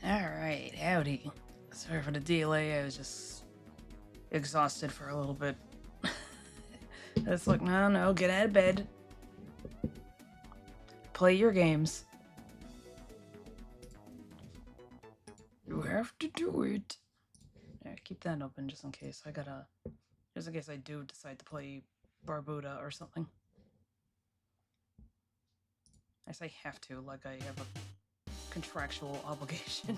Alright, howdy. Sorry for the delay, I was just exhausted for a little bit. It's like, no, get out of bed. Play your games. You have to do it. Alright, keep that open just in case. Just in case I do decide to play Barbuda or something. I say have to, like I have a contractual obligation.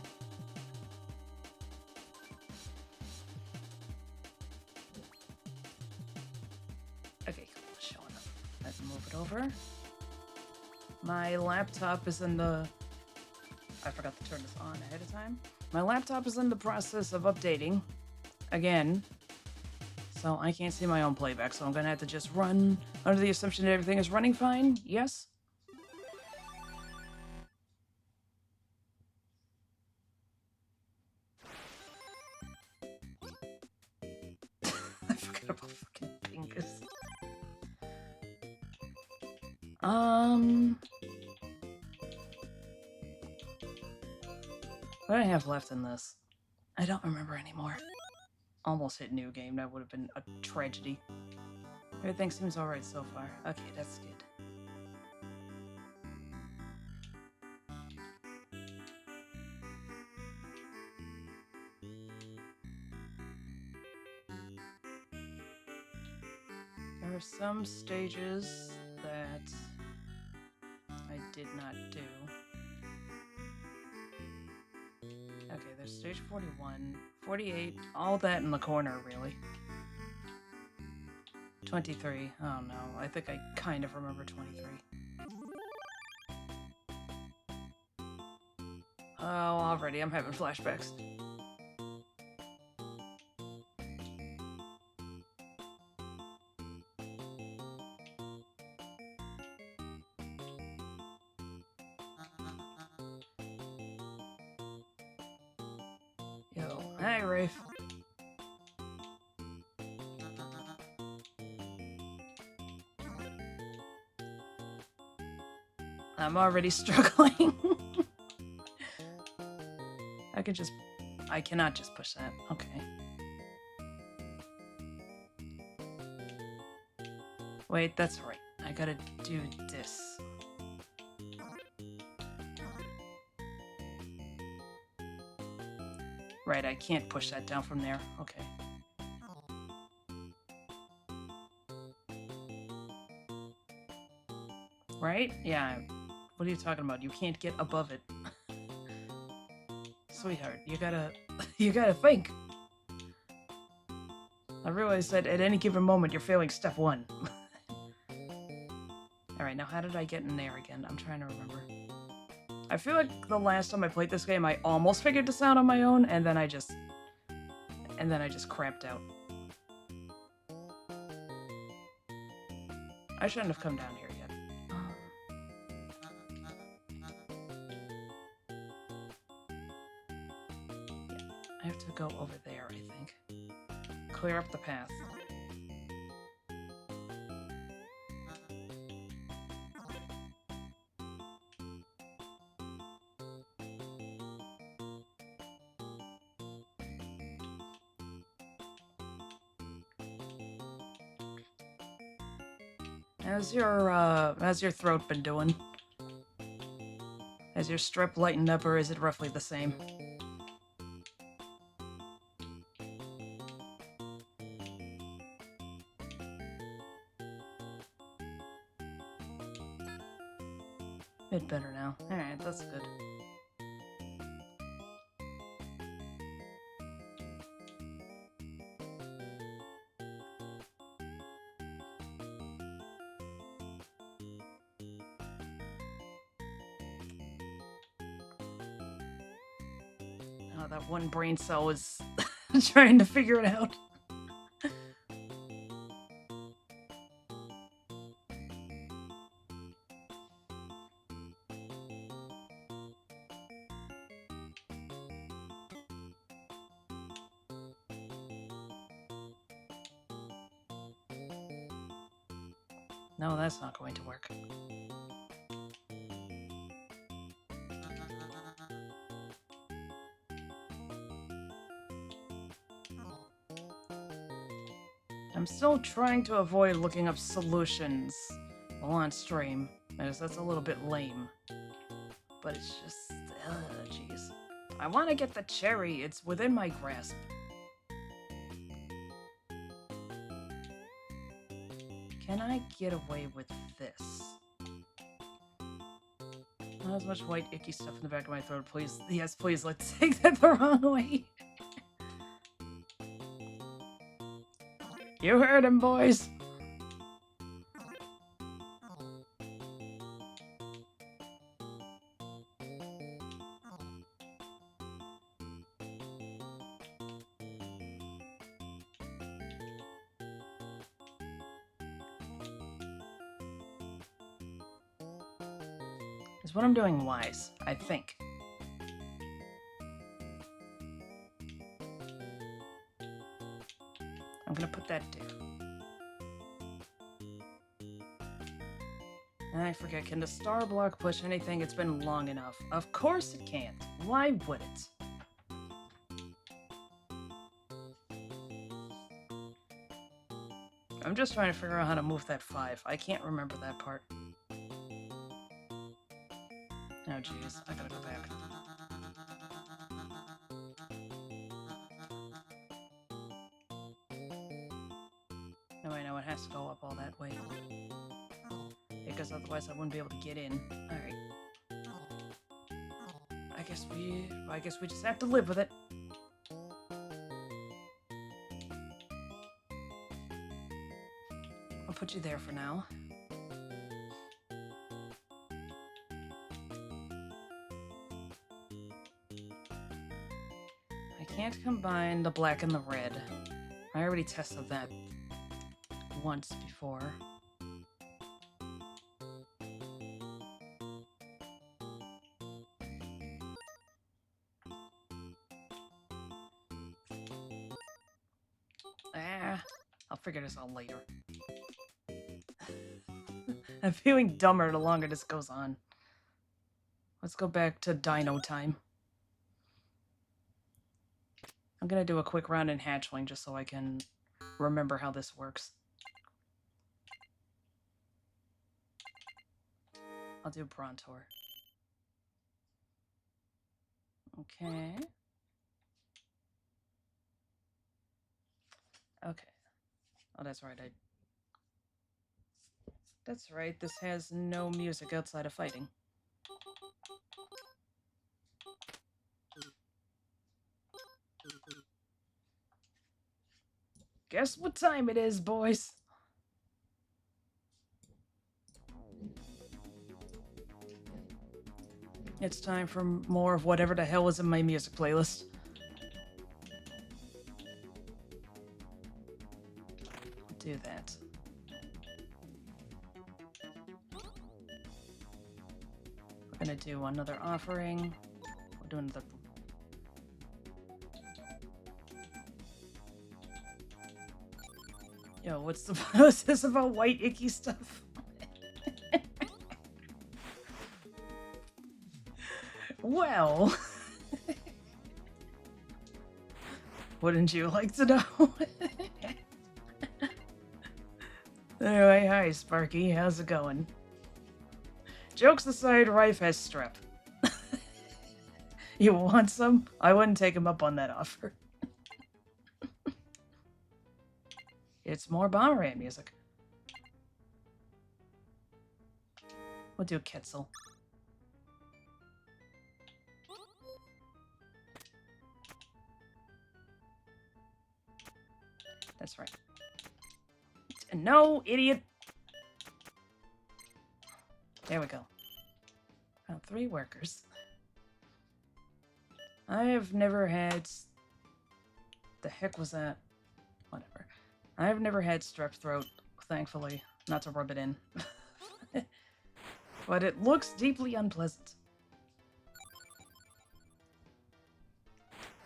Okay, cool. Showing up. Let's move it over. My laptop is in the... I forgot to turn this on ahead of time. My laptop is in the process of updating. Again. So I can't see my own playback, so I'm gonna have to just run under the assumption that everything is running fine. Yes? I forgot about fucking Pingus. What do I have left in this? I don't remember anymore. Almost hit new game. That would have been a tragedy. Everything seems alright so far. Okay, that's good. There are some stages that I did not do. Okay, there's stage 41, 48, all that in the corner, really. 23, oh no, I think I kind of remember 23. Oh, already I'm having flashbacks. Yo, hi Rafe. I'm already struggling. I cannot just push that. Okay. Wait, that's right. I gotta do this. Right, I can't push that down from there. Okay. Right? Yeah. What are you talking about? You can't get above it. Sweetheart, you gotta think. I realize that at any given moment you're failing step 1. Alright, now how did I get in there again? I'm trying to remember. I feel like the last time I played this game I almost figured this out on my own, and then I just crapped out. I shouldn't have come down here yet. Yeah, I have to go over there, I think. Clear up the path. How's your throat been doing? Has your strep lightened up, or is it roughly the same? Bit better now. Alright, that's good. Oh, that one brain cell was trying to figure it out. No, that's not going to work. I'm still trying to avoid looking up solutions while on stream, because that's a little bit lame. But it's just, jeez. I want to get the cherry. It's within my grasp. Can I get away with this? Not as much white icky stuff in the back of my throat, please. Yes, please, let's take that the wrong way. You heard him, boys. Is what I'm doing wise, I think. I'm gonna put that there. And I forget, can the star block push anything? It's been long enough. Of course it can't. Why would it? I'm just trying to figure out how to move that 5. I can't remember that part. Oh jeez, I gotta go back. No, I know it has to go up all that way. Because otherwise I wouldn't be able to get in. Alright. I guess we just have to live with it. I'll put you there for now. I can't combine the black and the red. I already tested that once before. I'll figure this out later. I'm feeling dumber the longer this goes on. Let's go back to dino time. I'm gonna do a quick round in hatchling just so I can remember how this works. I'll do Brontor. Okay. Okay. Oh, that's right. That's right. This has no music outside of fighting. Guess what time it is, boys? It's time for more of whatever the hell is in my music playlist. Do that. We're gonna do another offering. We'll do another. Yo, what's this about white icky stuff? Well, wouldn't you like to know? Anyway, hi Sparky, how's it going? Jokes aside, Rife has strep. You want some? I wouldn't take him up on that offer. It's more Bomberman music. We'll do Quetzal. That's right. No, idiot! There we go. Found 3 workers. I have never had... The heck was that? Whatever. I have never had strep throat, thankfully. Not to rub it in. But it looks deeply unpleasant.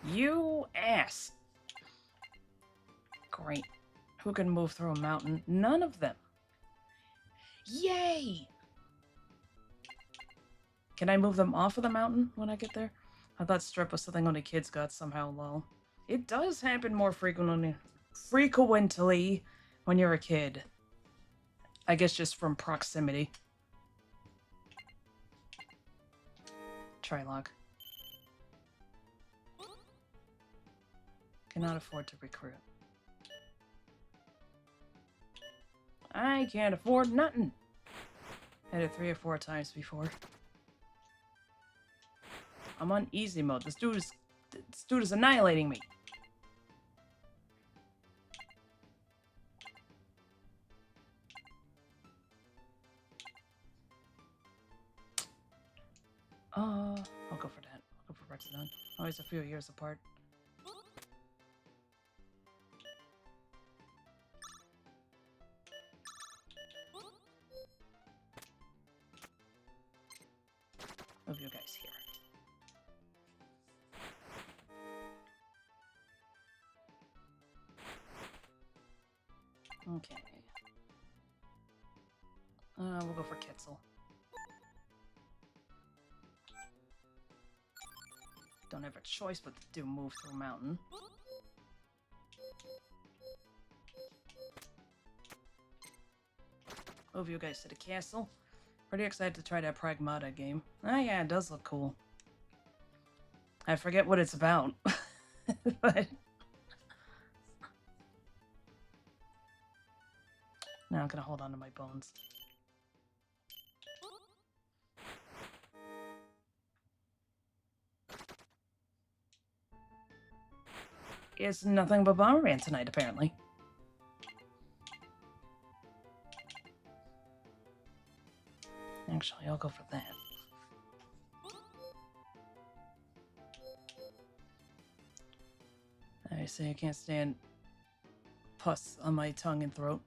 You ass! Great. Who can move through a mountain? None of them. Yay! Can I move them off of the mountain when I get there? I thought strep was something only kids got somehow, lol. It does happen more frequently when you're a kid. I guess just from proximity. Trilog. Cannot afford to recruit. I can't afford nothing. Had it 3 or 4 times before. I'm on easy mode. This dude is annihilating me. I'll go for that. I'll go for Rexodon. Always a few years apart. Move you guys here. Okay. We'll go for Kitzel. Don't have a choice but to do move through mountain. Move you guys to the castle. Pretty excited to try that Pragmata game. Oh yeah, it does look cool. I forget what it's about. But now I'm gonna hold on to my bones. It's nothing but Bomberman tonight, apparently. Actually, I'll go for that. I say I can't stand pus on my tongue and throat.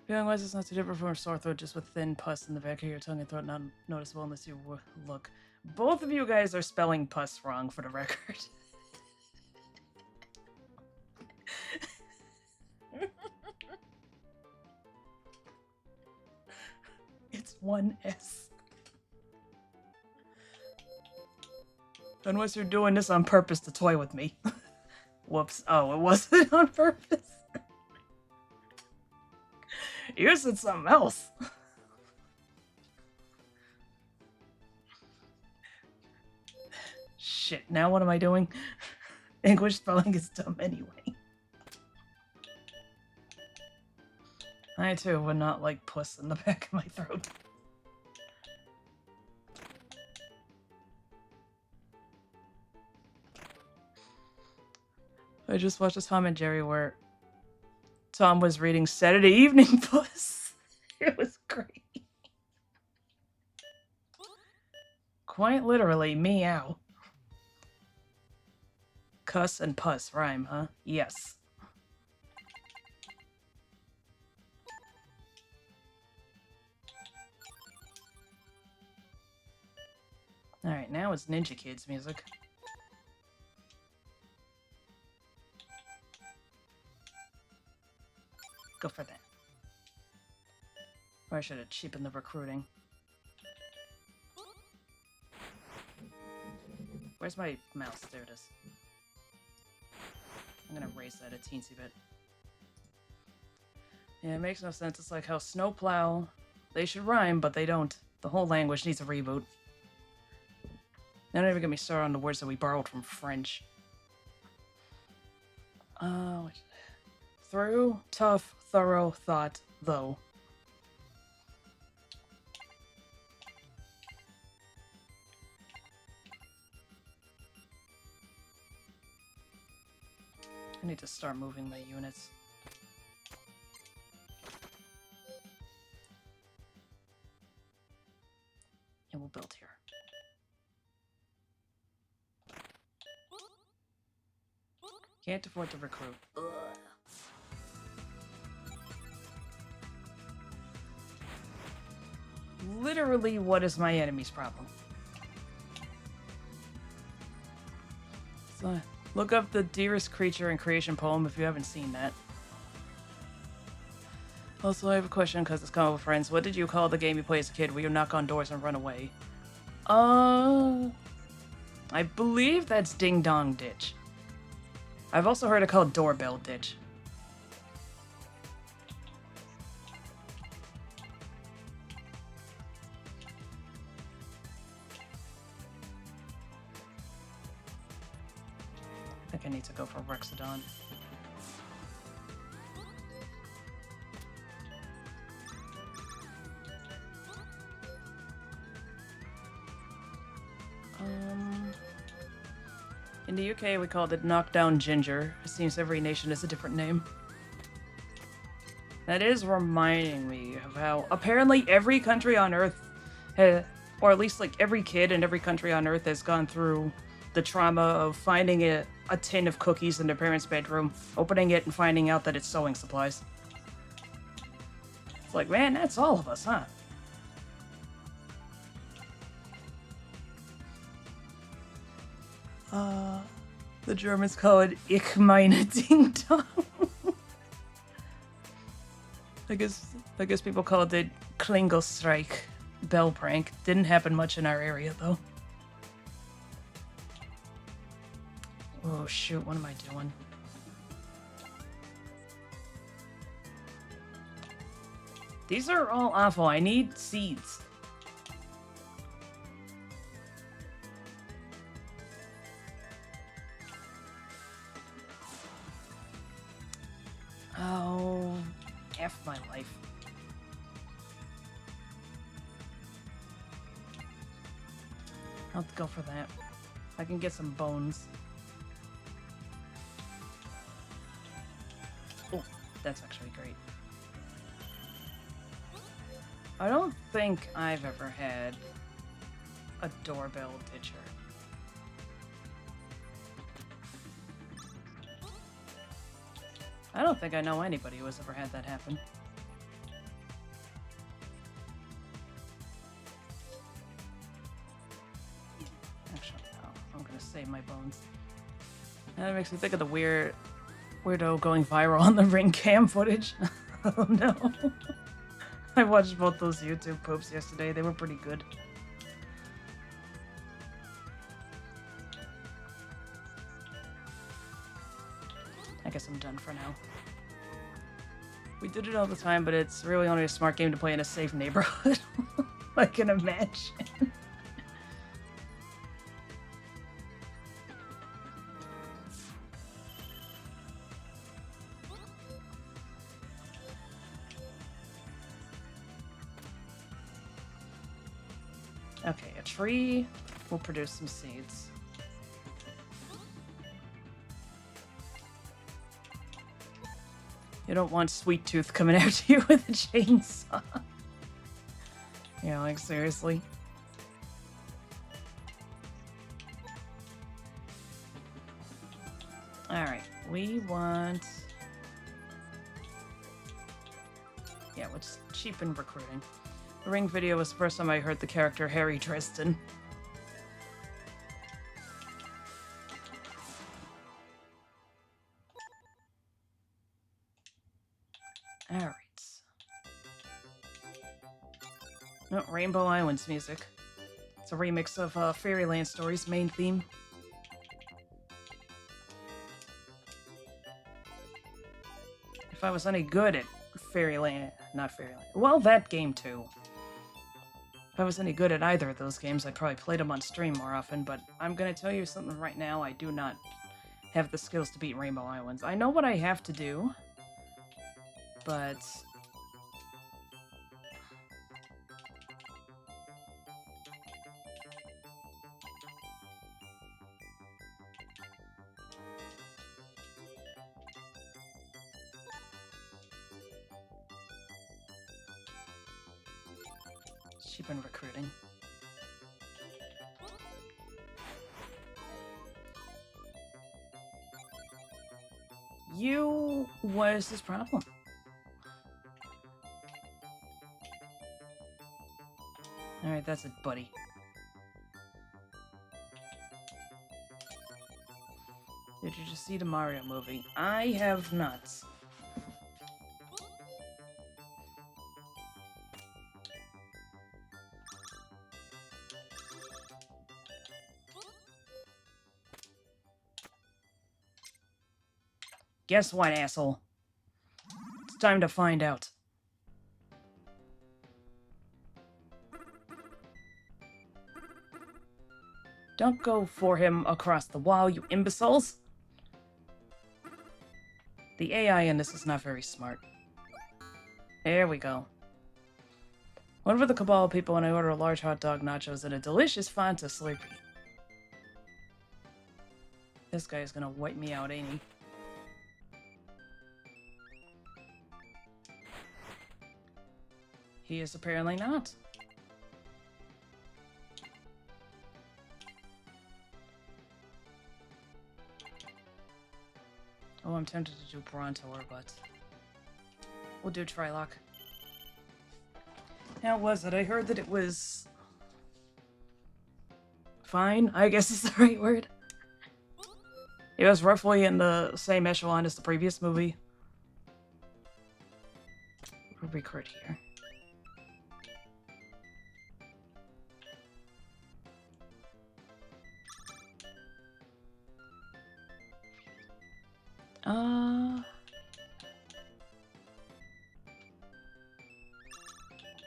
Feeling wise is not too different from a sore throat, just with thin pus in the back of your tongue and throat, not noticeable unless you look. Both of you guys are spelling pus wrong, for the record. It's 1S. Unless you're doing this on purpose to toy with me. Whoops. Oh, it wasn't on purpose. You said something else. Shit, now what am I doing? English spelling is dumb anyway. I too would not like puss in the back of my throat. I just watched a Tom and Jerry where Tom was reading Saturday Evening Puss. It was great. Quite literally, meow. Cuss and puss rhyme, huh? Yes. Alright, now it's Ninja Kids music. Go for that. Or I should have cheapened the recruiting. Where's my mouse? There it is. I'm gonna raise that a teensy bit. Yeah, it makes no sense. It's like how snowplow, they should rhyme, but they don't. The whole language needs a reboot. Now don't even get me started on the words that we borrowed from French. Through, tough, thorough, thought, though. I need to start moving my units. And we'll build here. Can't afford to recruit. Ugh. Literally, what is my enemy's problem? So, look up the Dearest Creature in Creation poem if you haven't seen that. Also, I have a question because it's come up with friends. What did you call the game you play as a kid where you knock on doors and run away? I believe that's Ding Dong Ditch. I've also heard it called Doorbell Ditch. I think I need to go for Rexodon. In the UK, we called it Knockdown Ginger. It seems every nation has a different name. That is reminding me of how apparently every country on Earth, or at least like every kid in every country on Earth has gone through the trauma of finding a tin of cookies in their parents' bedroom, opening it and finding out that it's sewing supplies. It's like, man, that's all of us, huh? The Germans call it Ich meine Ding Dong. I guess people call it the Klingelstreich bell prank. Didn't happen much in our area, though. Oh, shoot, what am I doing? These are all awful. I need seeds. Oh, F my life. I'll go for that. I can get some bones. Oh, that's actually great. I don't think I've ever had a doorbell ditcher. I don't think I know anybody who has ever had that happen. Actually, no. I'm gonna save my bones. That makes me think of the weirdo going viral on the ring cam footage. Oh no. I watched both those YouTube poops yesterday. They were pretty good. I guess I'm done for now. We did it all the time, but it's really only a smart game to play in a safe neighborhood. I can imagine. Okay, a tree will produce some seeds. You don't want Sweet Tooth coming after you with a chainsaw. Yeah, like seriously. Alright, we want... Yeah, what's cheap in recruiting? The Ring video was the first time I heard the character Harry Dresden. Alright. No, Rainbow Islands music. It's a remix of Fairyland Story's main theme. If I was any good at not Fairyland. Well, that game too. If I was any good at either of those games, I'd probably play them on stream more often, but I'm gonna tell you something right now, I do not have the skills to beat Rainbow Islands. I know what I have to do, but... cheap in recruiting. What is this problem? Alright, that's it, buddy. Did you just see the Mario movie? I have not. Guess what, asshole? It's time to find out. Don't go for him across the wall, you imbeciles. The AI in this is not very smart. There we go. One for the Cabal people when I order a large hot dog, nachos, and a delicious Fanta Slurpee. This guy is gonna wipe me out, ain't he? He is apparently not. Oh, I'm tempted to do Brontor, but we'll do Trylock. How was it? I heard that it was fine, I guess is the right word. It was roughly in the same echelon as the previous movie. We'll recruit here.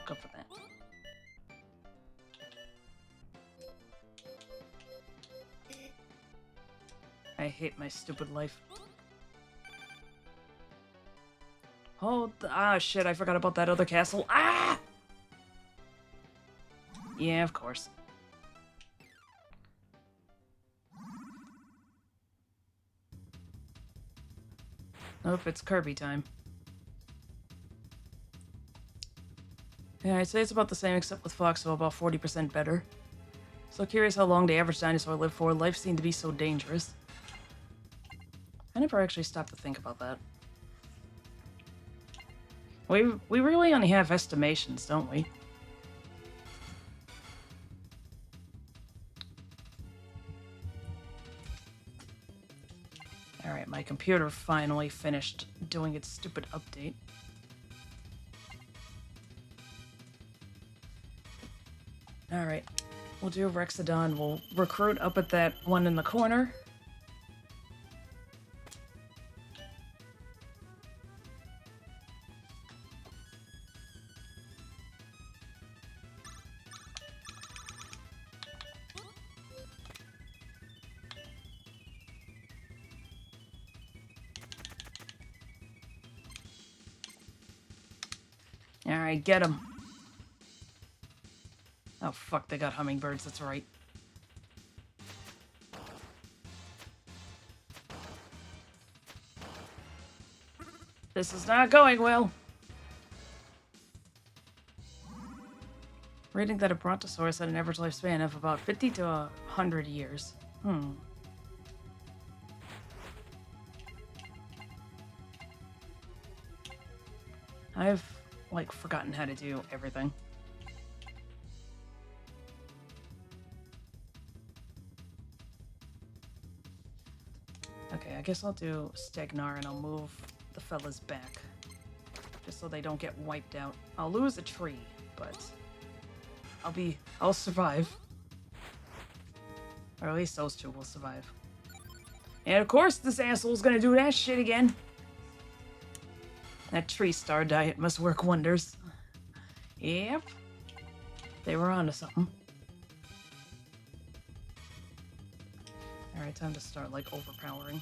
Go for that. I hate my stupid life. Ah, shit, I forgot about that other castle. Ah! Yeah, of course. Nope, it's Kirby time. Yeah, I'd say it's about the same, except with Fox, so about 40% better. So curious how long the average dinosaur lived for. Life seemed to be so dangerous. I never actually stopped to think about that. We really only have estimations, don't we? Alright, my computer finally finished doing its stupid update. Alright, we'll do Rexodon. We'll recruit up at that one in the corner. Alright, get him. Oh, fuck, they got hummingbirds, that's right. This is not going well. Reading that a Brontosaurus had an average lifespan of about 50 to 100 years. I've, like, forgotten how to do everything. Okay, I guess I'll do Stagnar and I'll move the fellas back. Just so they don't get wiped out. I'll lose a tree, but I'll survive. Or at least those two will survive. And of course this asshole's gonna do that shit again. That tree star diet must work wonders. Yep. They were onto something. Alright, time to start, like, overpowering.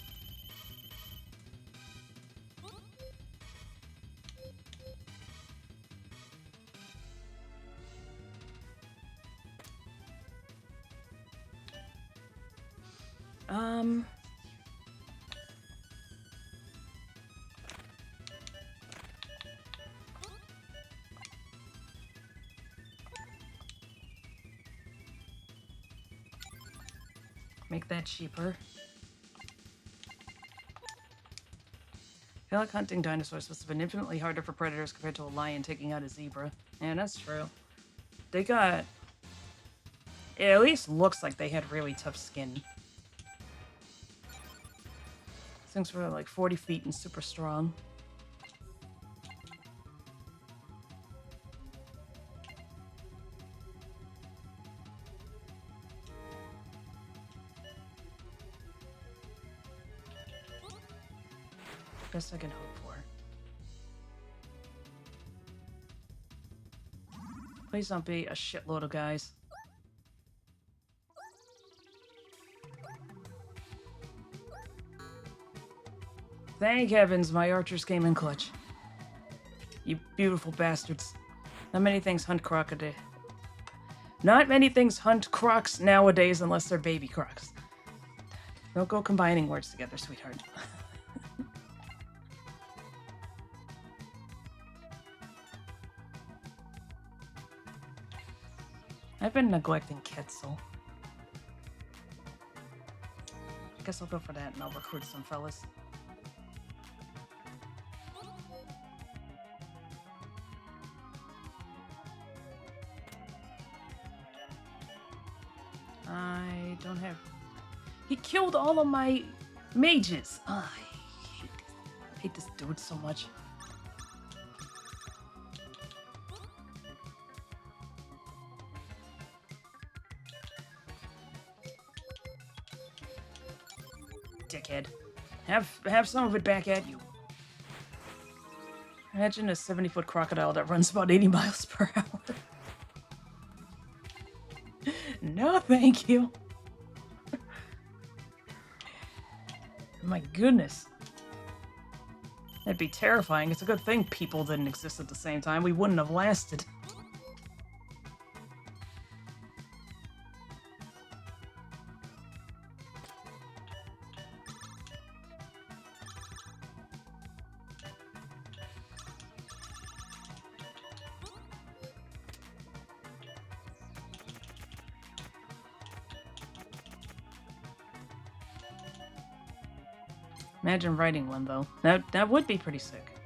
Make that cheaper. I feel like hunting dinosaurs must have been infinitely harder for predators compared to a lion taking out a zebra. Yeah, that's true. They got... It at least looks like they had really tough skin. These things were like 40 feet and super strong. Best I can hope for. Please don't be a shitload of guys. Thank heavens my archers came in clutch. You beautiful bastards. Not many things hunt crocodile. Not many things hunt crocs nowadays unless they're baby crocs. Don't go combining words together, sweetheart. I've been neglecting Quetzal. I guess I'll go for that and I'll recruit some fellas. I don't have... He killed all of my mages! Oh, I hate this dude so much. Dickhead. Have some of it back at you. Imagine a 70-foot crocodile that runs about 80 miles per hour. No, thank you. My goodness. That'd be terrifying. It's a good thing people didn't exist at the same time. We wouldn't have lasted. Imagine riding one, though. That would be pretty sick.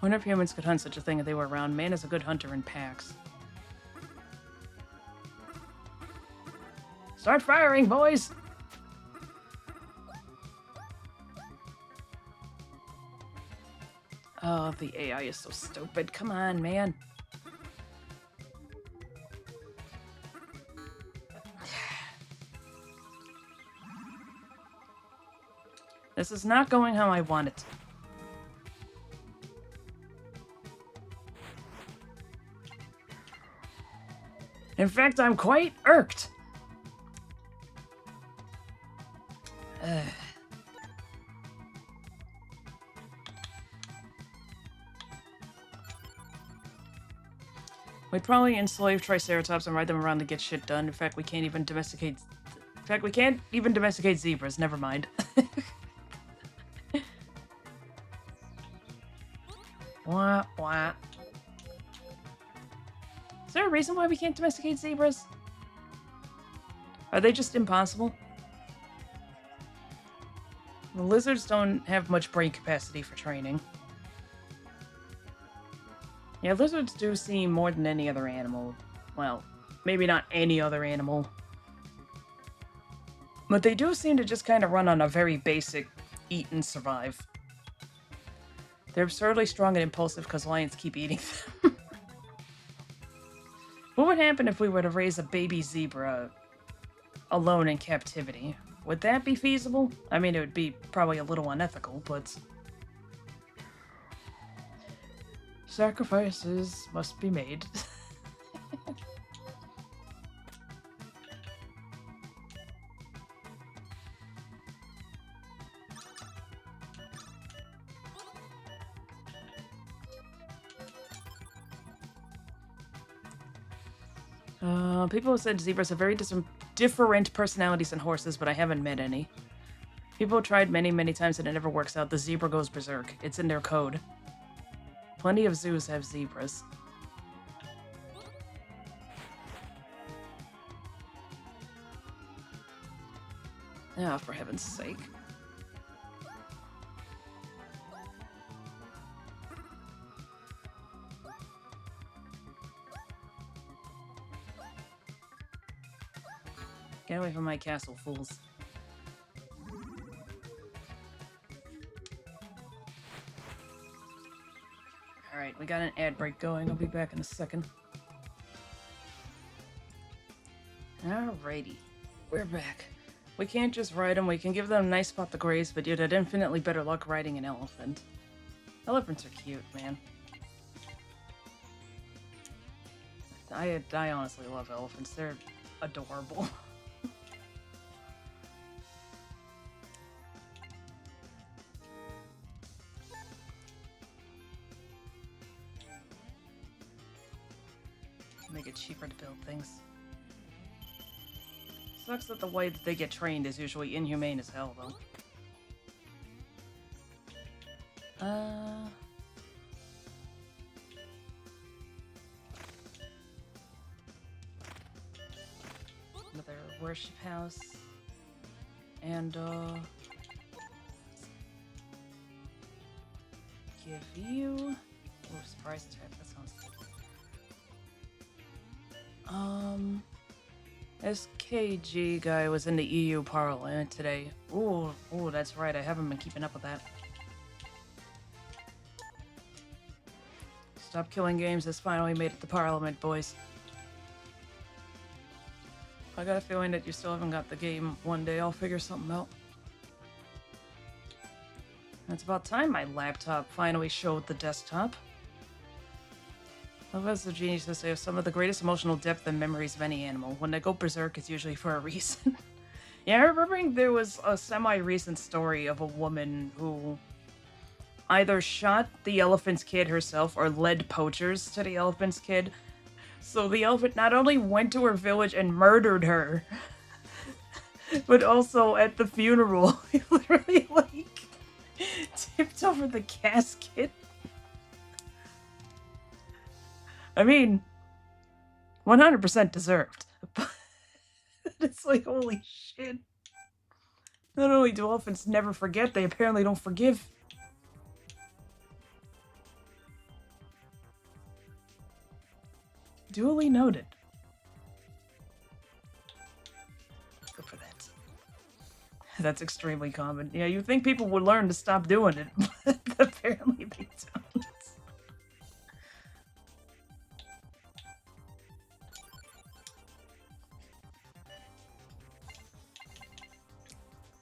Wonder if humans could hunt such a thing if they were around. Man is a good hunter in packs. Start firing, boys! Oh, the AI is so stupid. Come on, man. This is not going how I want it. In fact, I'm quite irked. We'd probably enslave Triceratops and ride them around to get shit done. In fact, we can't even domesticate... In fact, we can't even domesticate zebras. Never mind. Wah, wah. Is there a reason why we can't domesticate zebras? Are they just impossible? The lizards don't have much brain capacity for training. Yeah, lizards do seem more than any other animal. Well, maybe not any other animal. But they do seem to just kind of run on a very basic eat and survive. They're absurdly strong and impulsive because lions keep eating them. What would happen if we were to raise a baby zebra alone in captivity? Would that be feasible? I mean, it would be probably a little unethical, but... Sacrifices must be made. People have said zebras have very different personalities than horses, but I haven't met any. People have tried many, many times and it never works out. The zebra goes berserk. It's in their code. Plenty of zoos have zebras. Ah, for heaven's sake. Get away from my castle, fools. Alright, we got an ad break going. I'll be back in a second. Alrighty. We're back. We can't just ride them. We can give them a nice spot to graze, but you'd have infinitely better luck riding an elephant. Elephants are cute, man. I honestly love elephants. They're adorable. cheaper to build things. Sucks that the way that they get trained is usually inhumane as hell, though. Another worship house. And, give you... Oh, surprise attack, that sounds good. SKG guy was in the EU Parliament today. Oh, that's right, I haven't been keeping up with that. Stop Killing Games has finally made it to Parliament, boys. I got a feeling that you still haven't got the game. One day I'll figure something out. It's about time my laptop finally showed the desktop. Professor Genius says they have some of the greatest emotional depth and memories of any animal. When they go berserk, it's usually for a reason. Yeah, I remember there was a semi-recent story of a woman who either shot the elephant's kid herself or led poachers to the elephant's kid. So the elephant not only went to her village and murdered her, but also at the funeral, he literally, like, tipped over the casket. I mean, 100% deserved. But it's like, holy shit. Not only do elephants never forget, they apparently don't forgive. Duly noted. Good for that. That's extremely common. Yeah, you'd think people would learn to stop doing it, but apparently they don't.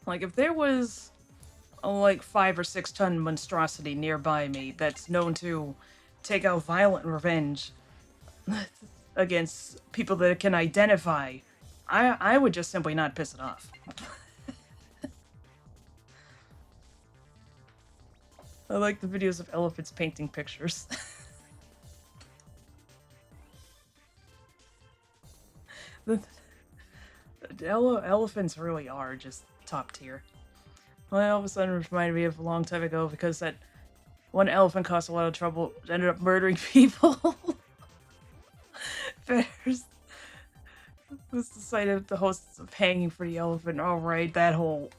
Like, if there was a, like, 5 or 6 ton monstrosity nearby me that's known to take out violent revenge against people that it can identify, I would just simply not piss it off. I like the videos of elephants painting pictures. the elephants really are just top tier. Well, all of a sudden reminded me of a long time ago because that one elephant caused a lot of trouble, ended up murdering people. Bears was the sight of the hosts of hanging for the elephant. All right, that whole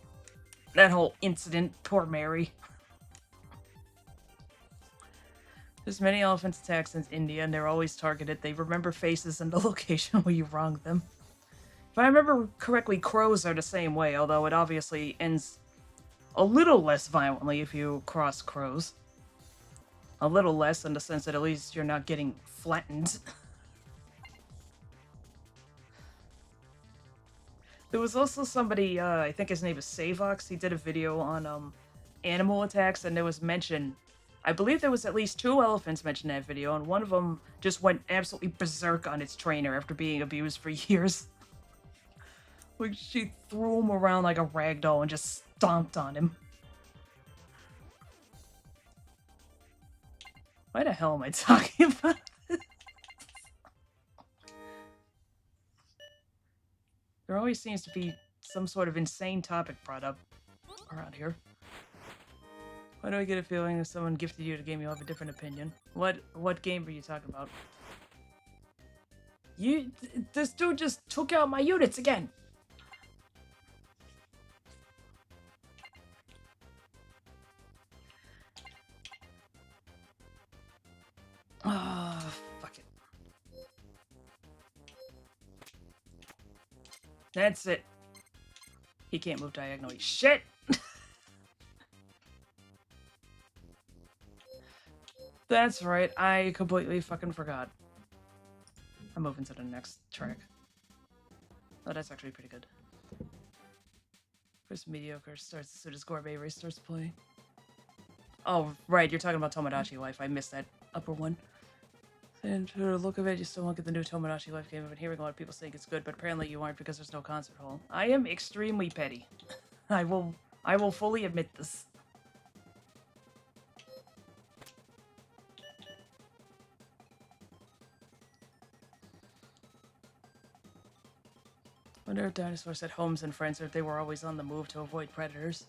incident. Poor Mary. There's many elephants attacked since India, and they're always targeted. They remember faces and the location where you wronged them. If I remember correctly, crows are the same way, although it obviously ends a little less violently if you cross crows. A little less in the sense that at least you're not getting flattened. There was also somebody, I think his name is Savox, he did a video on animal attacks, and there was mention, I believe there was at least 2 elephants mentioned in that video, and one of them just went absolutely berserk on its trainer after being abused for years. Like, she threw him around like a rag doll and just stomped on him. Why the hell am I talking about this? There always seems to be some sort of insane topic brought up around here. Why do I get a feeling if someone gifted you the game, you'll have a different opinion? What game are you talking about? This dude just took out my units again! Fuck it. That's it. He can't move diagonally. Shit! That's right, I completely fucking forgot. I'm moving to the next track. Oh, that's actually pretty good. First mediocre starts as soon as Gourmet Race starts playing. Oh, right, you're talking about Tomodachi Life. I missed that upper one. And for the look of it, you still won't get the new Tomodachi Life game. I've been hearing a lot of people saying it's good, but apparently you aren't because there's no concert hall. I am extremely petty. I will fully admit this. Wonder if dinosaurs had homes and friends, or if they were always on the move to avoid predators.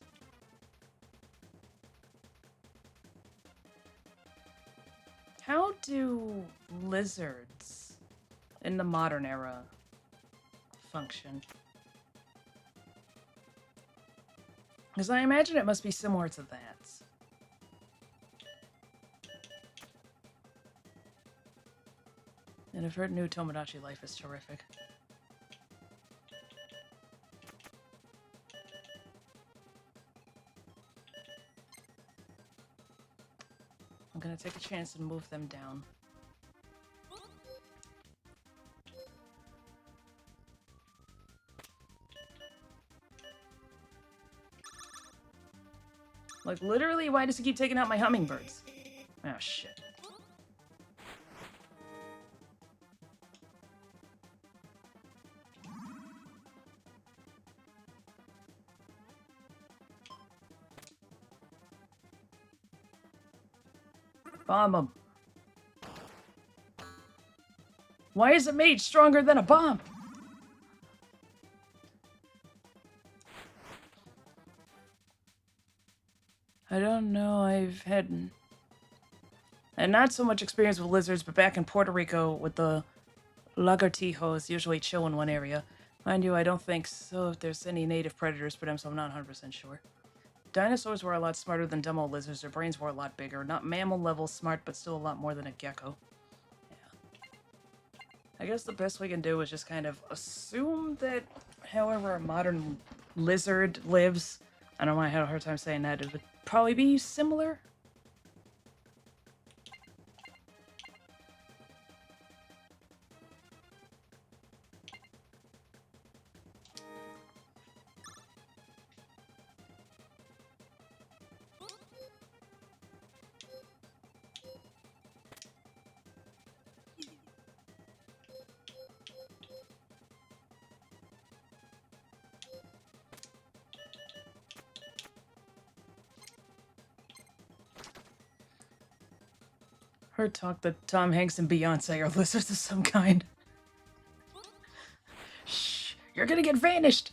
How do lizards in the modern era function? Because I imagine it must be similar to that. And I've heard new Tomodachi life is terrific. I'm gonna take a chance and move them down. Like, literally, why does he keep taking out my hummingbirds? Oh, shit. Bomb him. Why is a mage stronger than a bomb? I don't know, I've had and not so much experience with lizards, but back in Puerto Rico with the lagartijos usually chill in one area. Mind you, I don't think so if there's any native predators for them, so I'm not 100% sure. Dinosaurs were a lot smarter than dumb old lizards. Their brains were a lot bigger. Not mammal level smart, but still a lot more than a gecko. Yeah. I guess the best we can do is just kind of assume that however a modern lizard lives, I don't know why I had a hard time saying that, it would probably be similar. Heard talk that Tom Hanks and Beyonce are lizards of some kind. Shh, you're gonna get vanished!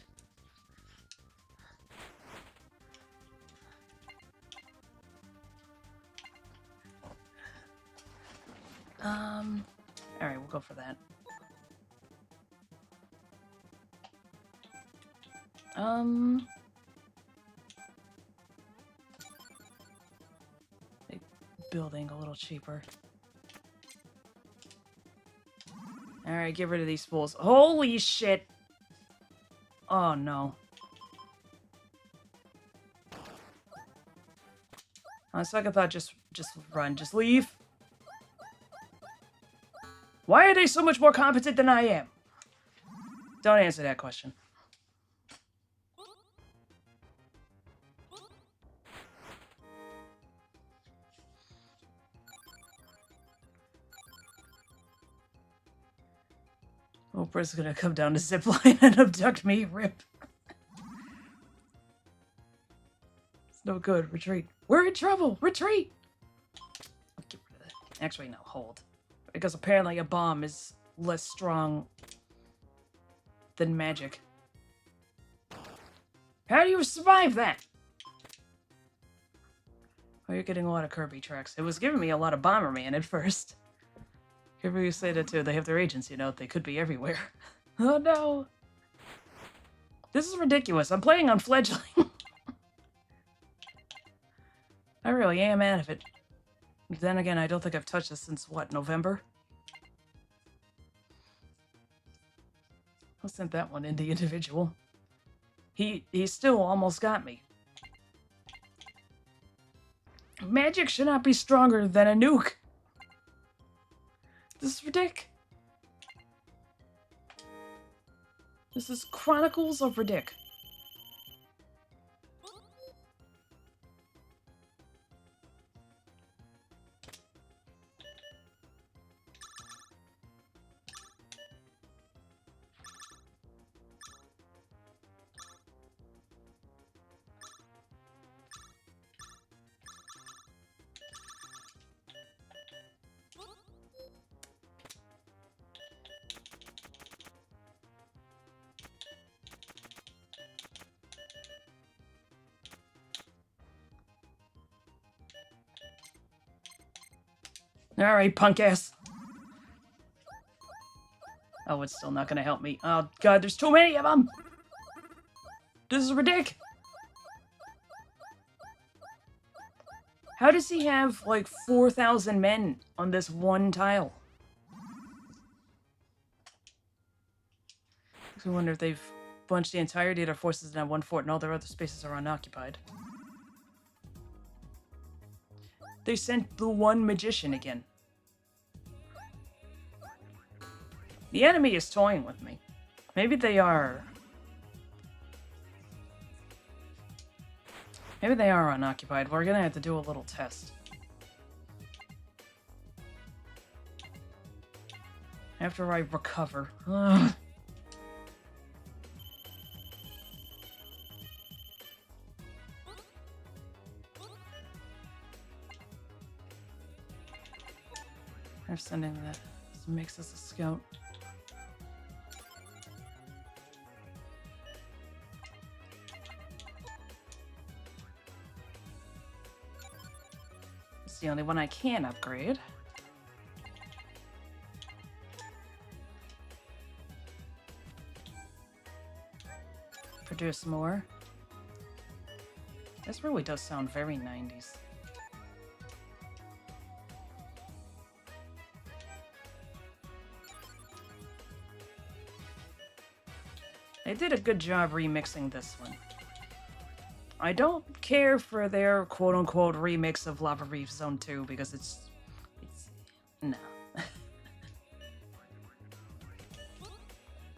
Alright, we'll go for that. Make building a little cheaper. Alright, get rid of these fools. Holy shit! Oh no. On second thought, just run. Just leave. Why are they so much more competent than I am? Don't answer that question. Oprah's gonna come down the zipline and abduct me. Rip. It's no good. Retreat. We're in trouble. Retreat. Get rid of that. Actually, no. Hold. Because apparently a bomb is less strong than magic. How do you survive that? Oh, you're getting a lot of Kirby tracks. It was giving me a lot of Bomberman at first. Kirby say that too. They have their agents, you know. They could be everywhere. Oh no. This is ridiculous. I'm playing on fledgling. I really am out of it. Then again, I don't think I've touched this since, what, November? I sent that one in the individual. He still almost got me. Magic should not be stronger than a nuke. This is ridiculous. This is Chronicles of Ridic. Alright, punk ass. Oh, it's still not gonna help me. Oh, God, there's too many of them! This is ridiculous. How does he have, like, 4,000 men on this one tile? I wonder if they've bunched the entirety of their forces in that one fort and all their other spaces are unoccupied. They sent the one magician again. The enemy is toying with me. Maybe they are... Maybe they are unoccupied. We're gonna have to do a little test. After I recover. Ugh. They're sending that. This makes us a scout. It's the only one I can upgrade. Produce more. This really does sound very 90s. They did a good job remixing this one. I don't care for their quote-unquote remix of Lava Reef Zone 2 because it's no.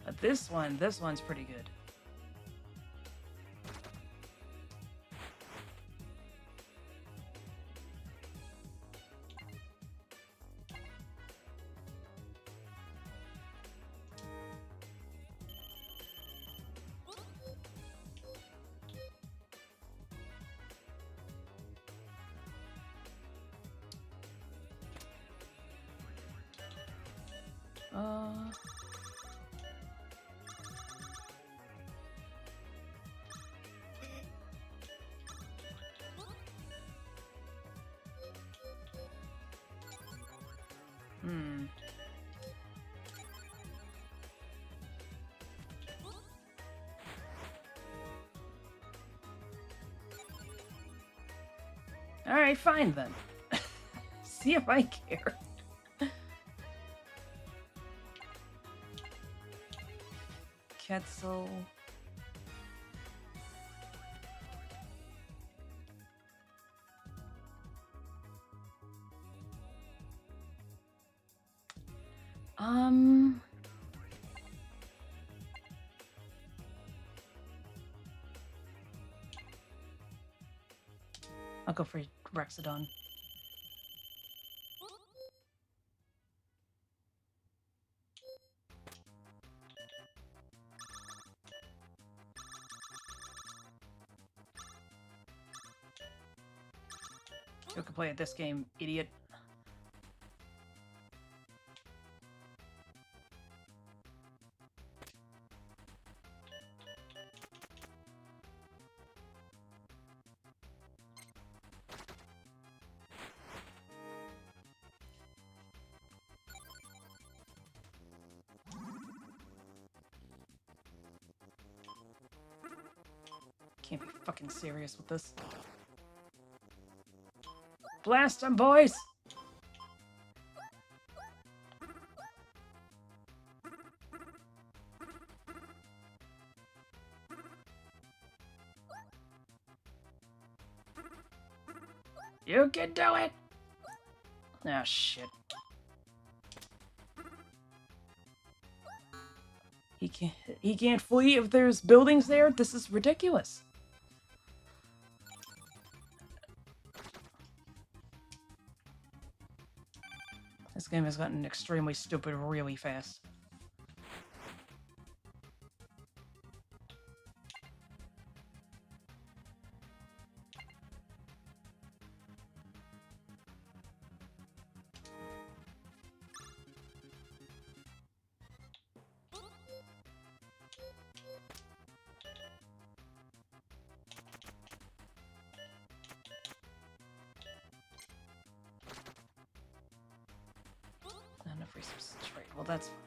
But this one's pretty good. Alright, fine then. See if I care. Quetzal. I'll go for Rexodon. You can play at this game, idiot. Can't be fucking serious with this. Blast them, boys! You can do it! Ah, shit. He can't flee if there's buildings there? This is ridiculous. This game has gotten extremely stupid really fast. resources trade. Well, that's fine.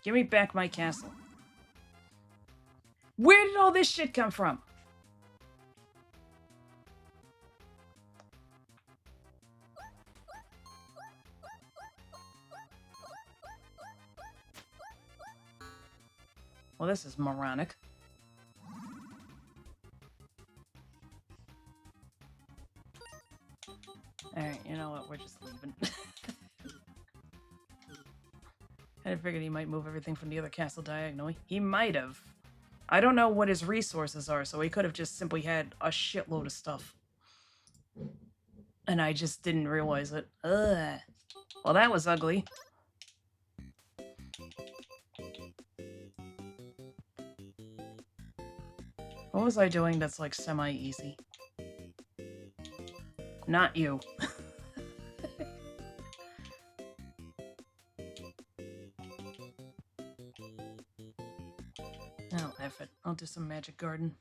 Give me back my castle. Where did all this shit come from? Well, this is moronic. Alright, you know what? We're just leaving. I figured he might move everything from the other castle diagonally. He might have. I don't know what his resources are, so he could have just simply had a shitload of stuff. And I just didn't realize it. Ugh. Well, that was ugly. What was I doing that's, like, semi-easy? Not you. Oh, F it. I'll do some magic garden.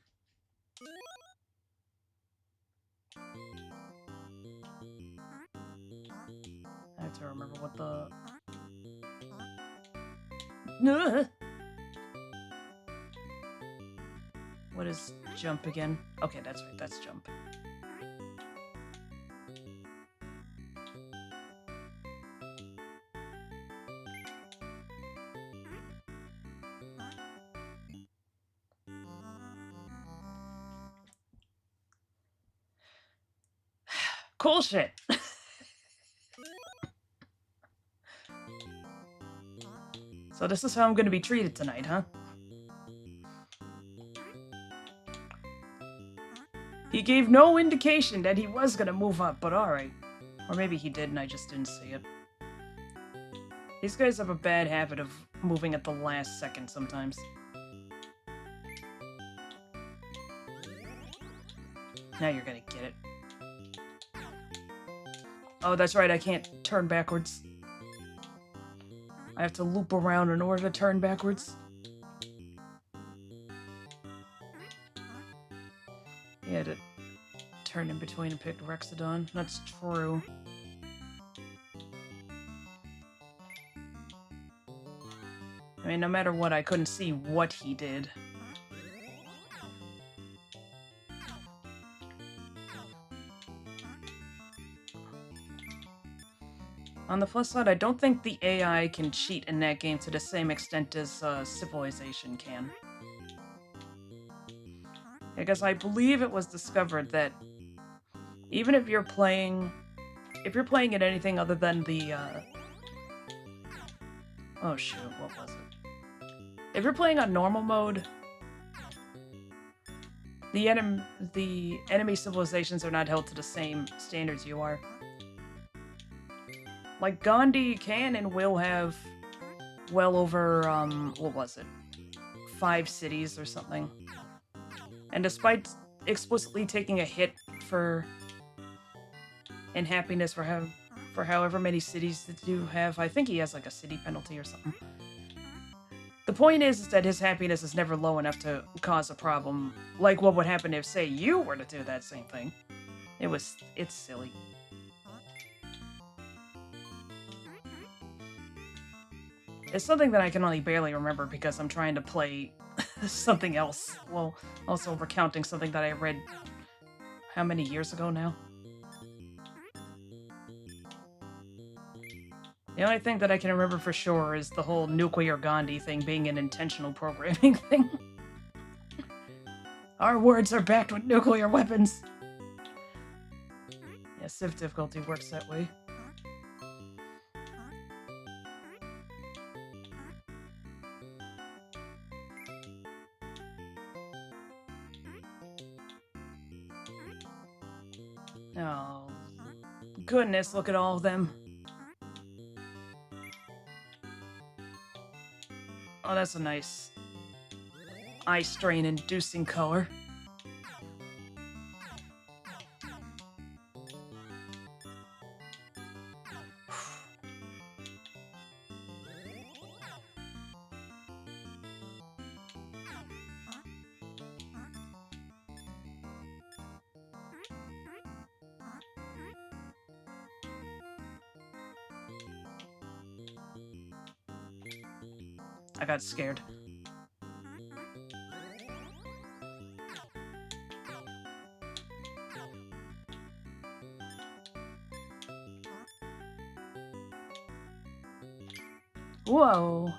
I have to remember what the... What is jump again? Okay, that's right. That's jump. Cool shit. So this is how I'm going to be treated tonight, huh? He gave no indication that he was going to move up, but alright. Or maybe he did and I just didn't see it. These guys have a bad habit of moving at the last second sometimes. Now you're gonna get it. Oh, that's right, I can't turn backwards. I have to loop around in order to turn backwards. He had to turn in between and pick Rexodon. That's true. I mean, no matter what, I couldn't see what he did. On the plus side, I don't think the AI can cheat in that game to the same extent as Civilization can. Because I believe it was discovered that even if you're playing at anything other than the oh shoot, what was it? If you're playing on normal mode, the enemy civilizations are not held to the same standards you are. Like, Gandhi can and will have well over, what was it? 5 cities or something. And despite explicitly taking a hit in happiness for however many cities that you have, I think he has like a city penalty or something. The point is that his happiness is never low enough to cause a problem, like what would happen if, say, you were to do that same thing. It's silly. It's something that I can only barely remember because I'm trying to play something else, while also recounting something that I read how many years ago now? The only thing that I can remember for sure is the whole nuclear Gandhi thing being an intentional programming thing. Our words are backed with nuclear weapons. Yeah, Civ difficulty works that way. Oh, goodness, look at all of them. Oh, that's a nice eye strain inducing color. I got scared. Whoa.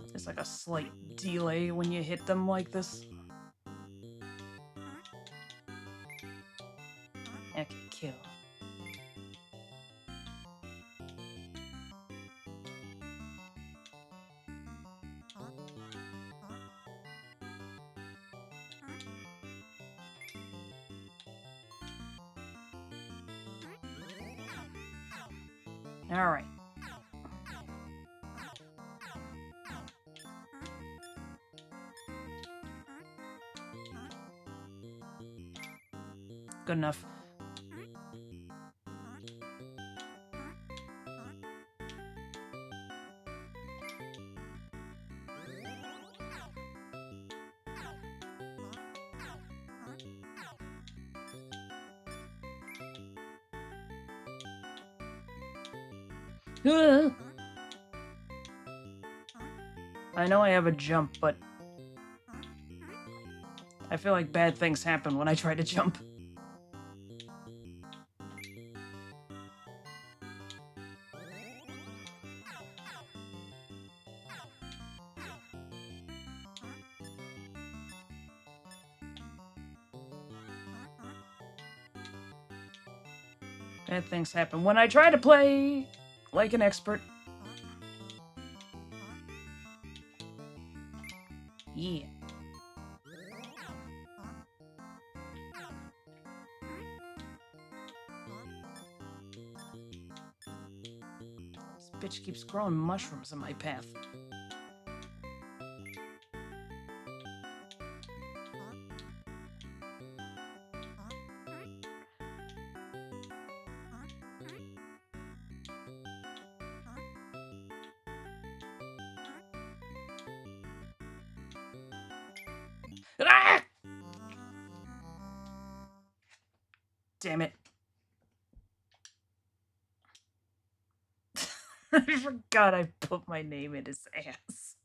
There's like a slight delay when you hit them like this. Okay, kill. All right. Good enough. I know I have a jump, but I feel like bad things happen when I try to jump. Bad things happen when I try to play like an expert. Yeah. This bitch keeps growing mushrooms in my path. Ah! Damn it. I forgot I put my name in his ass.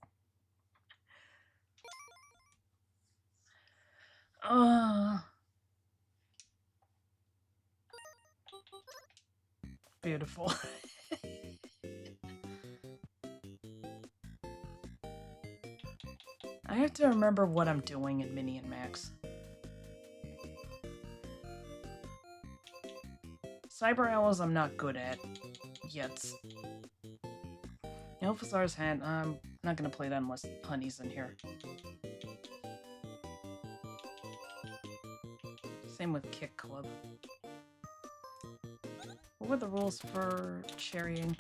Beautiful. I have to remember what I'm doing in Mini and Max. Cyber Owls I'm not good at. Yet. Alphazar's Hand, I'm not gonna play that unless Honey's in here. Same with Kick Club. What were the rules for cherrying?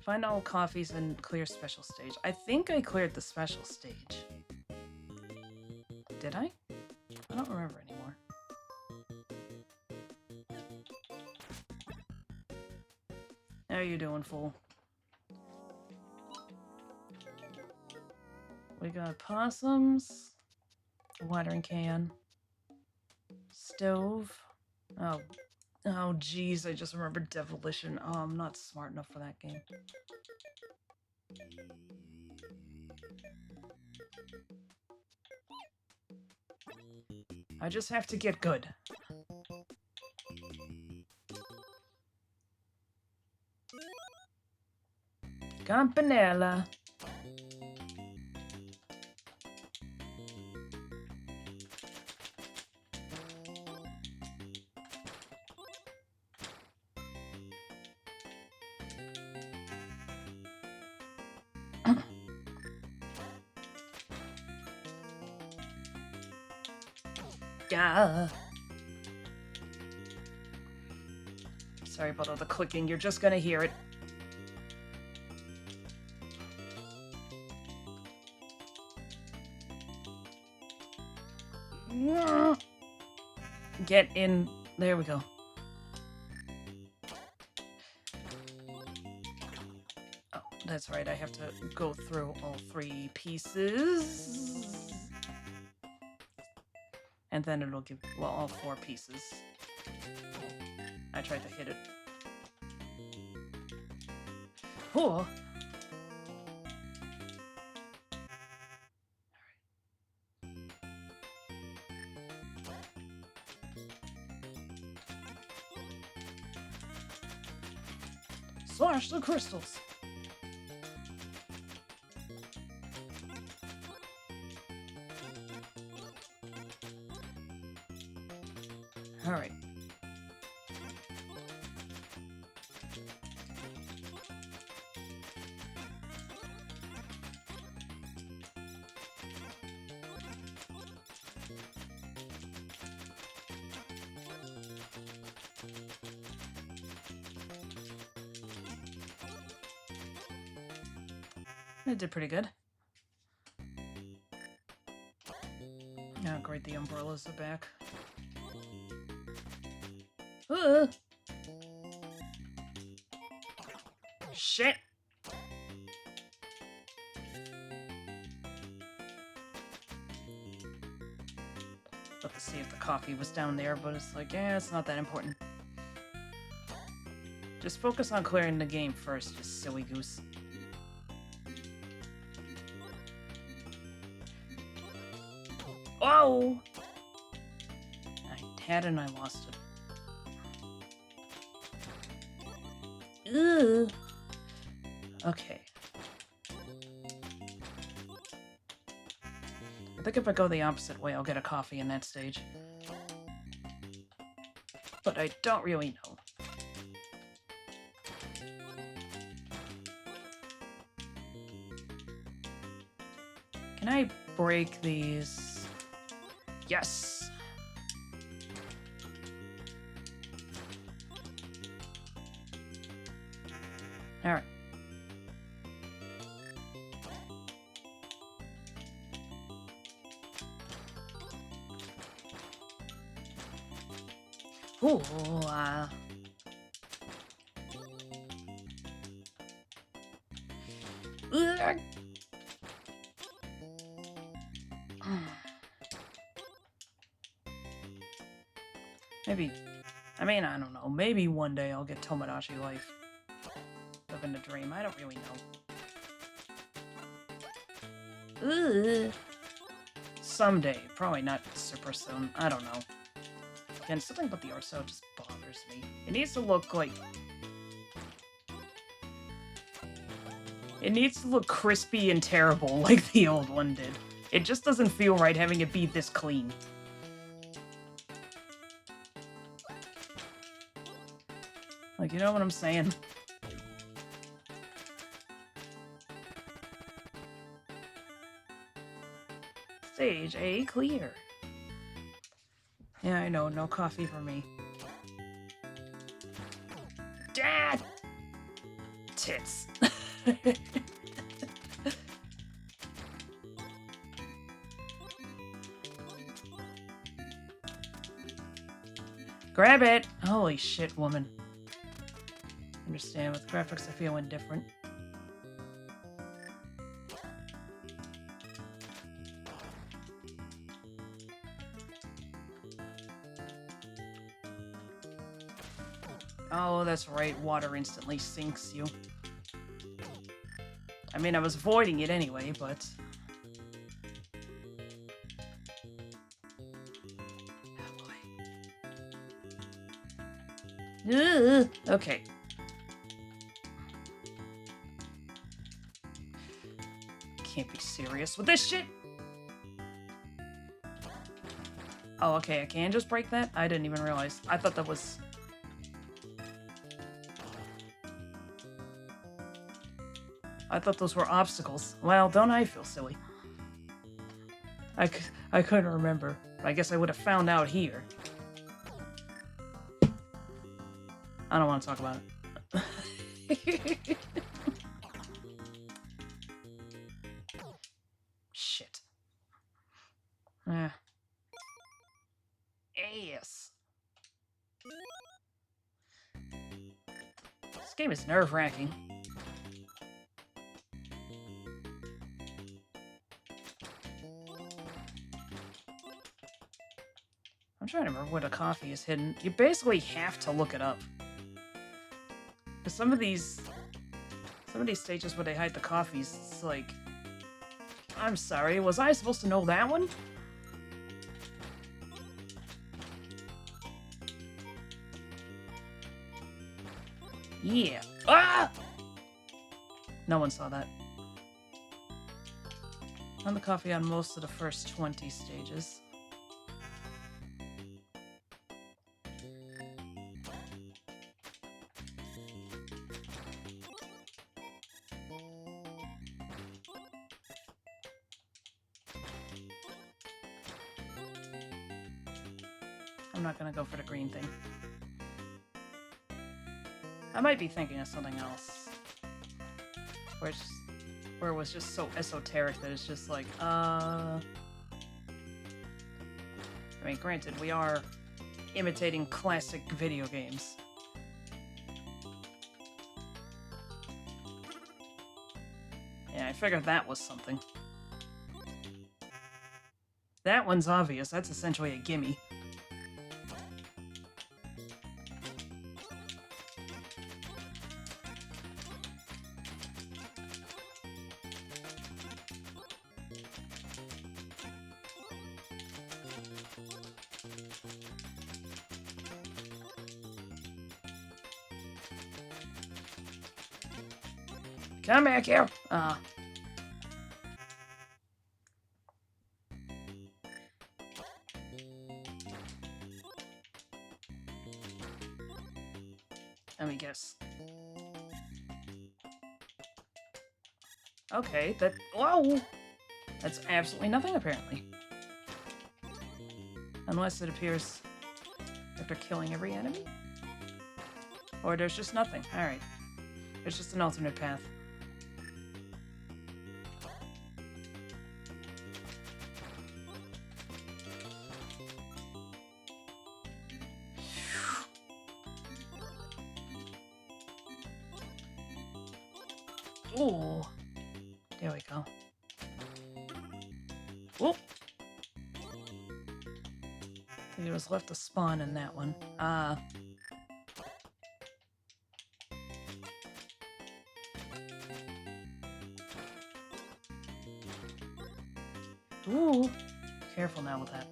Find all coffees and clear special stage. I think I cleared the special stage. Did I? I don't remember anymore. How are you doing, fool? We got possums, watering can, stove. Oh, geez, I just remembered Devilition. Oh, I'm not smart enough for that game. I just have to get good. Campanella. Gah. Sorry about all the clicking, you're just gonna hear it. Get in. There we go. Oh, that's right. I have to go through all 3 pieces. And then it'll give, well, all 4 pieces. I tried to hit it. Oh! Slash the crystals! Alright. It did pretty good. Oh, great, the umbrellas are back. Shit! Look to see if the coffee was down there, but it's like, yeah, it's not that important. Just focus on clearing the game first, you silly goose. Oh! I had it and I lost it. Ugh. Okay. I think if I go the opposite way, I'll get a coffee in that stage. But I don't really know. Can I break these? Yes! Alright. Ooh, maybe, I mean, I don't know. Maybe one day I'll get Tomodachi Life. Living the dream. I don't really know. Someday. Probably not super soon. I don't know. Again, something about the art style just bothers me. It needs to look like... It needs to look crispy and terrible like the old one did. It just doesn't feel right having it be this clean. Like, you know what I'm saying? Stage A clear. Yeah, I know, no coffee for me. Dad! Tits. Grab it! Holy shit, woman. Understand, with graphics I feel indifferent. Oh, that's right, water instantly sinks you. I mean, I was avoiding it anyway, but... Oh, boy. Ugh, okay. Can't be serious with this shit! Oh, okay, I can just break that? I didn't even realize. I thought that was... I thought those were obstacles. Well, don't I feel silly? I couldn't remember. I guess I would have found out here. I don't want to talk about it. Shit. Yes. This game is nerve-wracking. I'm trying to remember where the coffee is hidden. You basically have to look it up. Because some of these stages where they hide the coffees, it's like, I'm sorry, was I supposed to know that one? Yeah. Ah! No one saw that. Found the coffee on most of the first 20 stages. I'm not gonna go for the green thing. I might be thinking of something else. Where it was just so esoteric that it's just like, I mean, granted, we are imitating classic video games. Yeah, I figured that was something. That one's obvious. That's essentially a gimme. Come back here! Let me guess. Okay, whoa! That's absolutely nothing, apparently. Unless it appears after killing every enemy? Or there's just nothing. Alright. There's just an alternate path. Ooh. There we go. Whoop. I think it was left to spawn in that one. Ooh. Careful now with that.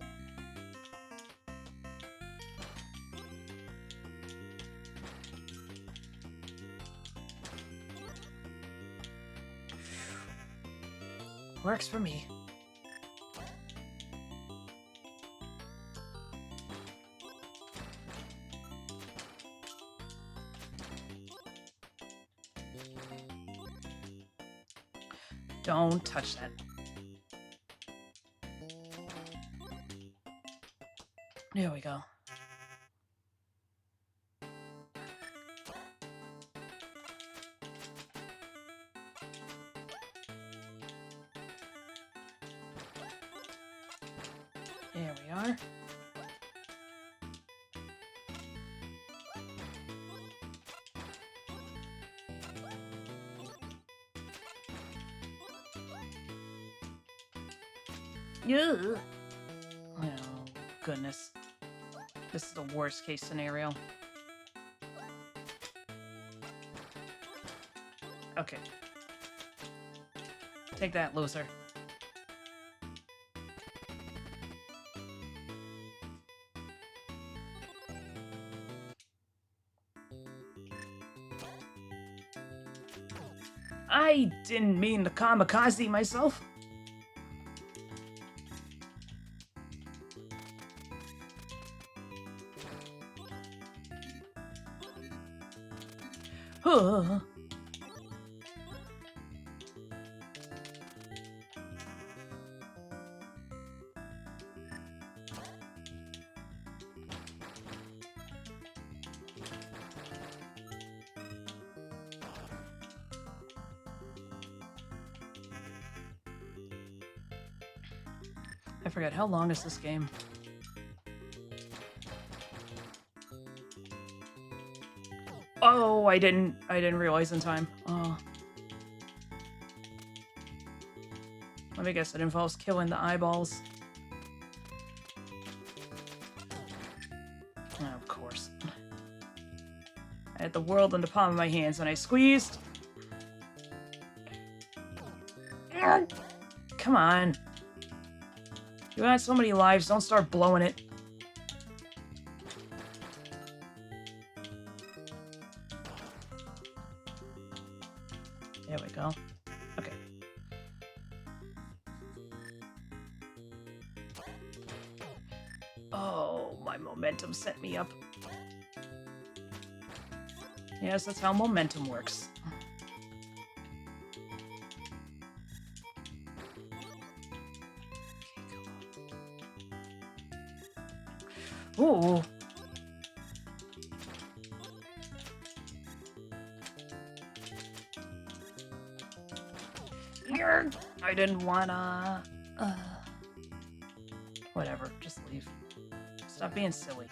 Works for me. Don't touch that. There we go. There we are. Ugh. Oh, goodness. This is the worst case scenario. Okay. Take that, loser. I didn't mean to kamikaze myself. Huh. I forget, how long is this game? Oh, I didn't realize in time. Oh. Let me guess, it involves killing the eyeballs. Oh, of course. I had the world in the palm of my hands and I squeezed. Come on. You got so many lives, don't start blowing it. There we go. Okay. Oh, my momentum set me up. Yes, that's how momentum works. Ooh. I didn't wanna... Whatever, just leave. Stop being silly.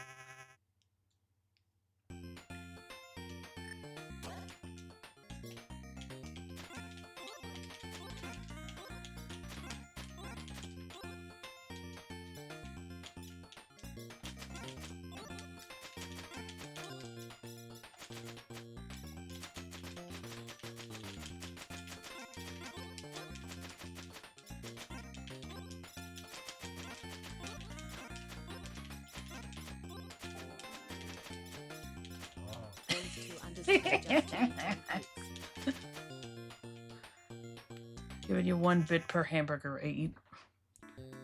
Giving you 1 bit per hamburger I eat.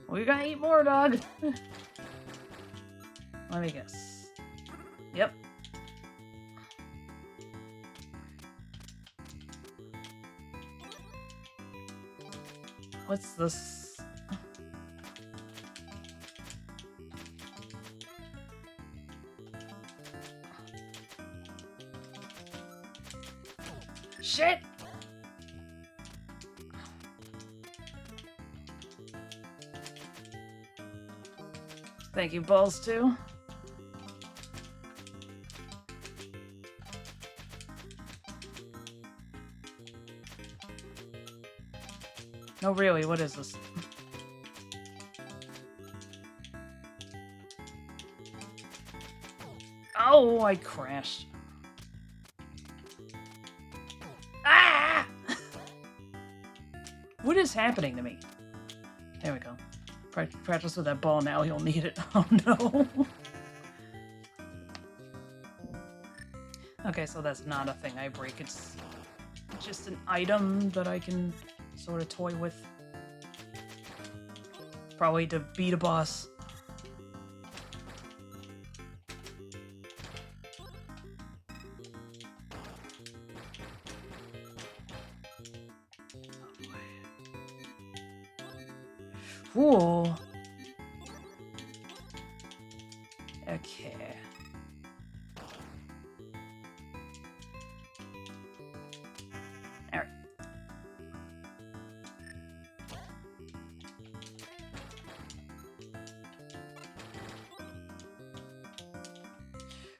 Well, you gotta eat more, dog. Let me guess. Yep. What's this? Shit! Thank you, balls, too. No, really, what is this? Oh, I crashed. Ah! What is happening to me? There we go. Practice with that ball now, you'll need it. Oh no. Okay, so that's not a thing I break. It's just an item that I can sort of toy with. Probably to beat a boss. Ooh. Okay. Alright.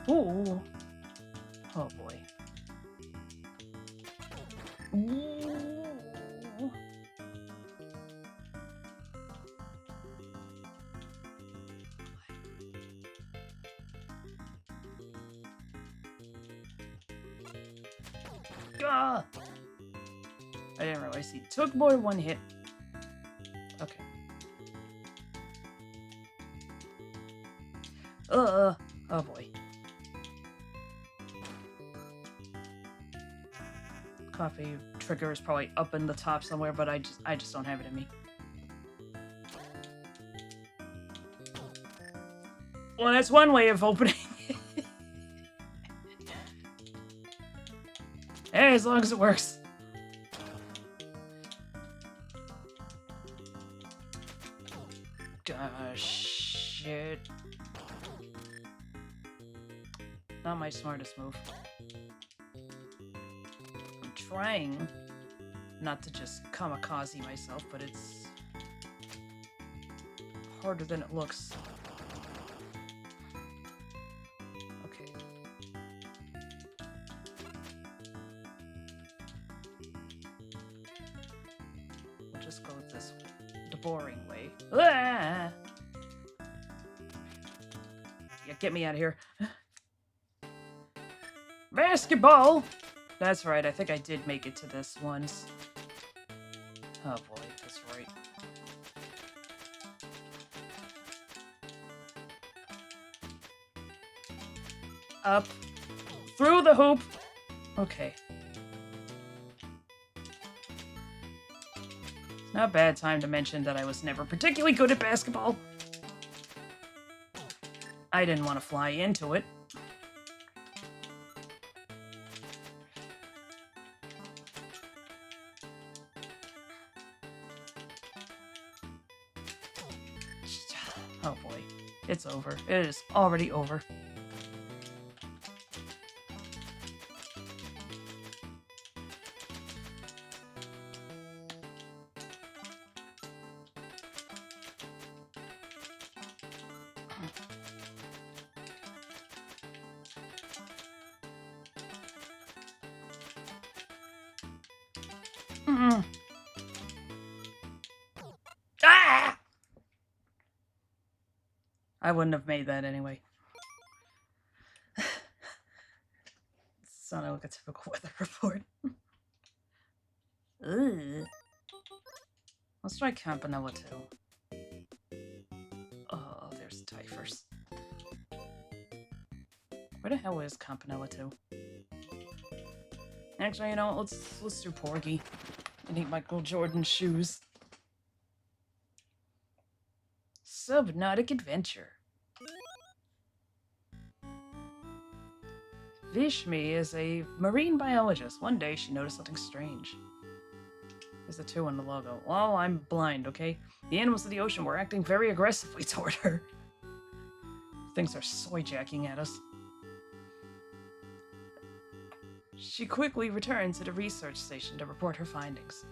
Ooh. Oh boy. Ooh. Ah! I didn't realize he took more than 1 hit. Okay. Oh boy. Coffee trigger is probably up in the top somewhere, but I just don't have it in me. Well, that's one way of opening it. Hey, as long as it works. Shit. Not my smartest move. I'm trying not to just kamikaze myself, but it's... harder than it looks. Okay. We'll just go this way. The boring way. Ah! Yeah, get me out of here. Basketball! That's right, I think I did make it to this once. Oh boy, that's right. Up. Through the hoop! Okay. It's not a bad time to mention that I was never particularly good at basketball. I didn't want to fly into it. Oh boy, it's over. It is already over. Ah! I wouldn't have made that anyway. Sounded like a typical weather report. Ugh. Let's try Campanella too. Oh, there's Typhers. Where the hell is Campanella too? Actually, you know what? Let's do Porgy. I need Michael Jordan shoes. Subnautic adventure. Vishmi is a marine biologist. One day she noticed something strange. There's a 2 on the logo. Well, I'm blind, okay? The animals of the ocean were acting very aggressively toward her. Things are soy-jacking at us. She quickly returned to the research station to report her findings.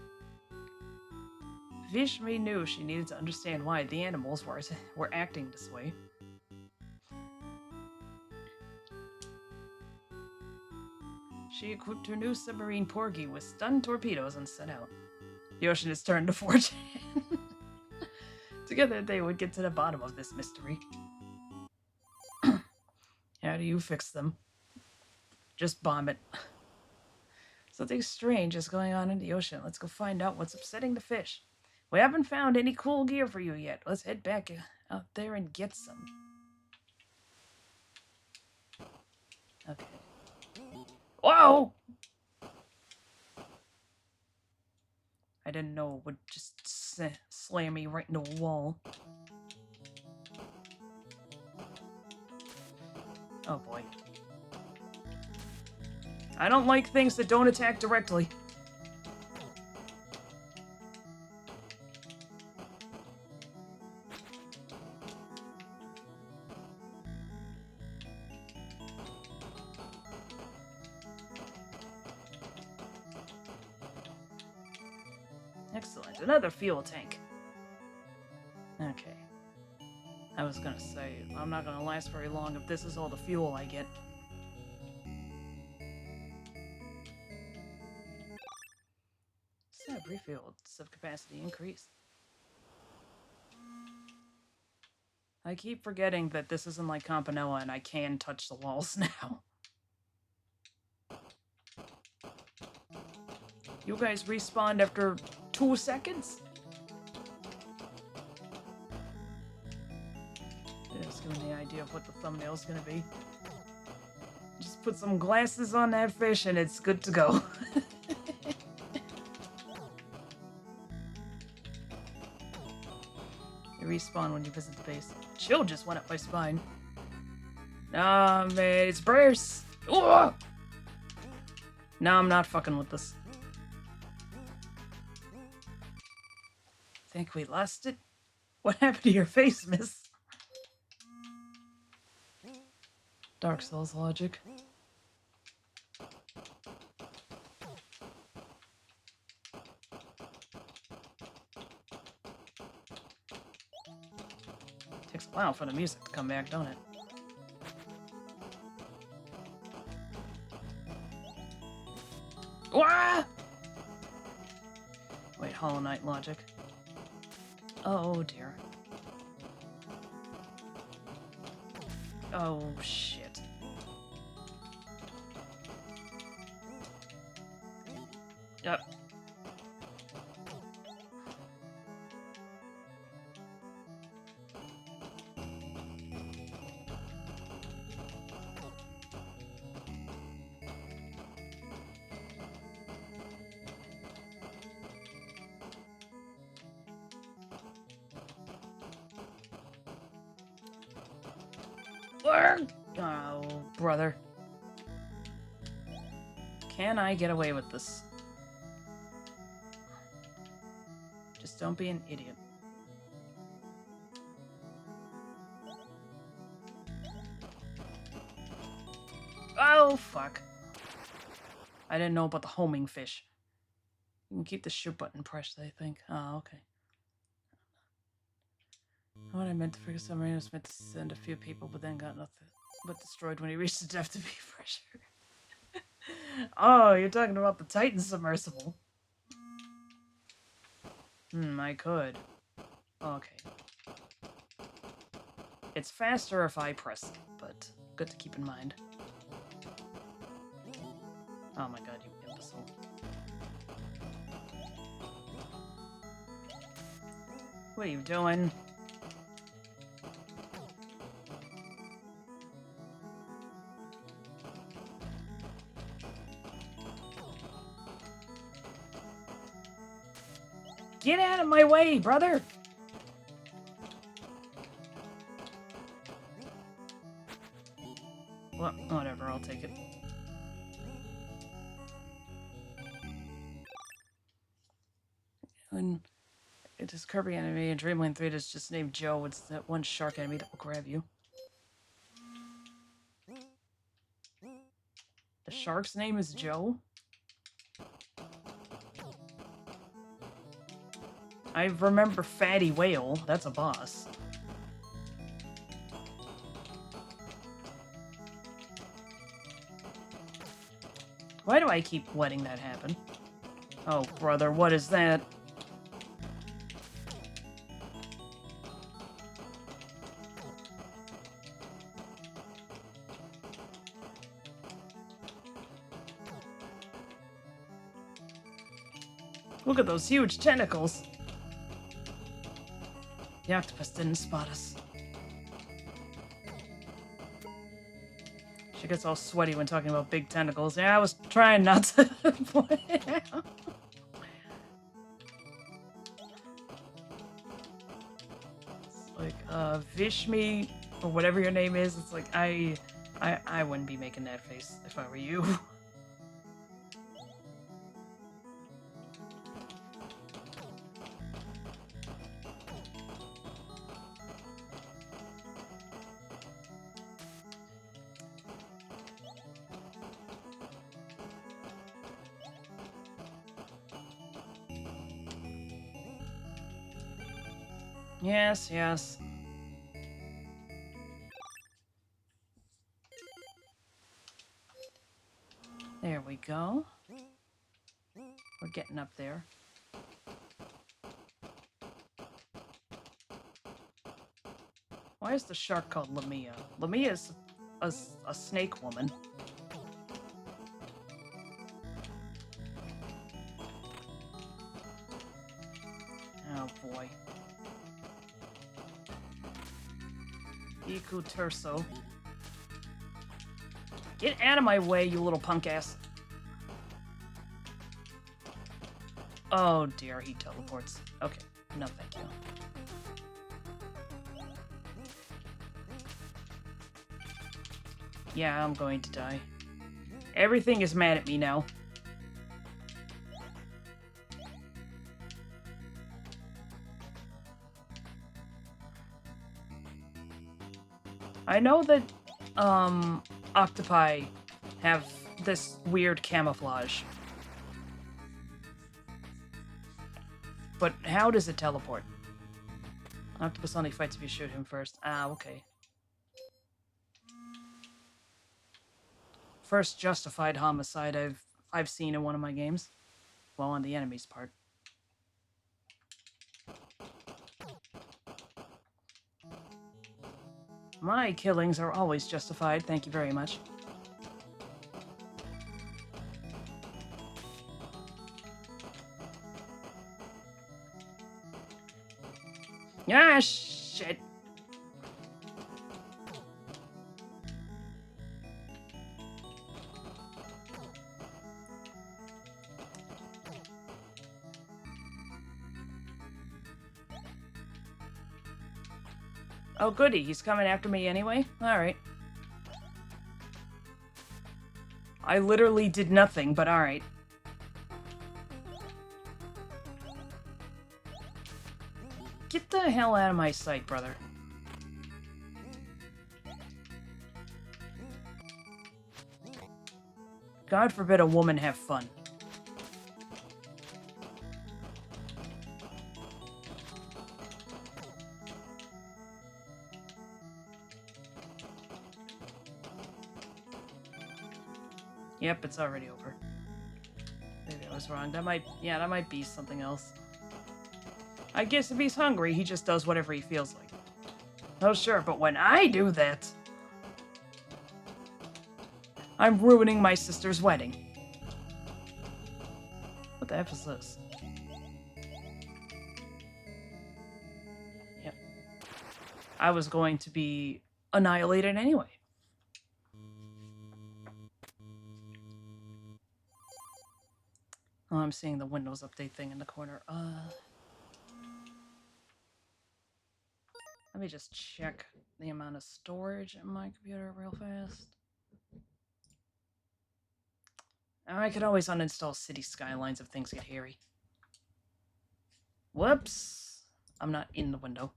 Vishmi knew she needed to understand why the animals were acting this way. She equipped her new submarine Porgy with stun torpedoes and set out. The ocean has turned to 4chan. Together they would get to the bottom of this mystery. How do you fix them? Just bomb it. Something strange is going on in the ocean. Let's go find out what's upsetting the fish. We haven't found any cool gear for you yet. Let's head back out there and get some. Okay. Whoa! I didn't know it would just slam me right into a wall. Oh boy. I don't like things that don't attack directly. Excellent. Another fuel tank. Okay. I was gonna say, I'm not gonna last very long if this is all the fuel I get. Sub refilled. Subcapacity increased. I keep forgetting that this isn't like Campanella and I can touch the walls now. You guys respawned after 2 seconds? Just give me the idea of what the thumbnail's gonna be. Just put some glasses on that fish and it's good to go. You respawn when you visit the base. Chill just went up my spine. Nah, man, it's Bruce. Ugh! No, I'm not fucking with this. Think we lost it? What happened to your face, miss? Dark Souls logic. Wow, for the music to come back, don't it? Wah! Wait, Hollow Knight logic. Oh dear. Oh shit. Yep. Oh, brother. Can I get away with this? Just don't be an idiot. Oh, fuck. I didn't know about the homing fish. You can keep the shoot button pressed, I think. Oh, okay. What I meant to figure submarine was meant to send a few people, but then got nothing but destroyed when he reached the depth of beef pressure. Oh, you're talking about the Titan submersible. I could. Okay. It's faster if I press it, but good to keep in mind. Oh my god, you imbecile. What are you doing? Get out of my way, brother! Well, whatever, I'll take it. When it is Kirby enemy in Dreamland 3 that's just named Joe, it's that one shark enemy that will grab you. The shark's name is Joe? I remember Fatty Whale. That's a boss. Why do I keep letting that happen? Oh, brother, what is that? Look at those huge tentacles. The octopus didn't spot us. She gets all sweaty when talking about big tentacles. Yeah, I was trying not to point it out. It's like, Vishmi, or whatever your name is, it's like, I wouldn't be making that face if I were you. Yes, yes. There we go. We're getting up there. Why is the shark called Lamia? Lamia is a snake woman. Oh boy. Iku Turso. Get out of my way, you little punk ass. Oh dear, he teleports. Okay, no thank you. Yeah, I'm going to die. Everything is mad at me now. I know that, octopi have this weird camouflage. But how does it teleport? Octopus only fights if you shoot him first. Ah, okay. First justified homicide I've seen in one of my games. Well, on the enemy's part. My killings are always justified, thank you very much. Ah, shit. Oh, goody. He's coming after me anyway? Alright. I literally did nothing, but alright. Get the hell out of my sight, brother. God forbid a woman have fun. Yep, it's already over. Maybe I was wrong. That might be something else. I guess if he's hungry, he just does whatever he feels like. Oh, sure, but when I do that, I'm ruining my sister's wedding. What the F is this? Yep. I was going to be annihilated anyway. Oh, I'm seeing the Windows Update thing in the corner. Let me just check the amount of storage in my computer real fast. I could always uninstall City Skylines if things get hairy. Whoops! I'm not in the window.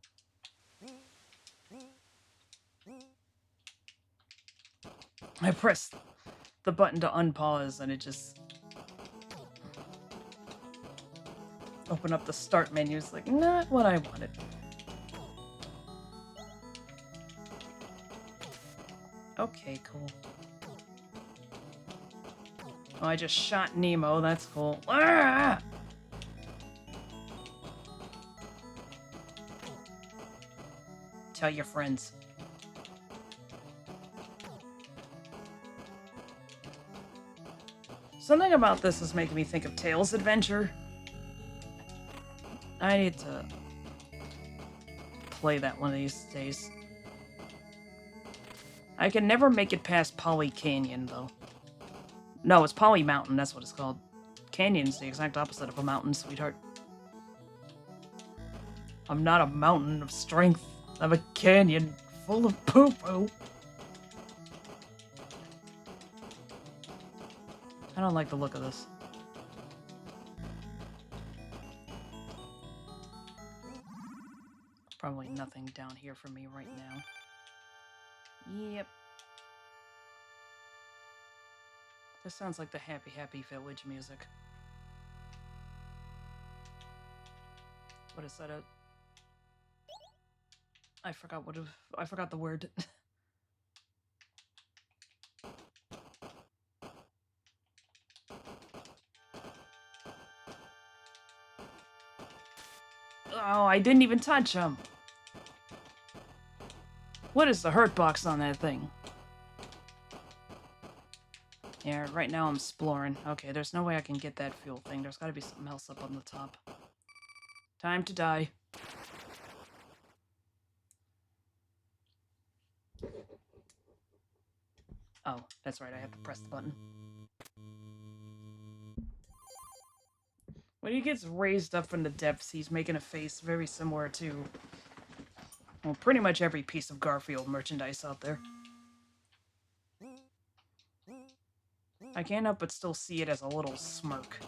I pressed the button to unpause and it just... open up the start menu. It's like, not what I wanted. Okay, cool. Oh, I just shot Nemo. That's cool. Ah! Tell your friends. Something about this is making me think of Tails' Adventure. I need to play that one of these days. I can never make it past Poly Canyon, though. No, it's Poly Mountain, that's what it's called. Canyon's the exact opposite of a mountain, sweetheart. I'm not a mountain of strength. I'm a canyon full of poo-poo. I don't like the look of this. Probably nothing down here for me right now. Yep. This sounds like the Happy Happy Village music. What is that? I forgot I forgot the word. Oh, I didn't even touch him. What is the hurt box on that thing? Yeah, right now I'm exploring. Okay, there's no way I can get that fuel thing. There's gotta be something else up on the top. Time to die. Oh, that's right, I have to press the button. When he gets raised up from the depths, he's making a face very similar to, well, pretty much every piece of Garfield merchandise out there. I can't help but still see it as a little smirk.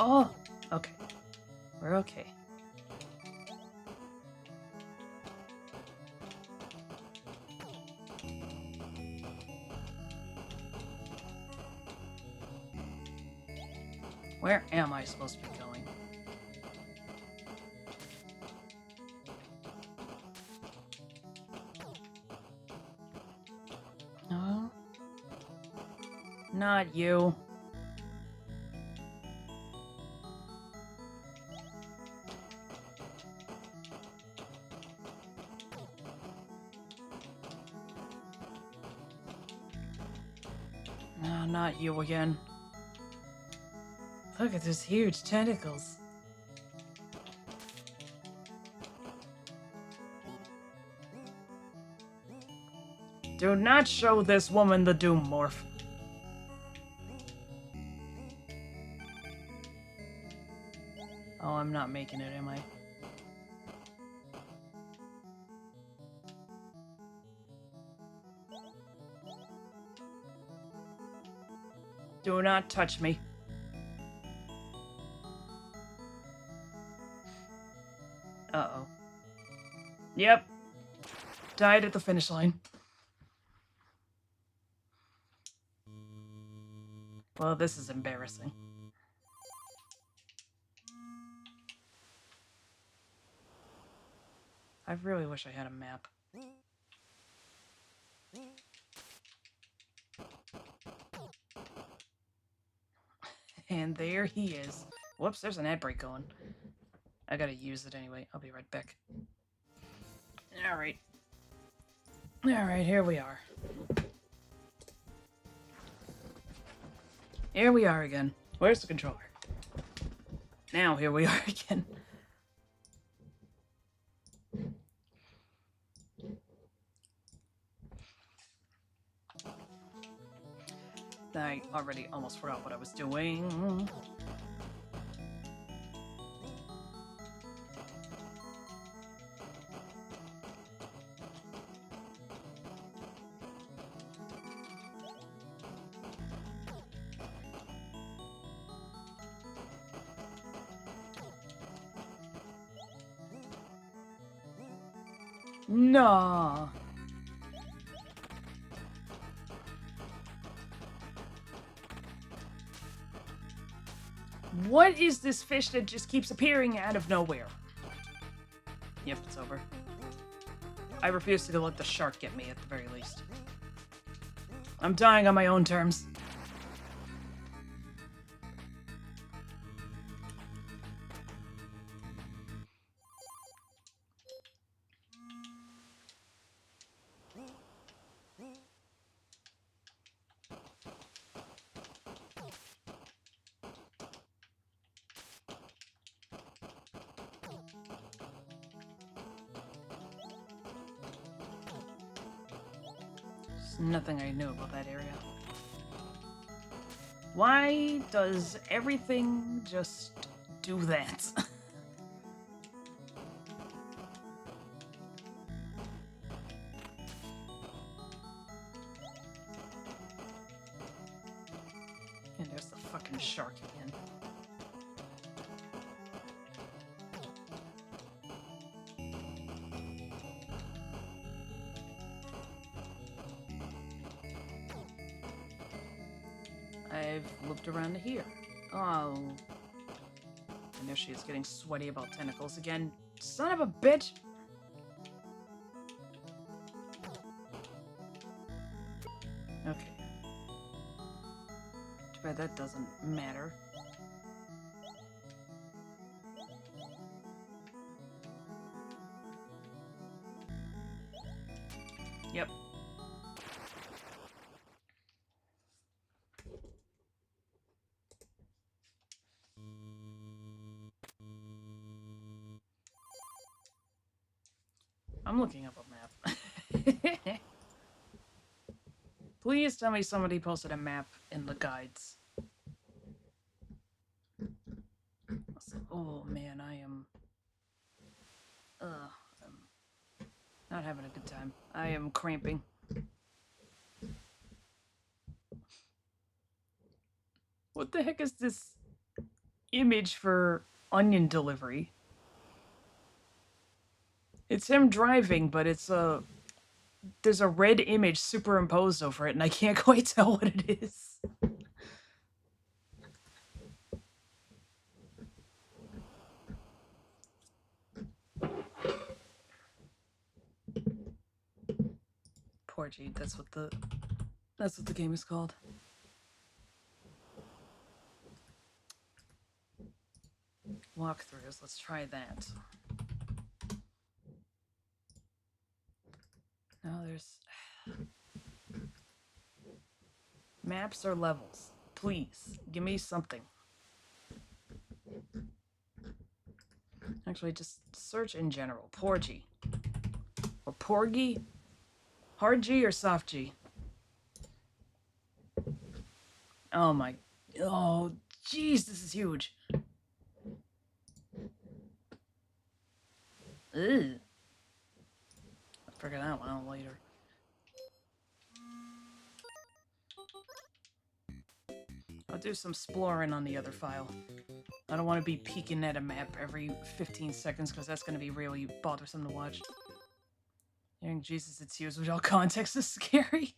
Oh, okay. We're okay. Where am I supposed to be going? No. Not you. No, not you again. Look at those huge tentacles. Do not show this woman the Doom Morph. Oh, I'm not making it, am I? Do not touch me. Uh-oh. Yep. Died at the finish line. Well, this is embarrassing. I really wish I had a map. And there he is. Whoops, there's an ad break going. I gotta use it anyway. I'll be right back. Alright. Alright, here we are. Here we are again. Where's the controller? Now, here we are again. I already almost forgot what I was doing. No. What is this fish that just keeps appearing out of nowhere? Yep, it's over. I refuse to let the shark get me at the very least. I'm dying on my own terms. Nothing I knew about that area. Why does everything just do that? And there's the fucking shark again. I've looked around to here. Oh. And there she is getting sweaty about tentacles again. Son of a bitch! Okay. Too bad that doesn't matter. Yep. I'm looking up a map. Please tell me somebody posted a map in the guides. Oh man, I'm not having a good time. I am cramping. What the heck is this image for onion delivery. It's him driving, but there's a red image superimposed over it, and I can't quite tell what it is. Porgy, that's what the game is called. Walkthroughs, let's try that. Now there's maps or levels. Please, give me something. Actually, just search in general. Porgy. Or Porgy? Hard G or soft G? Oh my... Oh, jeez, this is huge. Ugh. I'll figure that one out later. I'll do some exploring on the other file. I don't want to be peeking at a map every 15 seconds because that's going to be really bothersome to watch. Hearing Jesus, it's used without context is scary.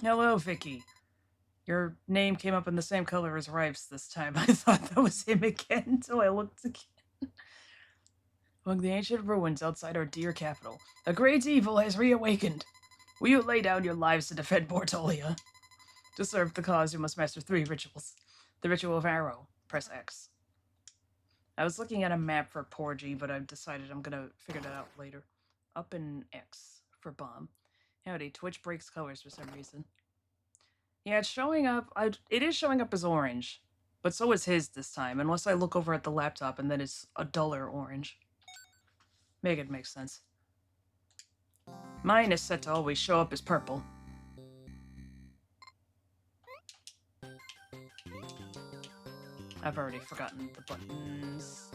Hello, Vicky. Your name came up in the same color as Ripes this time. I thought that was him again until I looked again. Among the ancient ruins outside our dear capital, a great evil has reawakened. Will you lay down your lives to defend Mortolia? To serve the cause, you must master 3 rituals. The ritual of arrow. Press X. I was looking at a map for Porgy, but I've decided I'm gonna figure that out later. Up in X for bomb. Howdy, Twitch breaks colors for some reason. Yeah, it's showing up. It is showing up as orange, but so is his this time, unless I look over at the laptop and then it's a duller orange. Make it make sense. Mine is set to always show up as purple. I've already forgotten the buttons.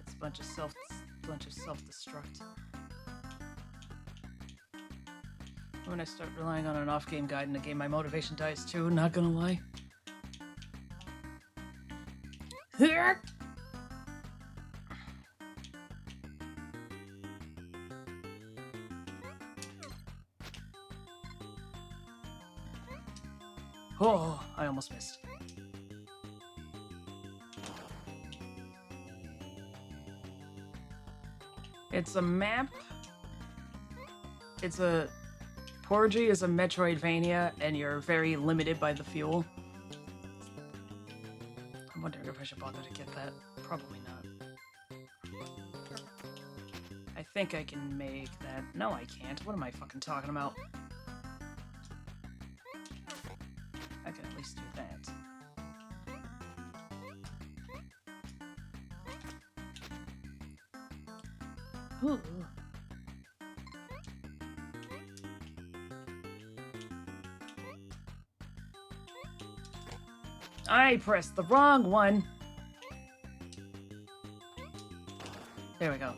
It's a bunch of self-destruct. When I start relying on an off-game guide in a game, my motivation dies too, not gonna lie. Oh, I almost missed. It's a map. Porgy is a Metroidvania, and you're very limited by the fuel. I'm wondering if I should bother to get that. Probably not. I think I can make that. No, I can't. What am I fucking talking about? I can at least do that. Ooh. I pressed the wrong one. There we go.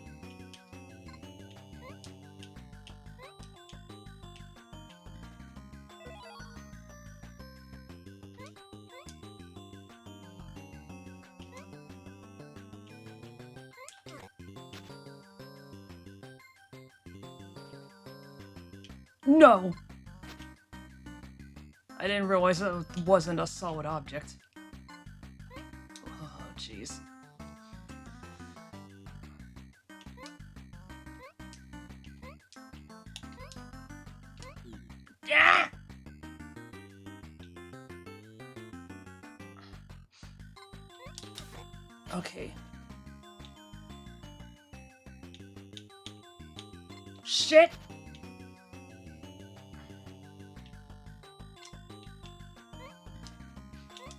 No! I didn't realize it wasn't a solid object. Oh, jeez. Yeah! Okay. Shit!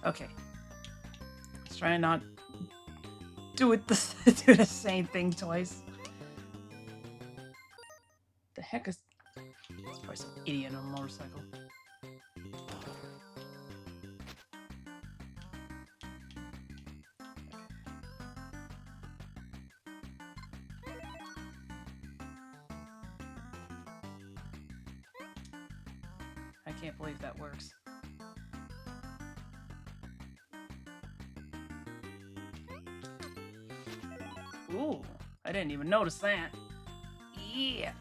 Okay. Let's try and not do the same thing twice. The heck is... It's probably some idiot on a motorcycle. I can't believe that works. Ooh, I didn't even notice that. Yeah.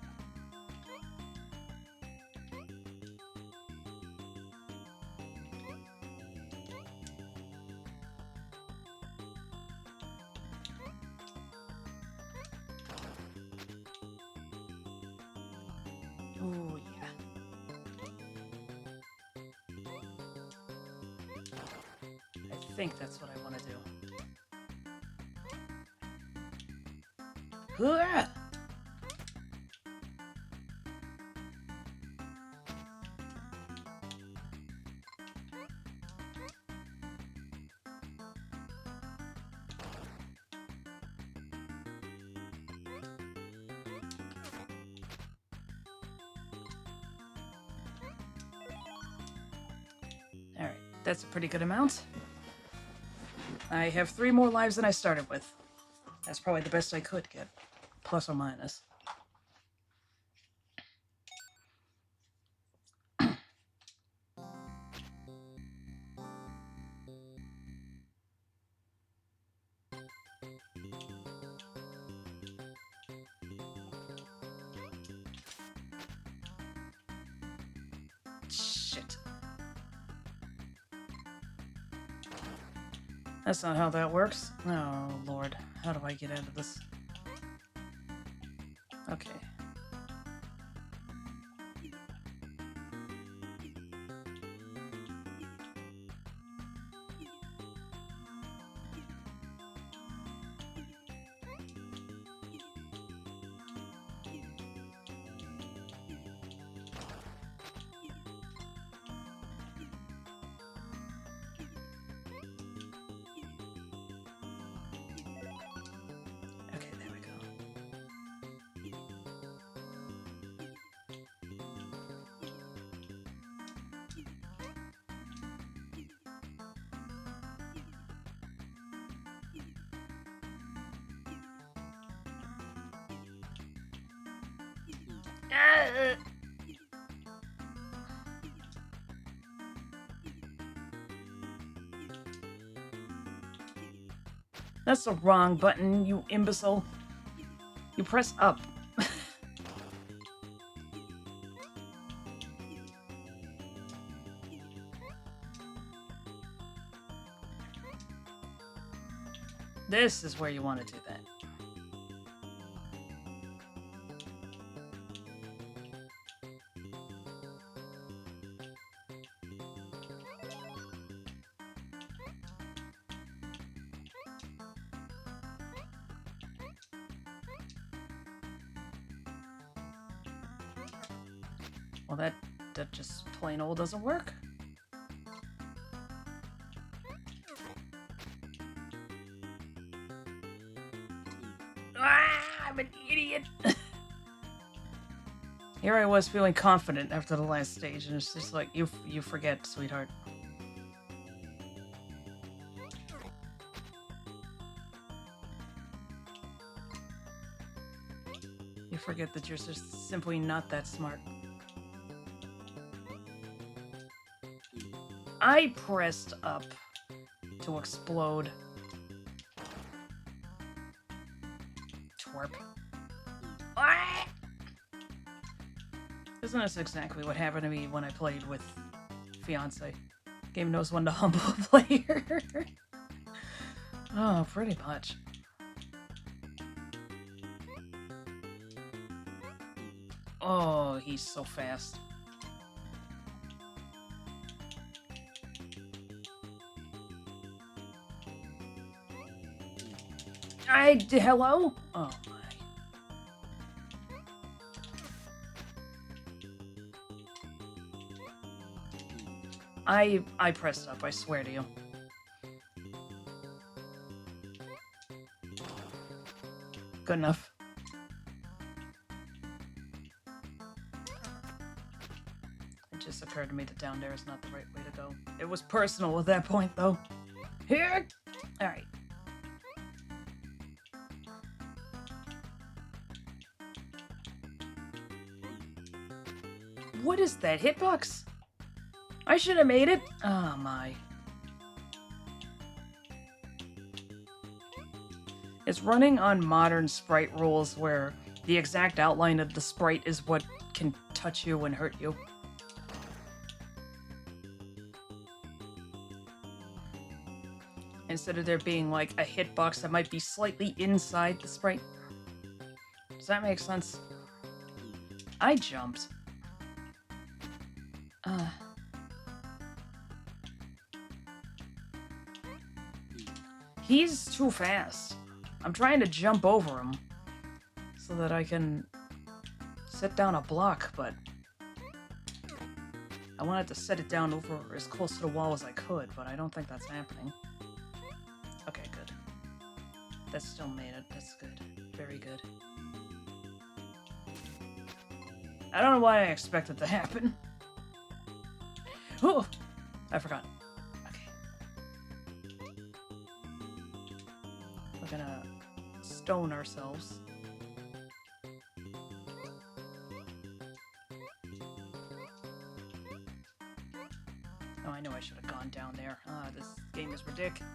Ooh, yeah. I think that's what I want to do. Hurrah! Alright, that's a pretty good amount. I have 3 more lives than I started with. That's probably the best I could get. Plus or minus. Shit. That's not how that works. Oh, Lord. How do I get out of this? Okay. Okay, there we go. That's the wrong button, you imbecile. You press up. This is where you want to do that. Well, that just plain old doesn't work. Ah, I'm an idiot. Here I was feeling confident after the last stage, and it's just like, you forget, sweetheart. You forget that you're just simply not that smart. I pressed up to explode. Twerp. Ah! Isn't this exactly what happened to me when I played with Fiance? Game knows when to humble a player. Oh, pretty much. Oh, he's so fast. Hello? Oh my. I pressed up, I swear to you. Good enough. It just occurred to me that down there is not the right way to go. It was personal at that point, though. Here! Alright. What is that, hitbox? I should have made it. Oh my. It's running on modern sprite rules where the exact outline of the sprite is what can touch you and hurt you. Instead of there being like a hitbox that might be slightly inside the sprite. Does that make sense? I jumped. He's too fast. I'm trying to jump over him so that I can set down a block, but I wanted to set it down over as close to the wall as I could, but I don't think that's happening. Okay, good. That still made it. That's good. Very good. I don't know why I expected to happen. Oh! I forgot. Okay. We're gonna stone ourselves. Oh, I know I should have gone down there. This game is ridiculous.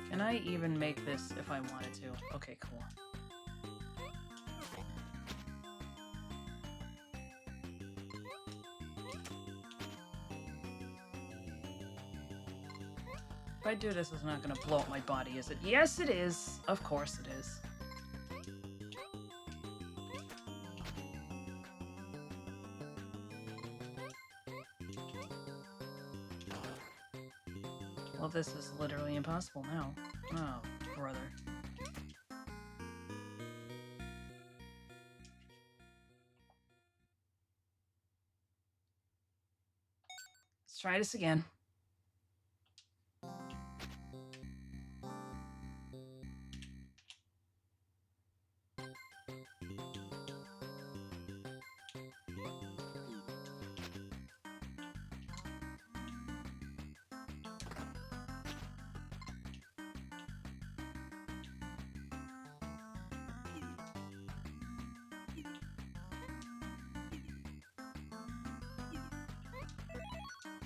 Can I even make this if I wanted to? Okay, cool. If I do this, it's not gonna blow up my body, is it? Yes, it is. Of course it is. Well, this is literally impossible now. Oh, brother. Let's try this again.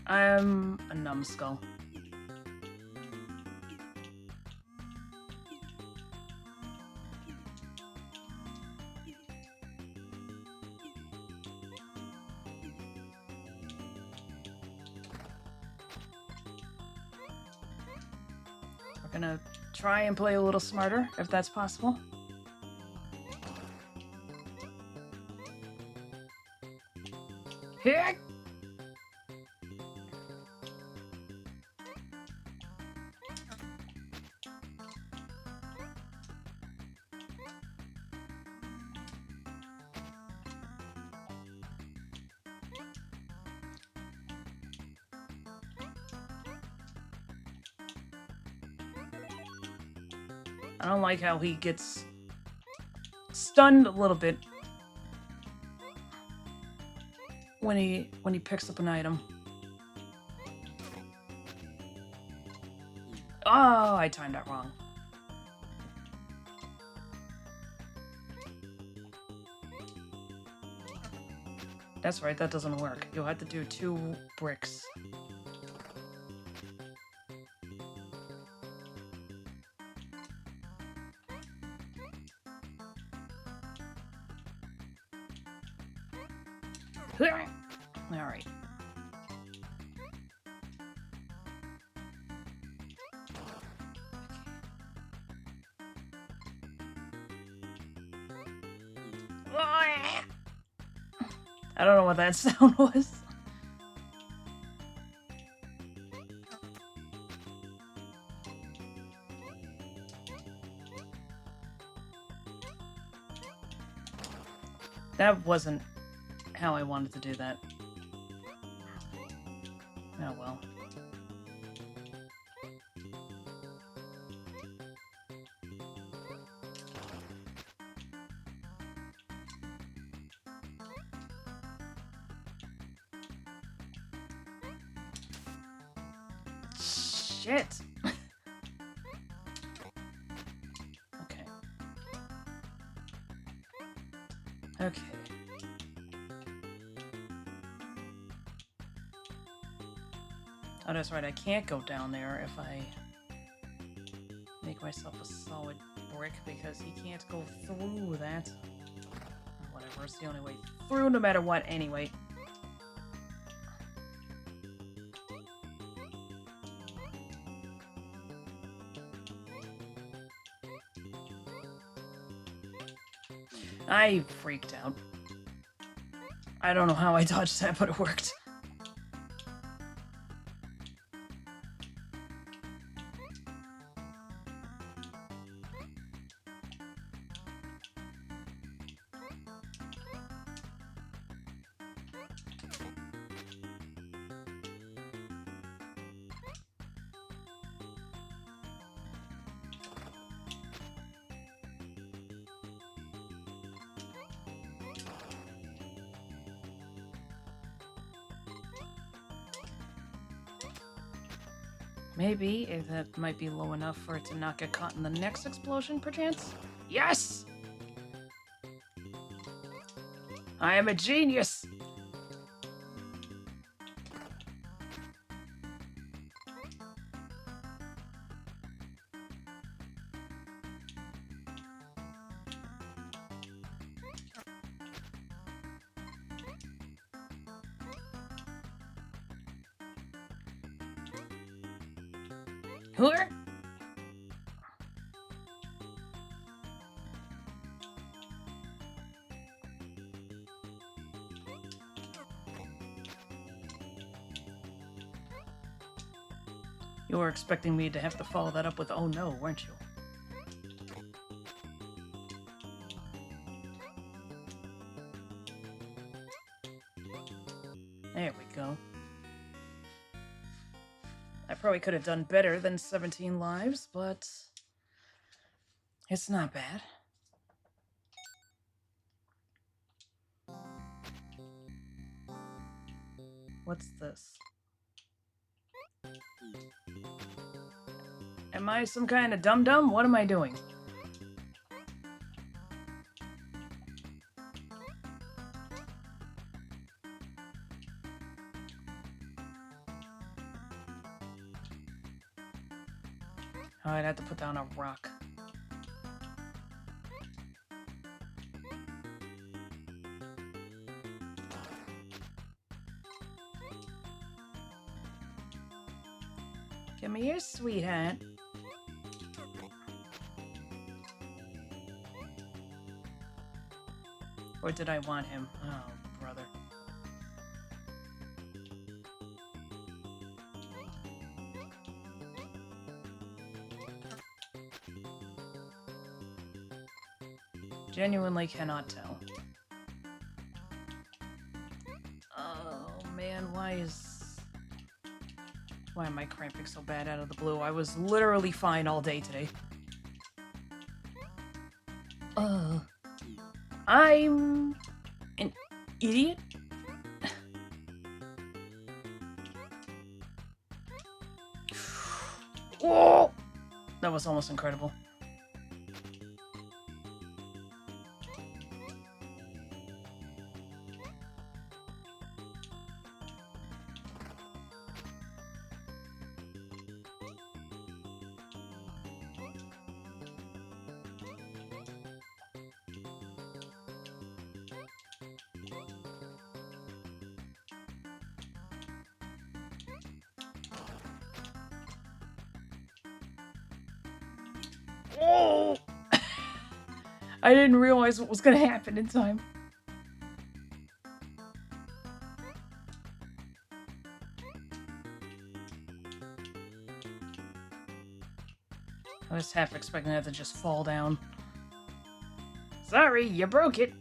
I'm a numbskull. We're gonna try and play a little smarter, if that's possible. Heck! I don't like how he gets stunned a little bit when he picks up an item. Oh, I timed that wrong. That's right, that doesn't work. You'll have to do 2 bricks. Alright. I don't know what that sound was. That wasn't how I wanted to do that. Oh well. Shit. Okay. Okay. Oh, that's right. I can't go down there if I make myself a solid brick because he can't go through that. Whatever, it's the only way through no matter what anyway. I freaked out. I don't know how I dodged that, but it worked. Maybe if that might be low enough for it to not get caught in the next explosion, perchance? Yes! I am a genius! Where? You were expecting me to have to follow that up with "oh no," weren't you? There we go. I probably could have done better than 17 lives, but it's not bad. What's this? Am I some kind of dum-dum? What am I doing? Oh, I'd have to put down a rock. Come here, sweetheart. Or did I want him? Oh, brother. Genuinely cannot tell. Oh, man, why am I cramping so bad out of the blue? I was literally fine all day today. I'm an idiot? Whoa! That was almost incredible. Oh! I didn't realize what was going to happen in time. I was half expecting that to just fall down. Sorry, you broke it.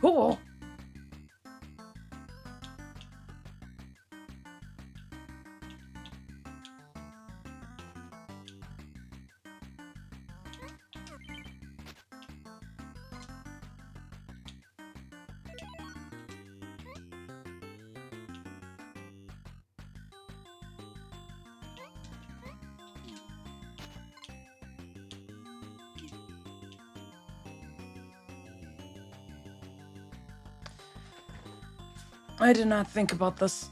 Oh! I did not think about this.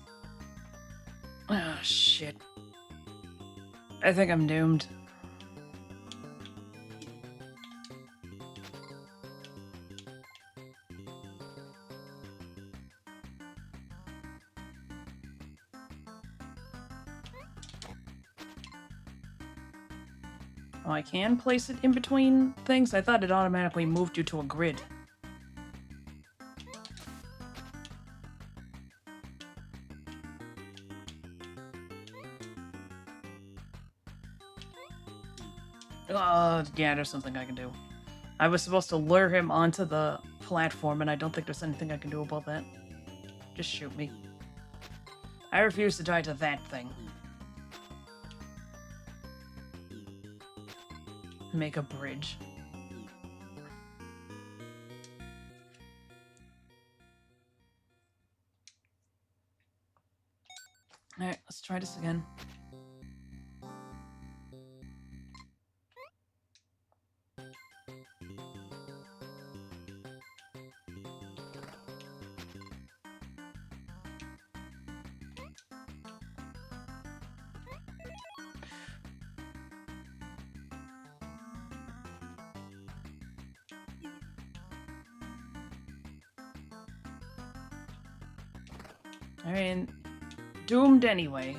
Oh, shit. I think I'm doomed. Oh, I can place it in between things? I thought it automatically moved you to a grid. Yeah, there's something I can do. I was supposed to lure him onto the platform, and I don't think there's anything I can do about that. Just shoot me. I refuse to die to that thing. Make a bridge. Alright, let's try this again. I mean, doomed anyway.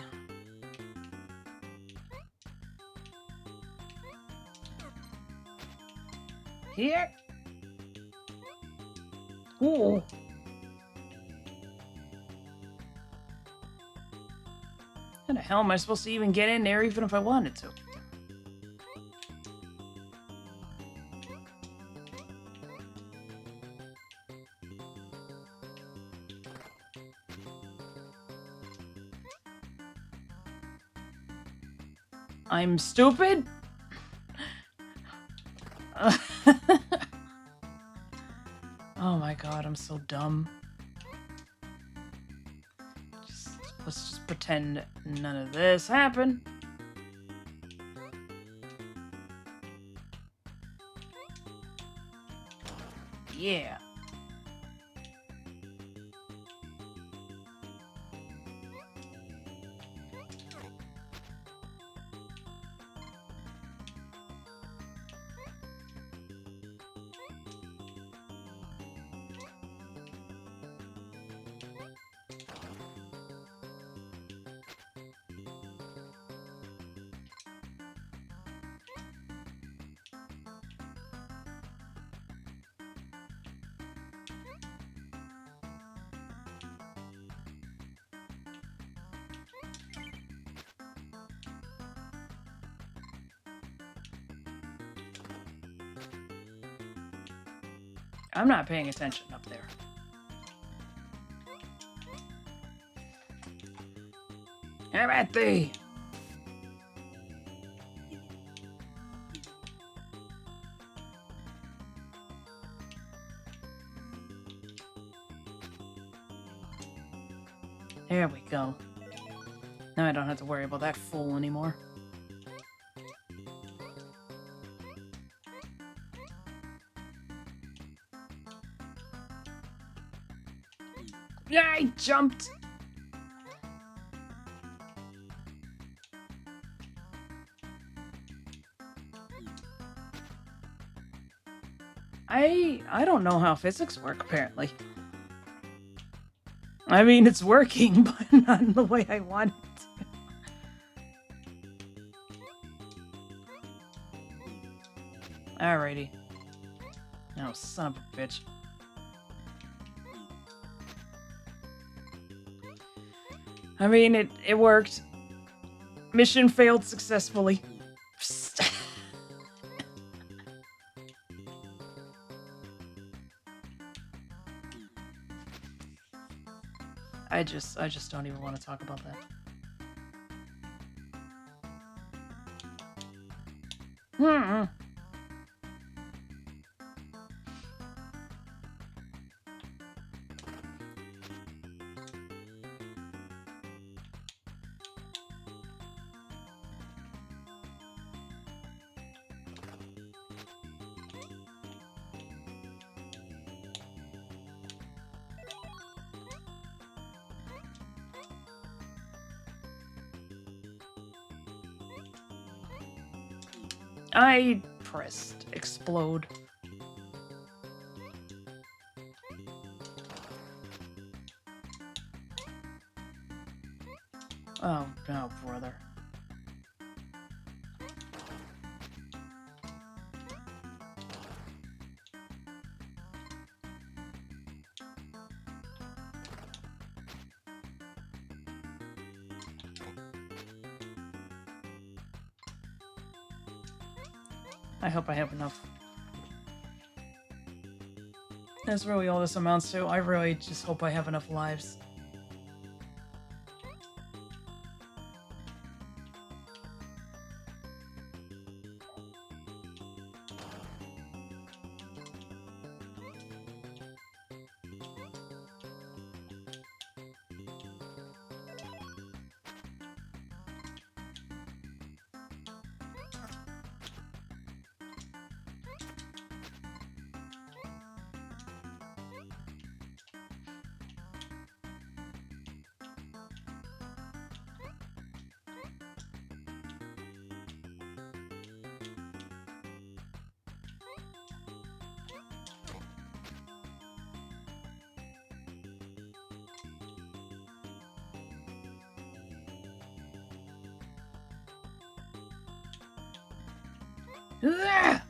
Here. Ooh. How the hell am I supposed to even get in there even if I wanted to? I'm stupid? Oh my god, I'm so dumb. Let's just pretend none of this happened. Yeah. I'm not paying attention up there. I'm at thee! There we go. Now I don't have to worry about that fool anymore. Yeah, I jumped! I don't know how physics work, apparently. I mean, it's working, but not in the way I want it. Alrighty. Oh, son of a bitch. I mean, it worked. Mission failed successfully. I just don't even want to talk about that. I pressed explode. Oh, no, brother. I hope I have enough. That's really all this amounts to. I really just hope I have enough lives. Ugh!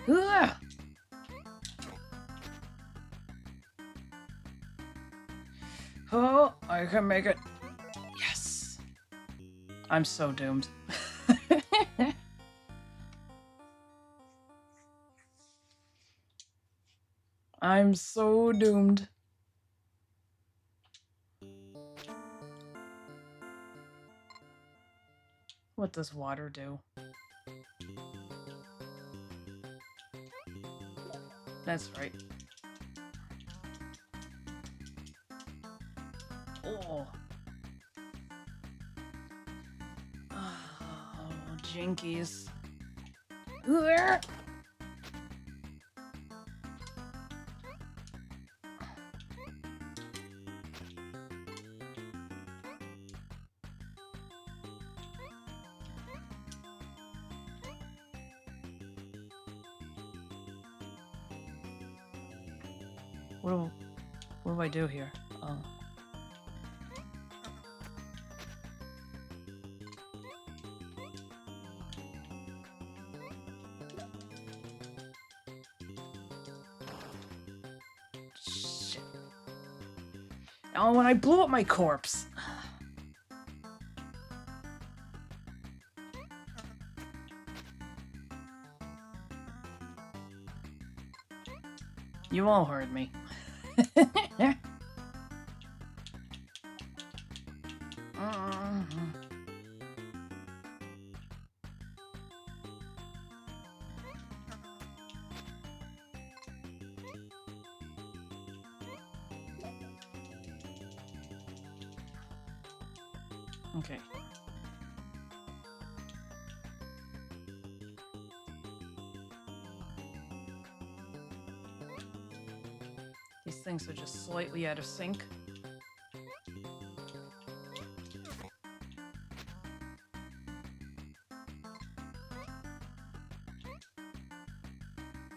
Ugh! Oh, I can make it. Yes. I'm so doomed. I'm so doomed. What does water do? That's right. Oh. Oh, jinkies. Ugh. What do I do here? Oh. Shit. Oh, when I blew up my corpse. You all heard me. Okay. These things are just slightly out of sync.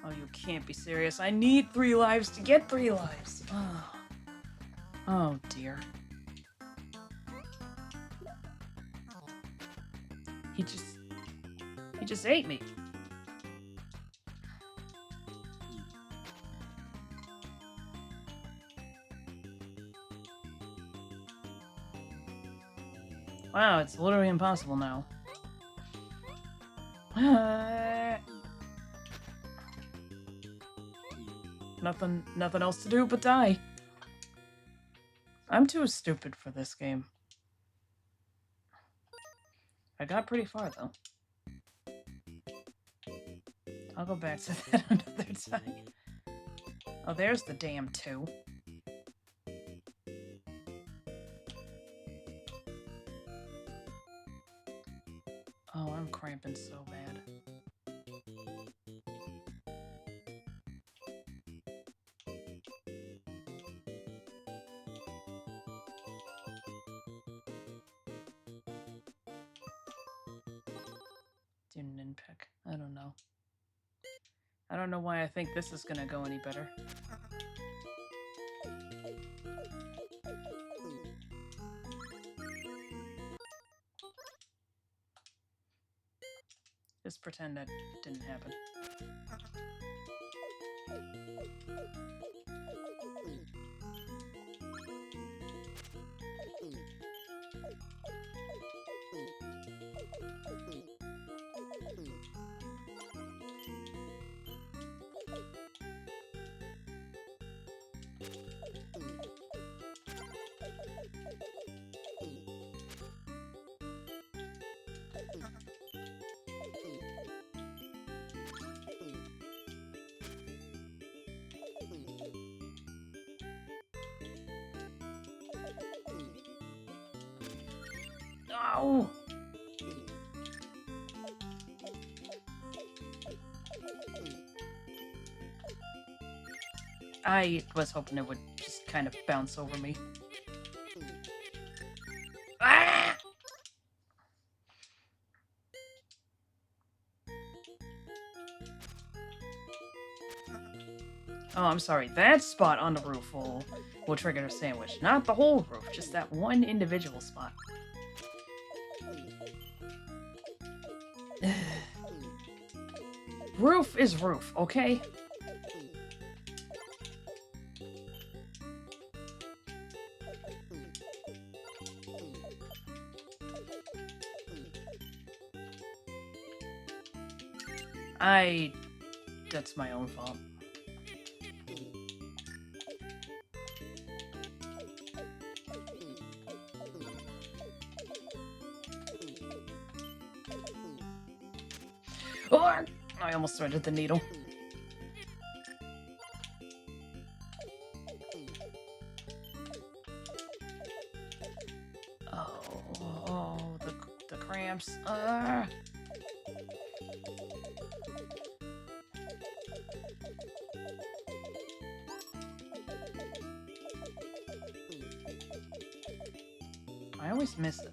Oh, you can't be serious. I need 3 lives to get 3 lives. Oh, oh dear. He just ate me. Wow, it's literally impossible now. Nothing else to do but die. I'm too stupid for this game. I got pretty far, though. I'll go back to that another time. Oh, there's the damn 2. Oh, I'm cramping so bad. don't know why I think this is gonna go any better. Just pretend that didn't happen. Oh! I was hoping it would just kind of bounce over me. Ah! Oh, I'm sorry. That spot on the roof will trigger a sandwich. Not the whole roof, just that one individual spot. Roof is roof, okay? That's my own fault. Oh, I almost threaded the needle. Oh, the cramps. I always miss it.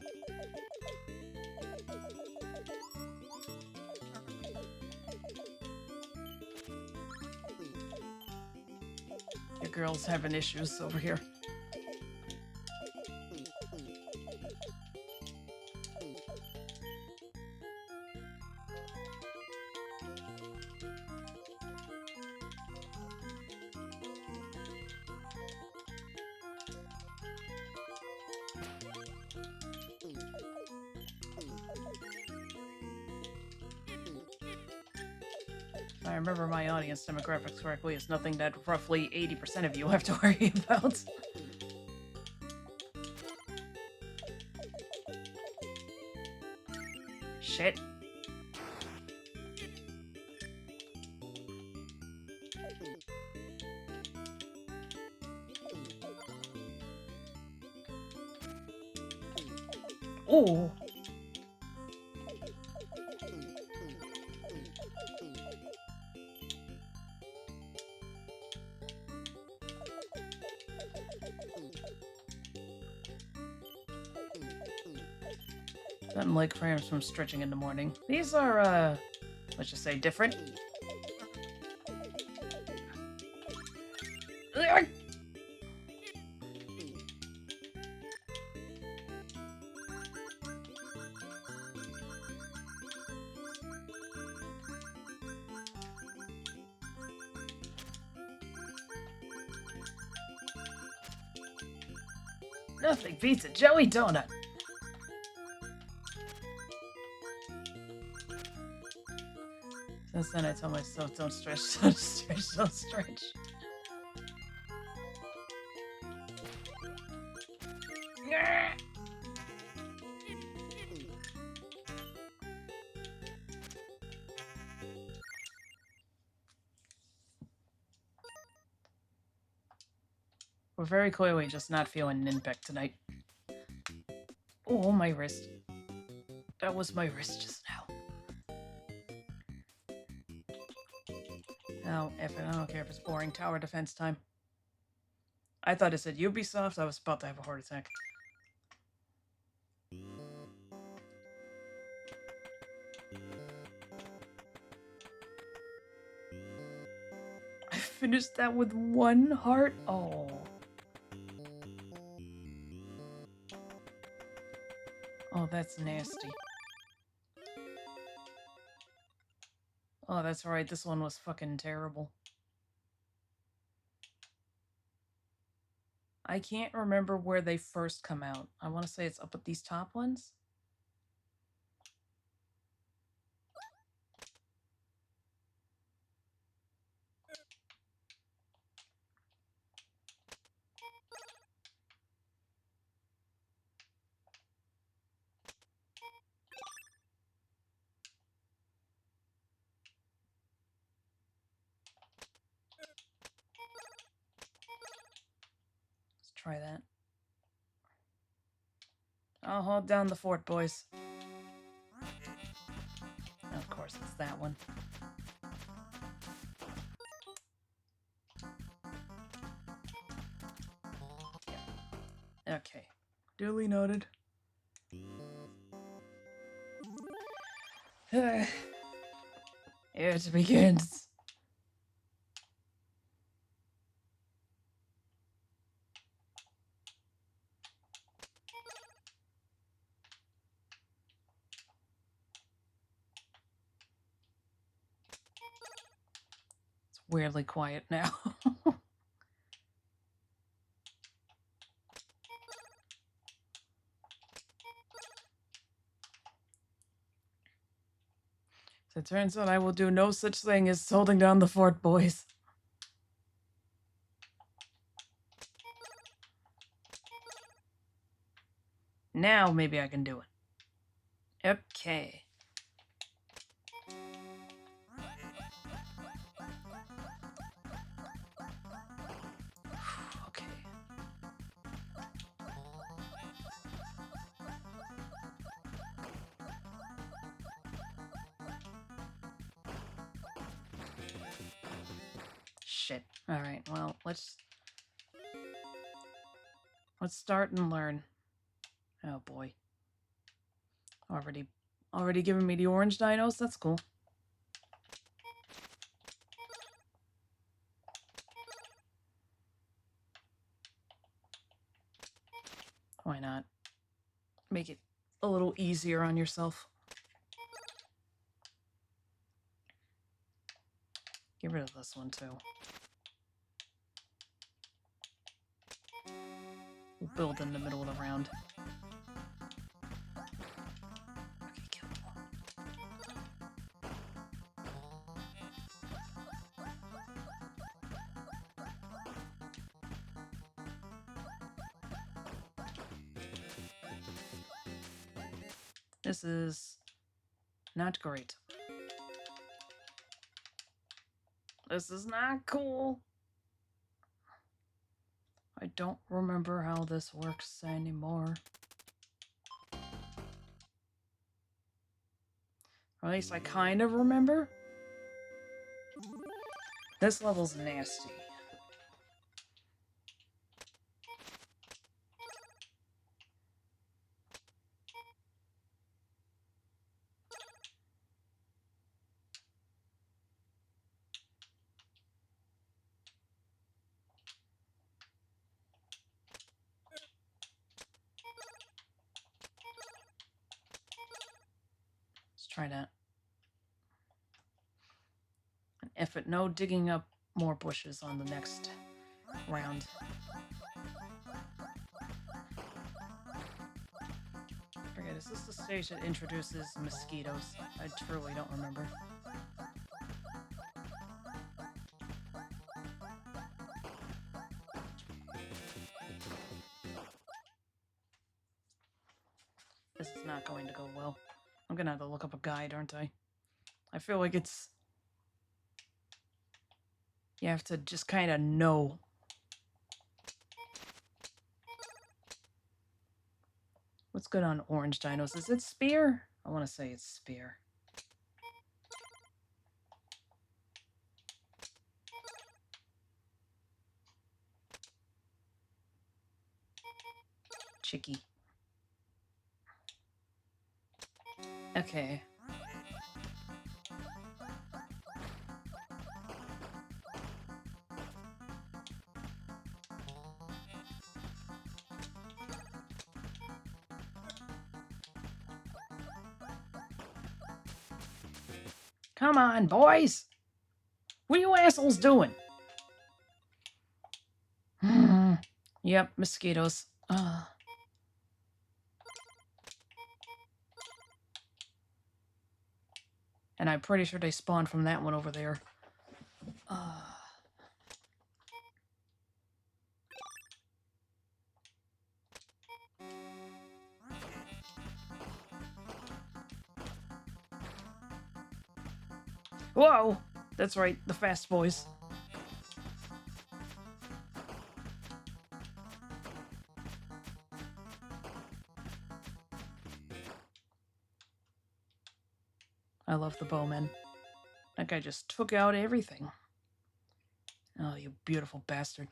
Your girl's having issues over here. If I remember my audience demographics correctly, it's nothing that roughly 80% of you have to worry about. Shit. Ooh. Nothing like cramps from stretching in the morning. These are, let's just say different. Nothing beats a Joey donut. Since then, I tell myself, don't stretch, don't stretch, don't stretch. We're very clearly just not feeling Ninpek tonight. Oh, my wrist. That was my wrist just now. Oh, I don't care if it's boring. Tower defense time. I thought it said Ubisoft. I was about to have a heart attack. finished that with 1 heart? Oh. Oh, that's nasty. Oh, that's right. This one was fucking terrible. I can't remember where they first come out. I want to say it's up at these top ones. Let's try that. I'll hold down the fort, boys. Of course, it's that one. Yeah. Okay. Duly noted. Here it begins. It's weirdly quiet now. So it turns out I will do no such thing as holding down the fort, boys. Now maybe I can do it. Okay. Okay. Shit. Alright, well, let's start and learn. Oh boy. Already giving me the orange dinos? That's cool. Why not? Make it a little easier on yourself. Get rid of this one too. We'll build in the middle of the round. Okay, kill them all. This is not great. This is not cool. I don't remember how this works anymore. Or at least I kind of remember. This level's nasty. Let's try that. And if it, no digging up more bushes on the next round. Forget, is this the stage that introduces mosquitoes? I truly don't remember. This is not going to go well. I'm gonna have to look up a guide, aren't I? I feel like it's... You have to just kind of know. What's good on orange dinos? Is it spear? I want to say it's spear. Chicky. Okay. Come on, boys! What are you assholes doing? Yep, mosquitoes. And I'm pretty sure they spawned from that one over there. Whoa! That's right, the fast boys. I love the bowman. That guy just took out everything. Oh, you beautiful bastard.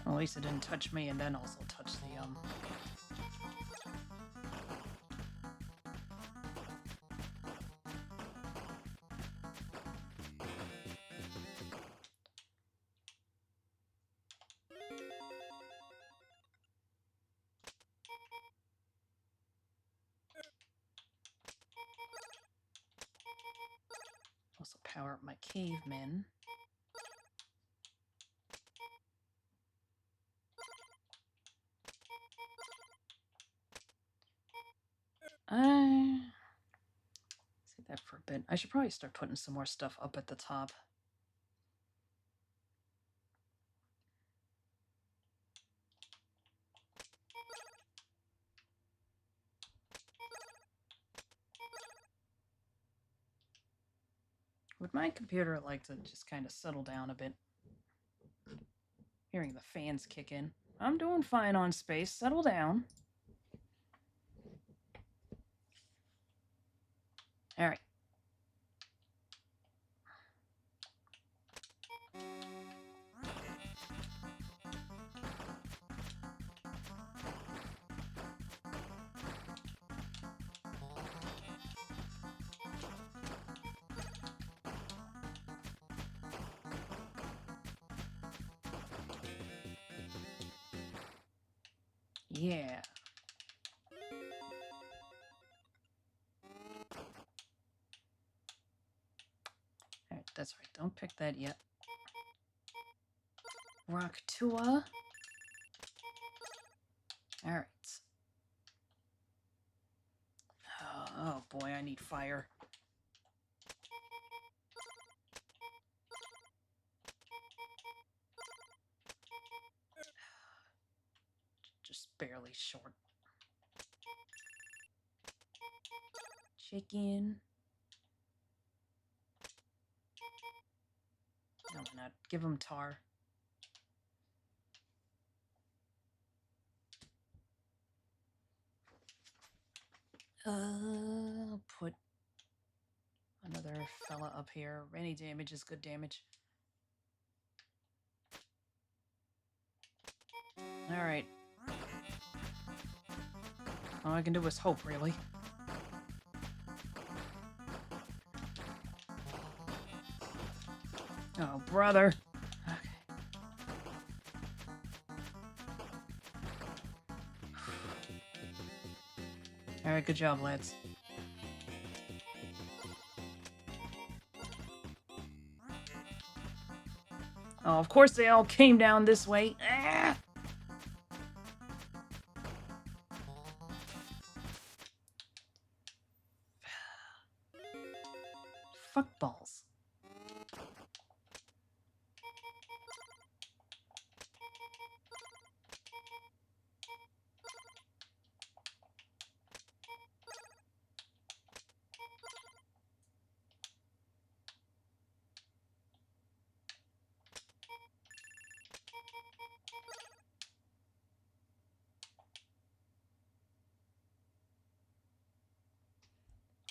Well, at least it didn't touch me and then also touch the, also power up my cavemen. Save that for a bit. I should probably start putting some more stuff up at the top. Would my computer like to just kind of settle down a bit? Hearing the fans kick in. I'm doing fine on space. Settle down. All right. Yeah. All right, that's right. Don't pick that yet. Rock Tua. All right. Oh boy, I need fire. Just barely short. Chicken. No, why not? Give him tar. I'll put another fella up here. Any damage is good damage. Alright. All I can do is hope, really. Oh, brother. Okay. Alright, good job, lads. Oh, of course they all came down this way. Ah! Fuck balls.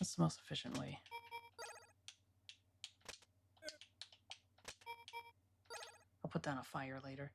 That's the most efficient way. I'll put down a fire later.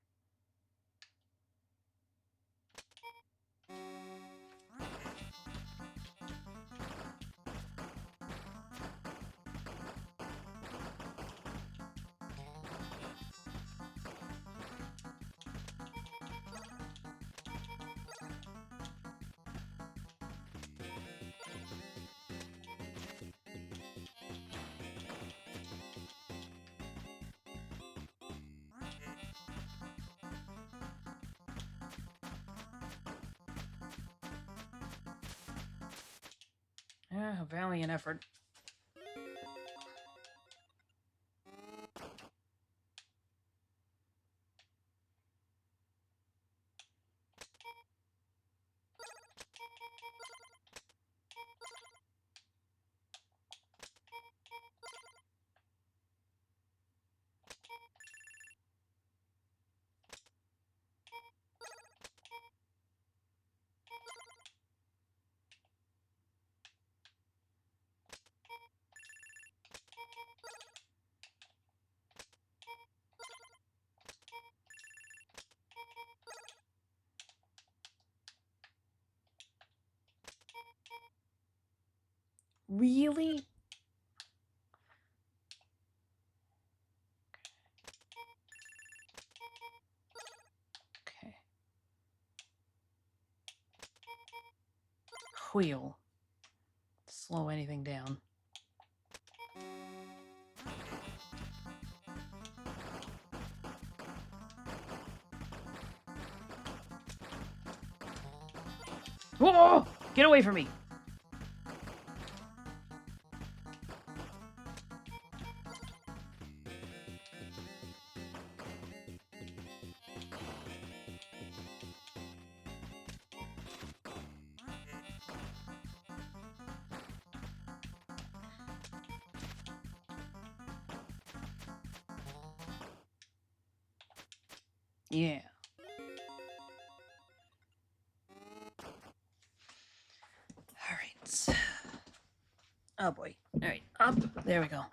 Yeah, a valiant effort. Really? Okay. Wheel. Slow anything down. Whoa! Get away from me! Yeah. Alright. Oh boy. Alright, up. There we go.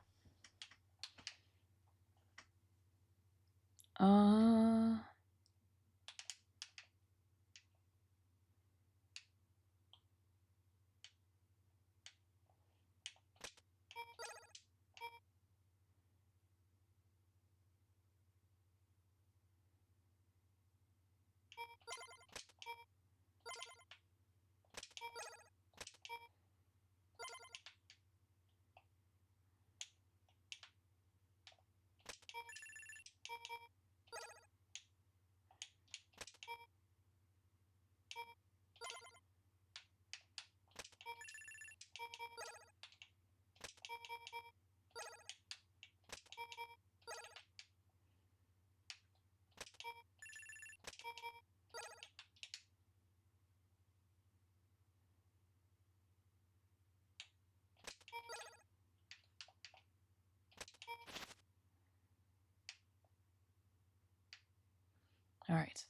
Alright.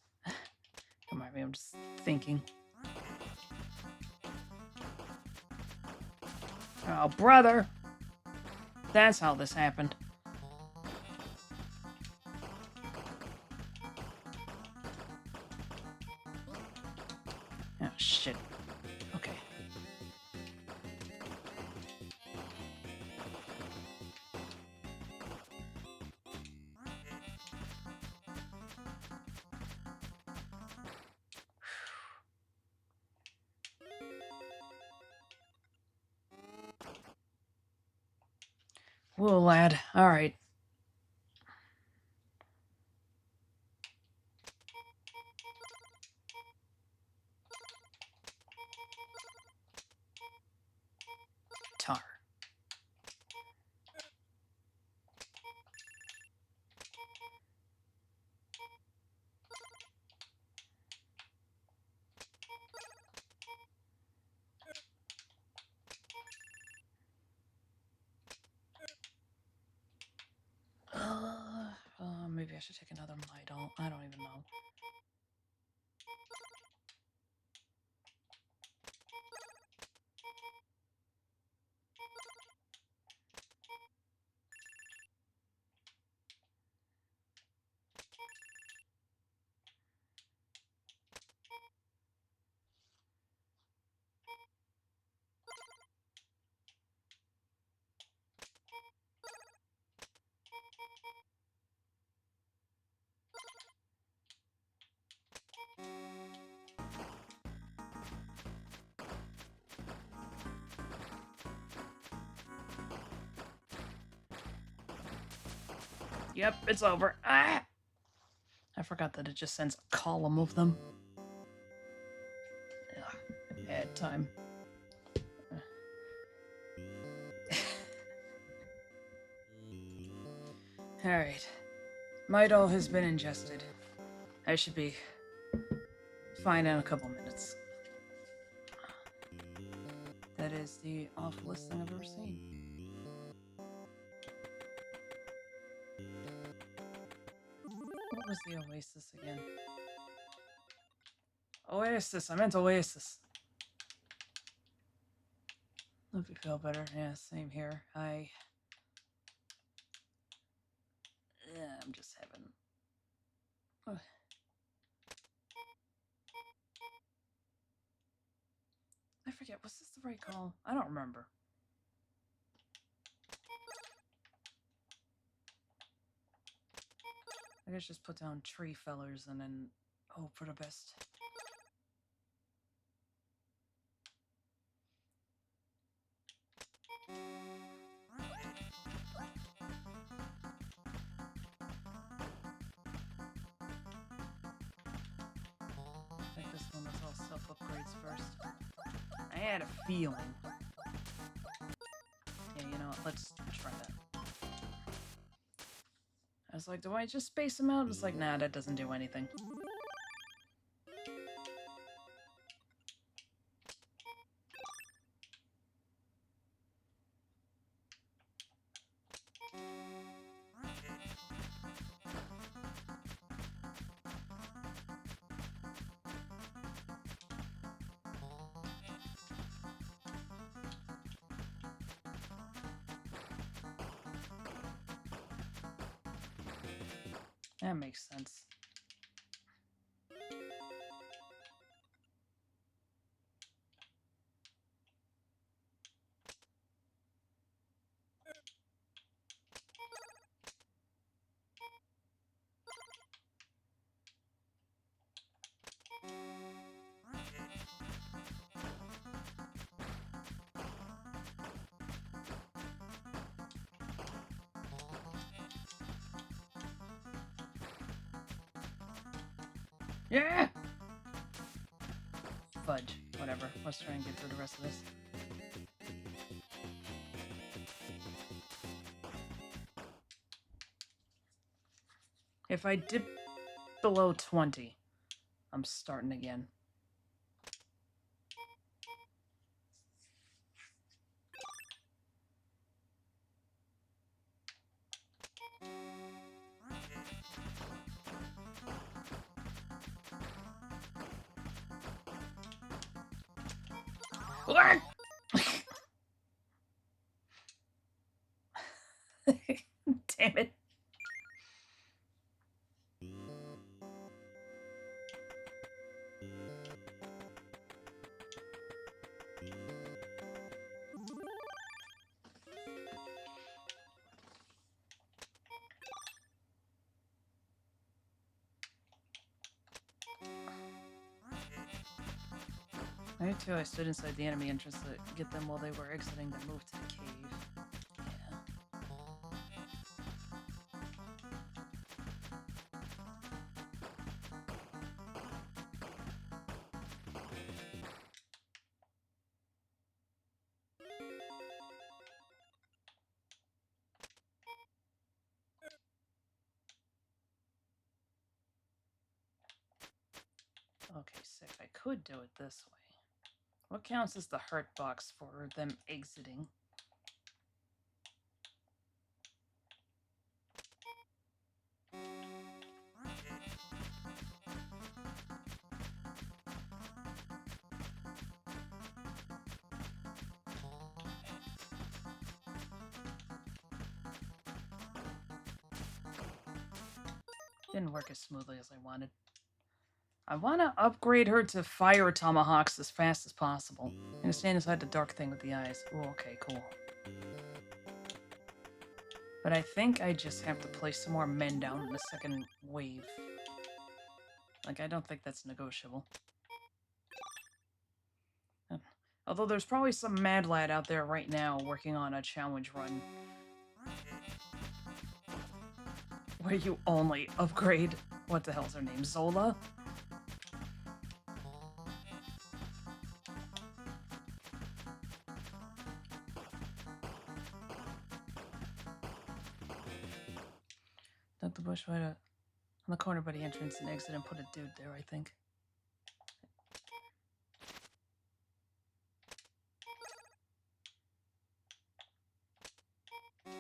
Come on, I'm just thinking. Oh, brother! That's how this happened. Oh, shit. Okay. Whoa, lad. Alright. Tar. Maybe I should take another Midol. I don't even know. Yep, it's over. Ah! I forgot that it just sends a column of them. Ugh, bad time. Alright. Mortol has been ingested. I should be fine in a couple minutes. That is the awfulest thing I've ever seen. What was the oasis again? Oasis, I meant oasis. Hope you feel better. Yeah, same here. I'm just having... Ugh. I forget, was this the right call? I don't remember. I guess just put down tree fellers and then hope for the best. I think this one was all self-upgrades first. I had a feeling. Yeah, you know what? Let's try that. I was like, do I just space them out? It's like, nah, that doesn't do anything. That makes sense. Yeah! Fudge. Whatever. Let's try and get through the rest of this. If I dip below 20, I'm starting again. What? Damn it. Me too, I stood inside the enemy entrance to get them while they were exiting to move to the cave. Yeah. Okay, sick. I could do it this way. What counts as the hurt box for them exiting? Didn't work as smoothly as I wanted. I want to upgrade her to fire tomahawks as fast as possible. I'm gonna stand inside the dark thing with the eyes. Oh, okay, cool. But I think I just have to place some more men down in the second wave. Like, I don't think that's negotiable. Although there's probably some mad lad out there right now working on a challenge run where you only upgrade... What the hell's her name? Zola? Took the bush right on the corner by the entrance and exit and put a dude there, I think. Here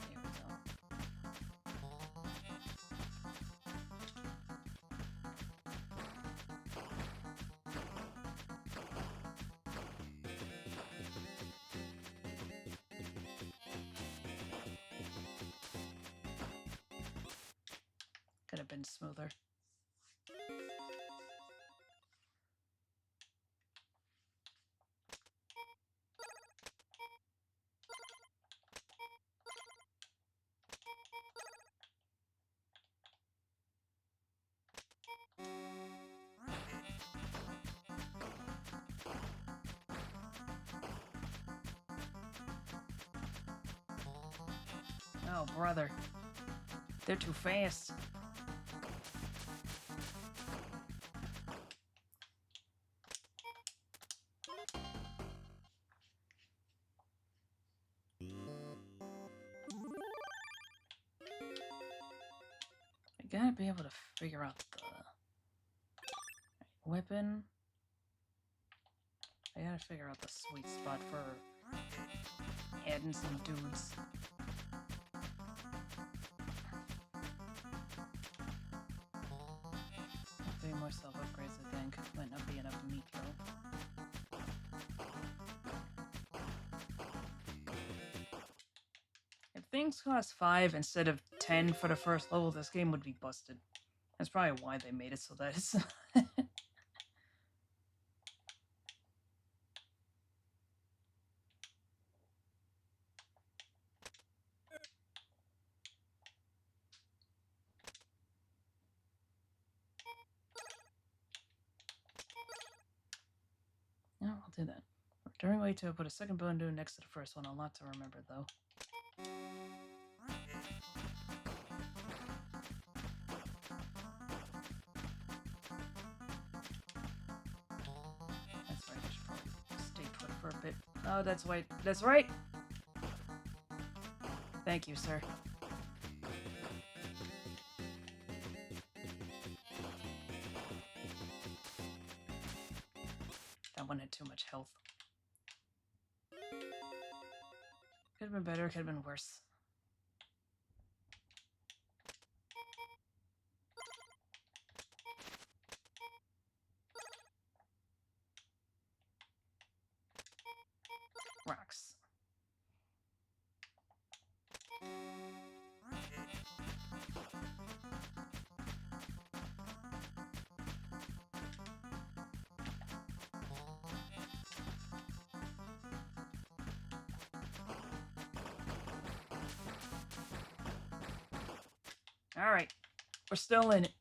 we go. Could have been smoother. Oh, brother. They're too fast. I gotta be able to figure out the weapon. I gotta figure out the sweet spot for adding some dudes. Doing more self-upgrades, I think. Might not be enough meat, though. If things cost 5 instead of 10 for the first level, this game would be busted. That's probably why they made it so that it's... No, I'll do that. During way to put a second balloon next to the first one. A lot to remember, though. That's right, I should probably stay put for a bit. Oh, that's right. That's right! Thank you, sir. That one had too much health. Could have been better, could have been worse. Rocks. Alright. We're still in it.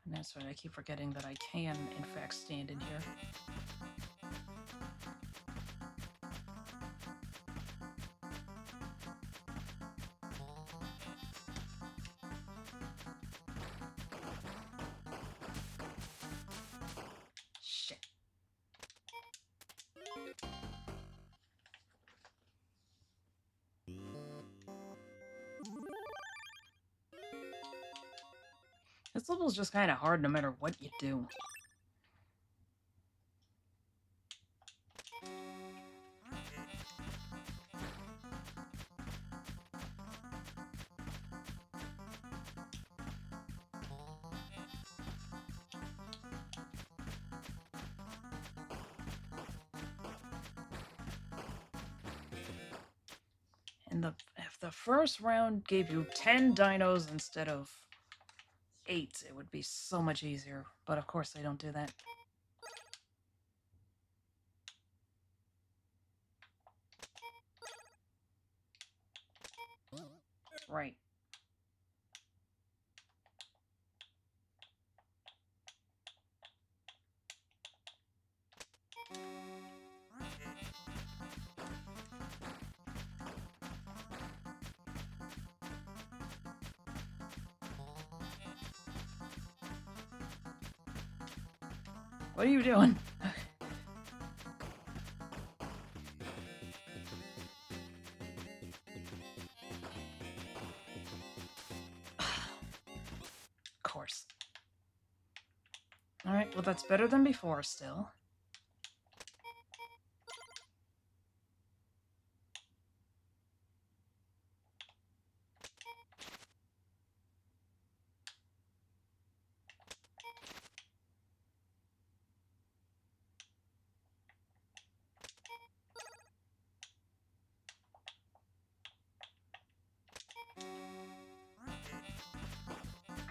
And that's right, I keep forgetting that I can, in fact, stand in here. Shit. This level's just kind of hard no matter what you do. And if the first round gave you 10 dinos instead of 8, it would be so much easier. But of course they don't do that. Right. What are you doing? Of course. Alright, well that's better than before still.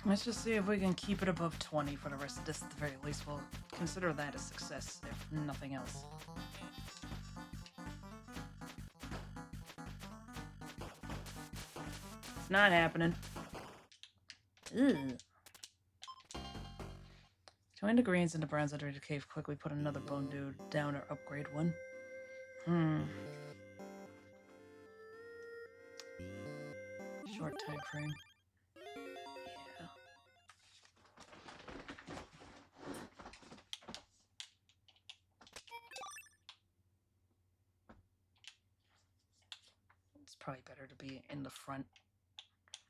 Let's just see if we can keep it above 20 for the rest of this at the very least. We'll consider that a success, if nothing else. It's not happening. Ew. Join the greens and the browns under the cave. Quickly put another bone dude down or upgrade one. Short time frame. Yeah. It's probably better to be in the front.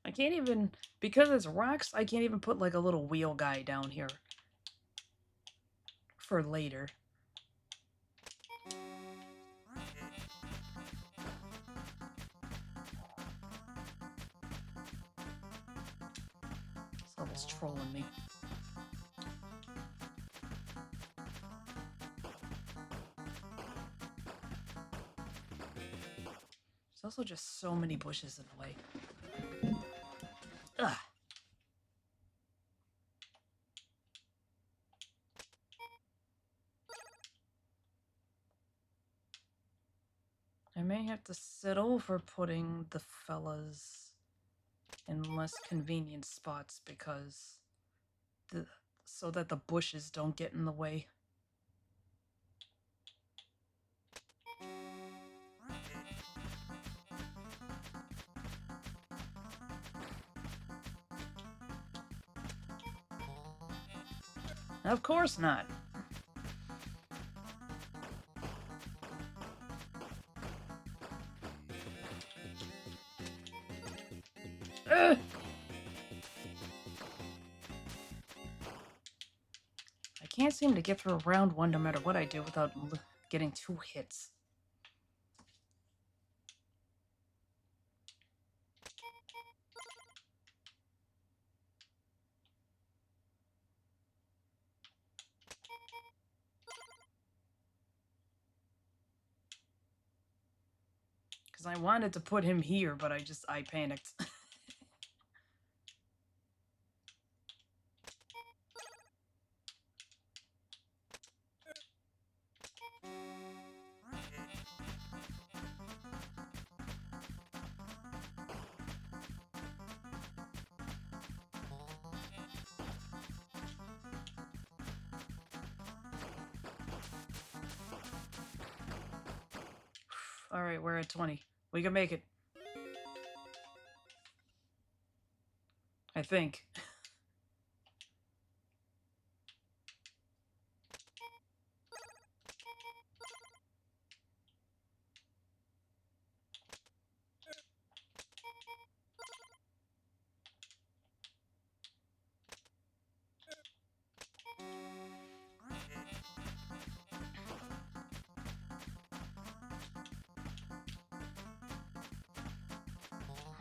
I can't even, because it's rocks, I can't even put like a little wheel guy down here for later. This level's trolling me. There's also just so many bushes in the way. Ugh. I may have to settle for putting the fellas in less convenient spots because so that the bushes don't get in the way. Of course not. Ugh. I can't seem to get through round one no matter what I do without getting 2 hits. Because I wanted to put him here, but I panicked. Alright, we're at 20. We can make it. I think.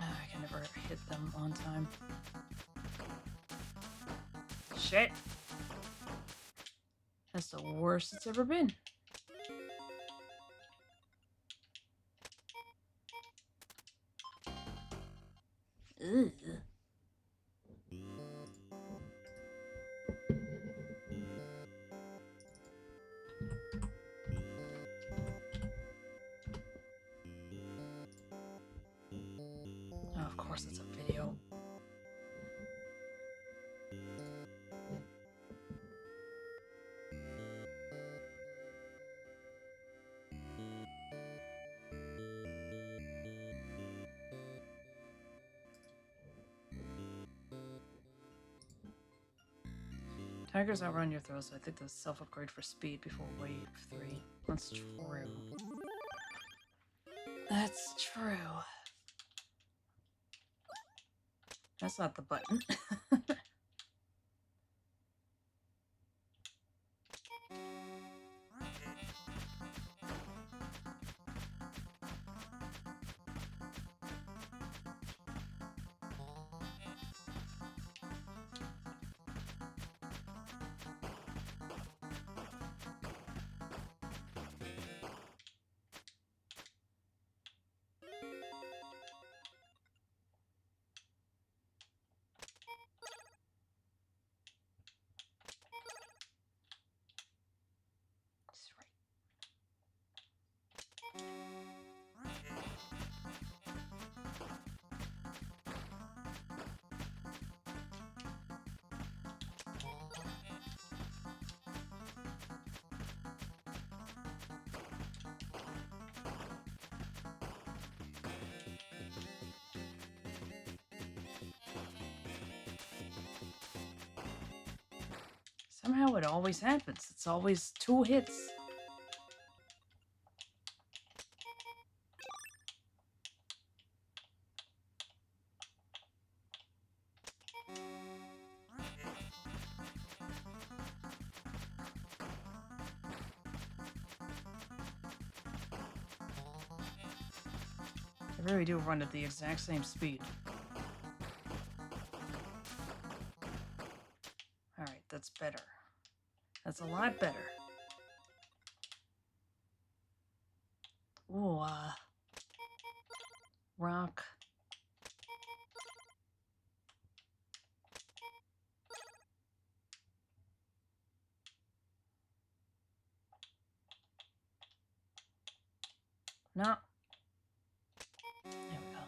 I can never hit them on time. Shit. That's the worst it's ever been. Ugh. Oh, of course it's a video. Tigers outrun your throws, so I think the self-upgrade for speed before wave 3. That's true. That's true. That's not the button. Somehow it always happens. It's always 2 hits. They really do run at the exact same speed. Alright, that's better. That's a lot better. Ooh, rock. No. There we go.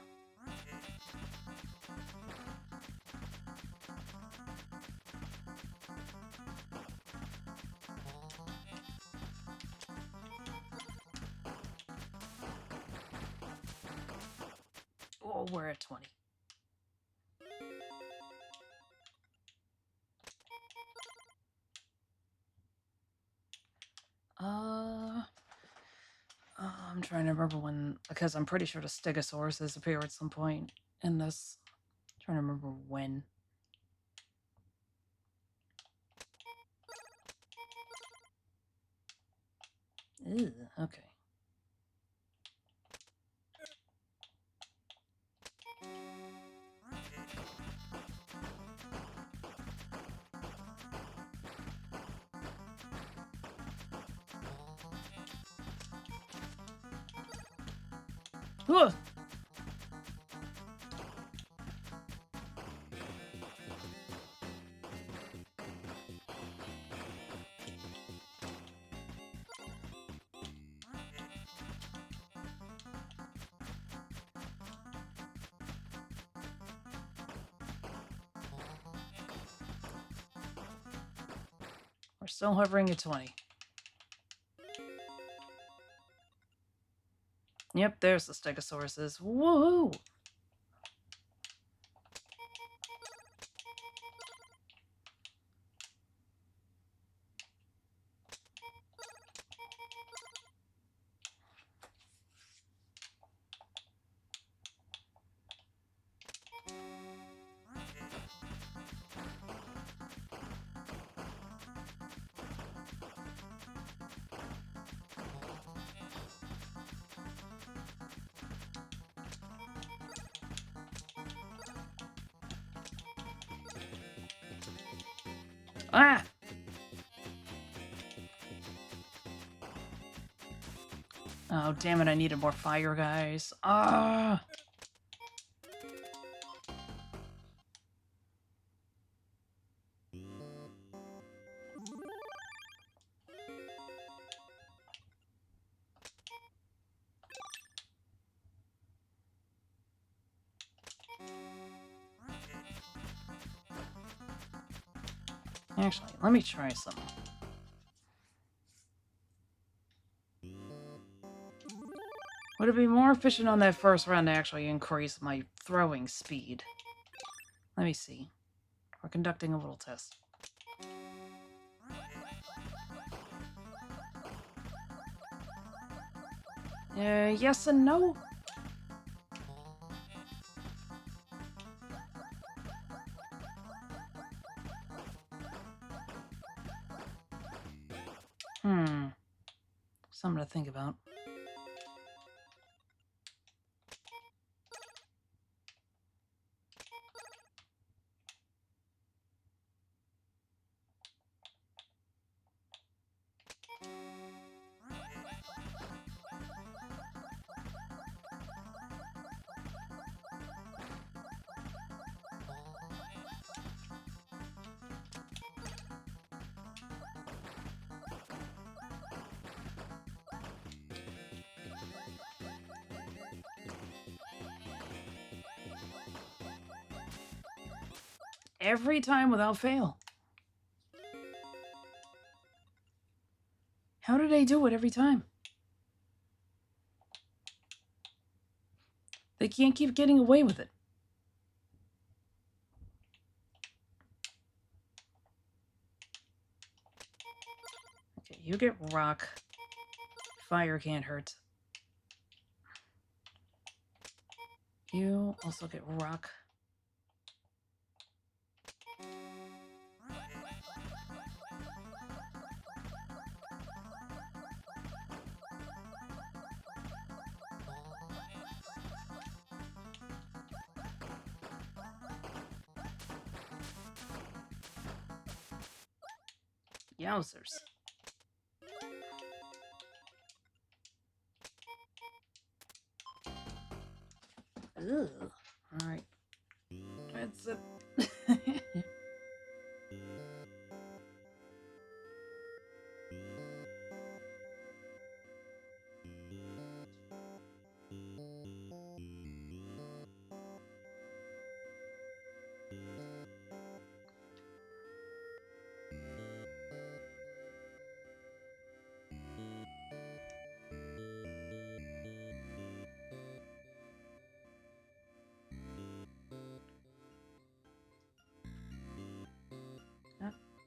Oh, we're at 20. I'm trying to remember when, because I'm pretty sure the Stegosauruses appear at some point in this. I'm trying to remember when. Ew, okay. Ugh. We're still hovering at 20. Yep, there's the Stegosauruses. Woohoo! Ah! Oh, damn it, I needed more fire, guys. Ah! Actually, let me try something. Would it be more efficient on that first round to actually increase my throwing speed? Let me see. We're conducting a little test. Yes and no. Something to think about. Every time without fail. How do they do it every time? They can't keep getting away with it. Okay, you get rock. Fire can't hurt. You also get rock. Yowzers. Ugh. Alright. That's it.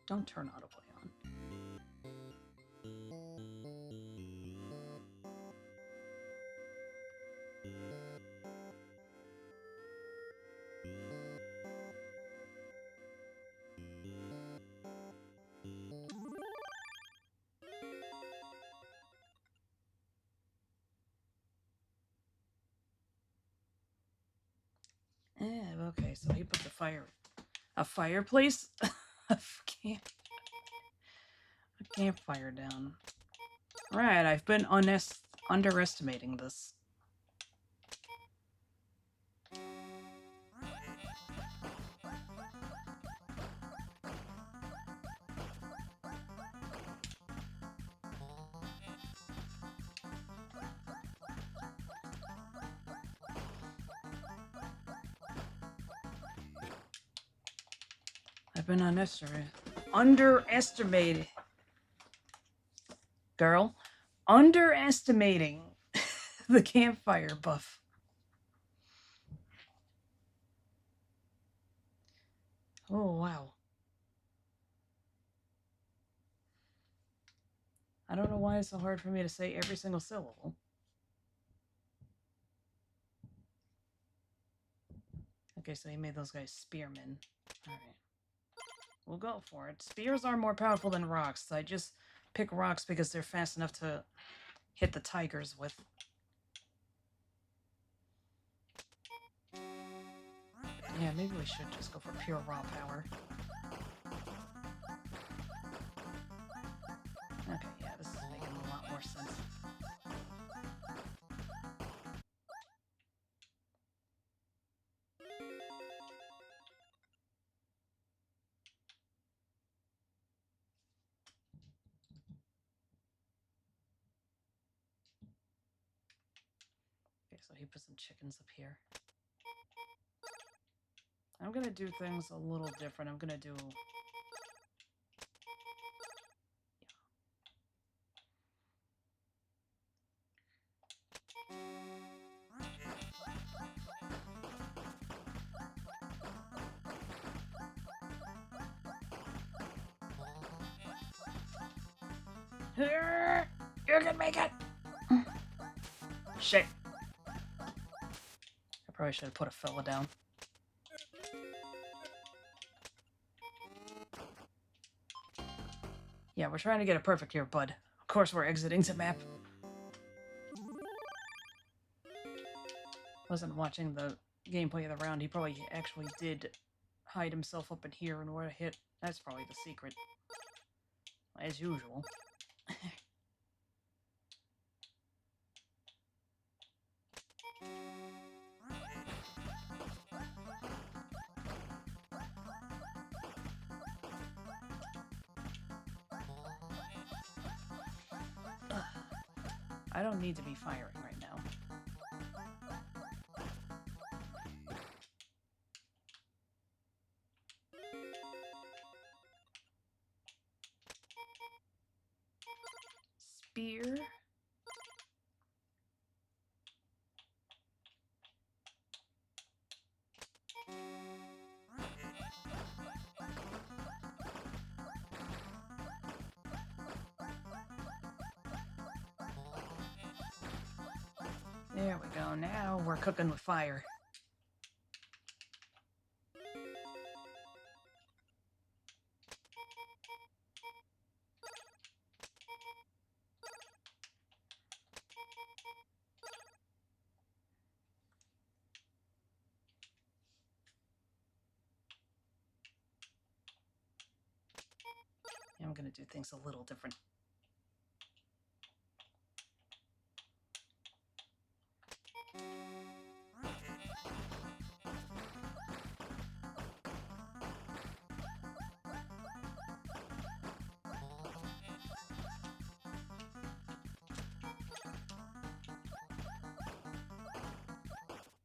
Don't turn autoplay on. Okay, so he put a fireplace? a campfire down. Right, I've been underestimating this. I've been underestimated. Girl. Underestimating the campfire buff. Oh, wow. I don't know why it's so hard for me to say every single syllable. Okay, so he made those guys spearmen. Alright. We'll go for it. Spears are more powerful than rocks. I just pick rocks because they're fast enough to hit the tigers with. Yeah, maybe we should just go for pure raw power. Okay, yeah, this is making a lot more sense. Okay, so he put some chickens up here. I'm gonna do things a little different. I'm gonna do... You can make it! Shit. I probably should have put a fella down. Yeah, we're trying to get it perfect here, bud. Of course we're exiting the map. Wasn't watching the gameplay of the round. He probably actually did hide himself up in here in order to hit. That's probably the secret. As usual. I don't need to be firing right now. Spear. There we go. Now we're cooking with fire. Yeah, I'm gonna do things a little different.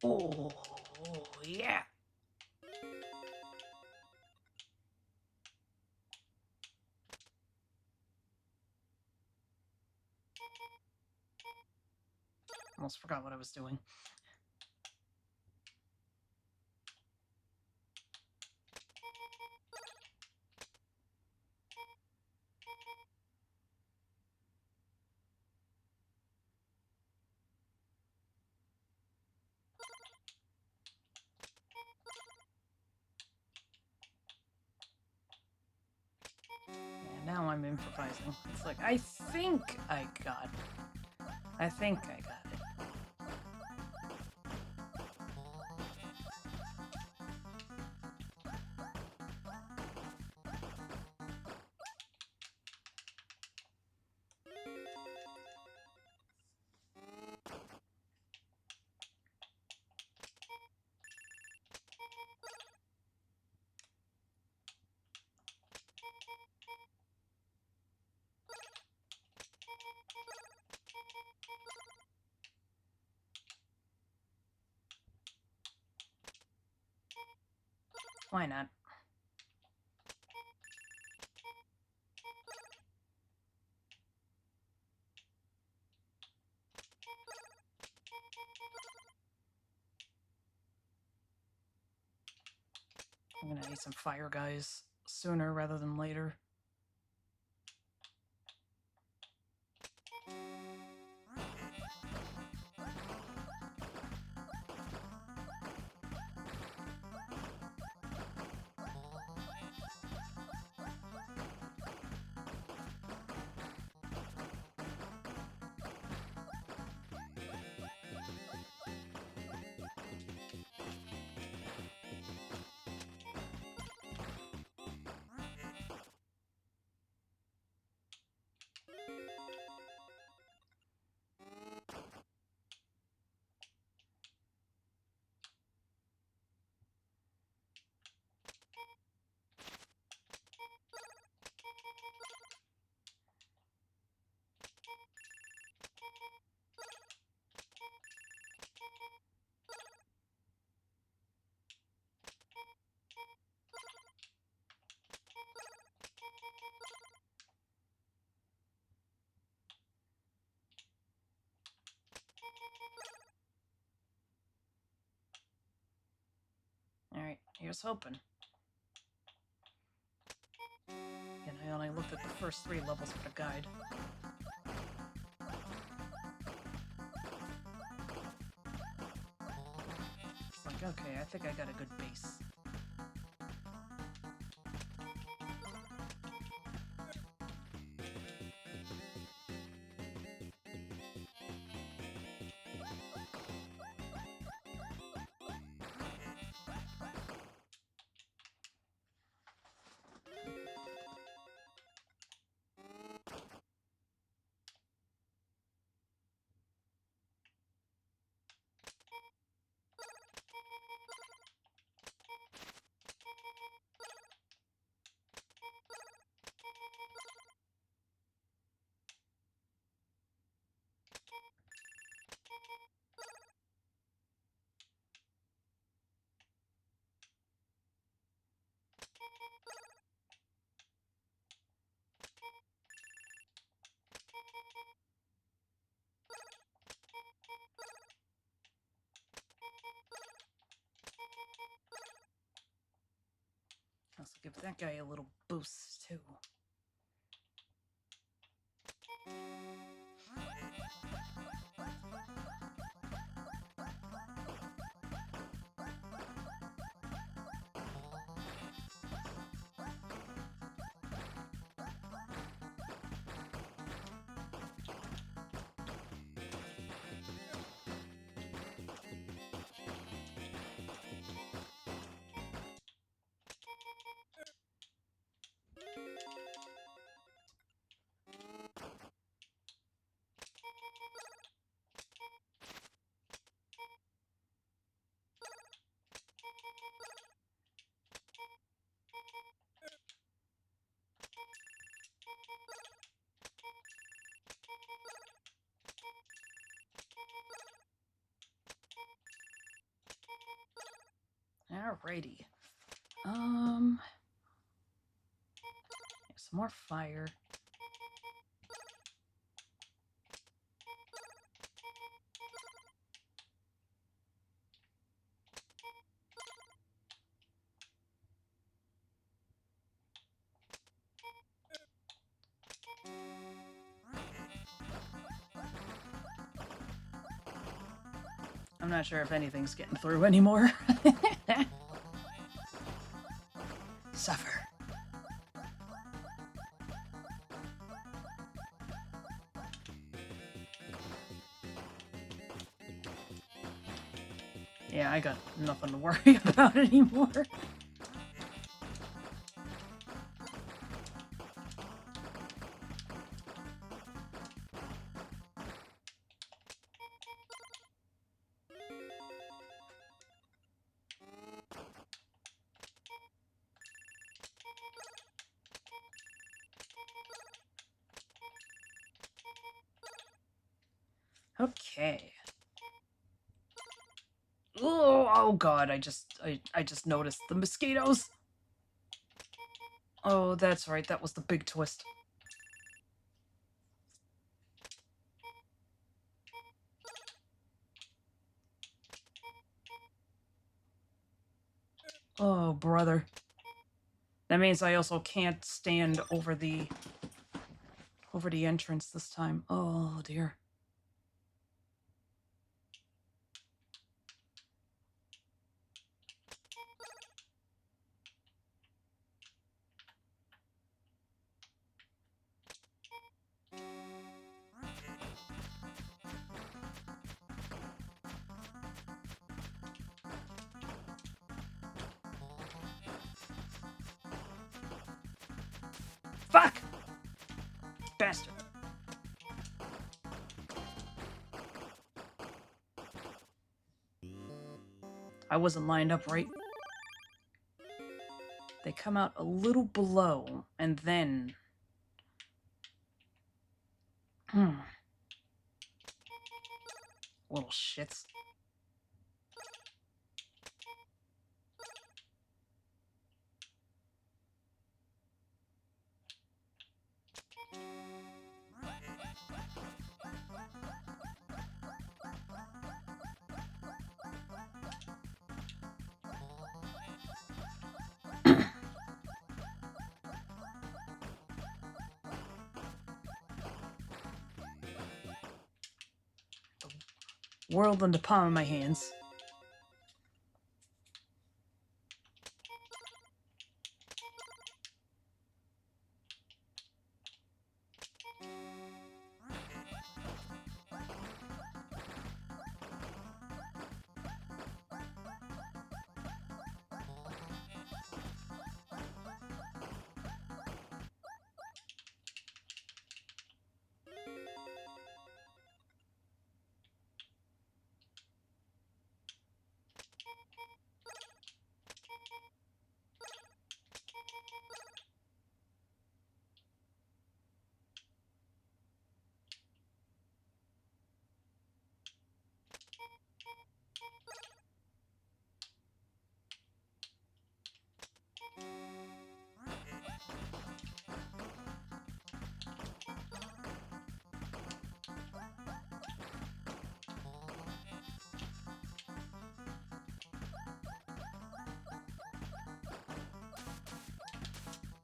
Oh, yeah. Almost forgot what I was doing. Yeah, now I'm improvising. It's like, I think I got it. I think I got it. Why not? I'm gonna need some fire guys sooner rather than later. Alright, here's hoping. And I only looked at the first 3 levels of the guide. Okay, I think I got a good base. Also give that guy a little boost too. Alrighty. Some more fire. I'm not sure if anything's getting through anymore. Suffer. Yeah, I got nothing to worry about anymore. Okay. Oh god, I just noticed the mosquitoes. Oh, that's right, that was the big twist. Oh, brother. That means I also can't stand over the entrance this time. Oh, dear. Fuck! Bastard. I wasn't lined up right. They come out a little below, and then... Little shits. World in the palm of my hands.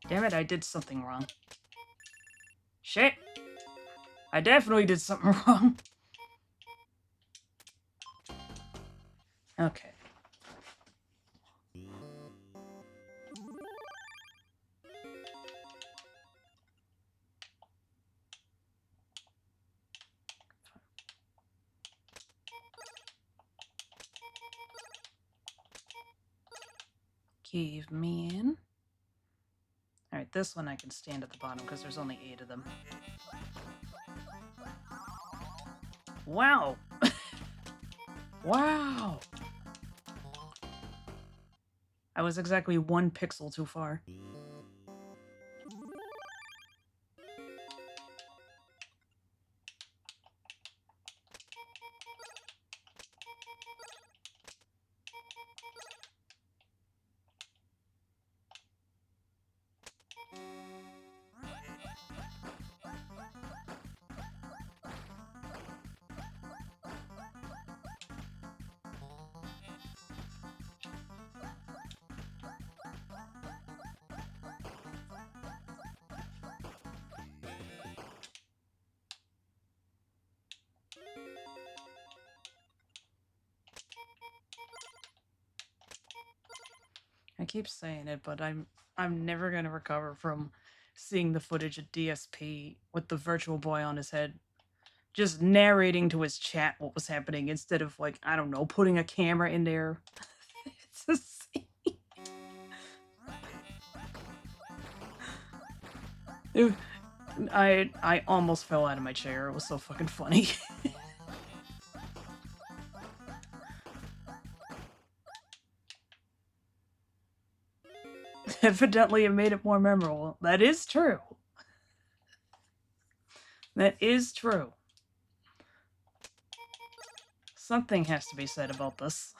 Damn it, I did something wrong. Shit! I definitely did something wrong. Okay. Give me in. Alright, this one I can stand at the bottom because there's only 8 of them. Wow! Wow! I was exactly 1 pixel too far. I keep saying it, but I'm never gonna recover from seeing the footage of DSP with the virtual boy on his head, just narrating to his chat what was happening instead of, like, I don't know, putting a camera in there. It's the same. I almost fell out of my chair. It was so fucking funny. Evidently, it made it more memorable. That is true. That is true. Something has to be said about this.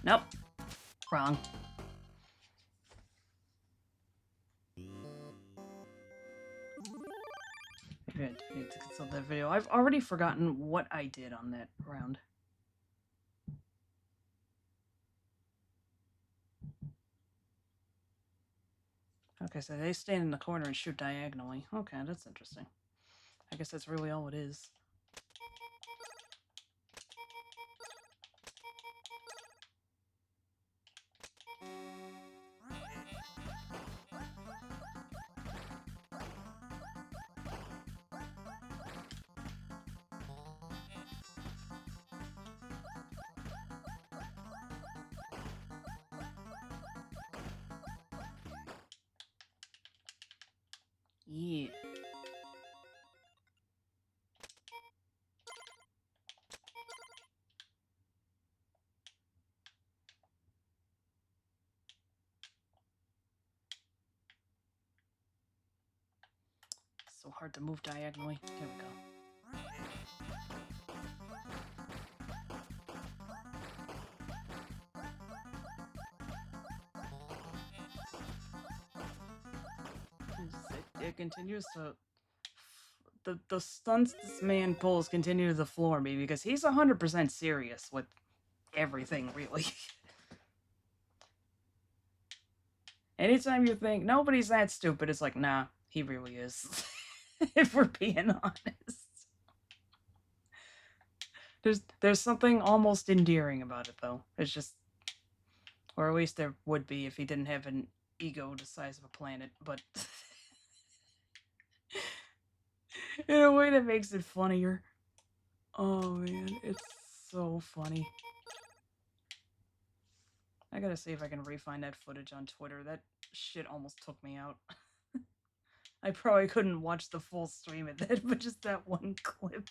Nope. Wrong. Maybe I need to consult that video. I've already forgotten what I did on that round. Okay, so they stand in the corner and shoot diagonally. Okay, that's interesting. I guess that's really all it is. Yeah. So hard to move diagonally. Here we go. It continues to... The stunts this man pulls continue to floor me because he's 100% serious with everything, really. Anytime you think nobody's that stupid, it's like, nah, he really is. If we're being honest. There's something almost endearing about it, though. It's just... Or at least there would be if he didn't have an ego the size of a planet, but... in a way that makes it funnier. Oh, man, it's so funny. I gotta see if I can re-find that footage on Twitter. That shit almost took me out. I probably couldn't watch the full stream of that, but just that one clip.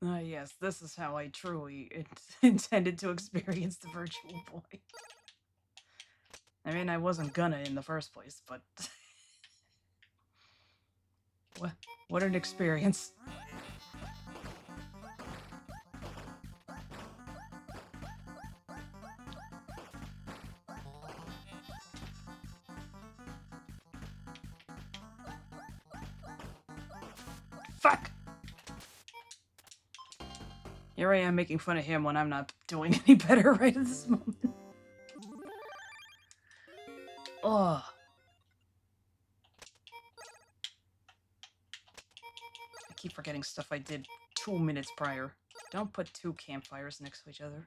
Yes, this is how I truly intended to experience the Virtual Boy. I mean, I wasn't gonna in the first place, but... what an experience. Fuck! Here I am making fun of him when I'm not doing any better right at this moment. Ugh. I keep forgetting stuff I did 2 minutes prior. Don't put two campfires next to each other.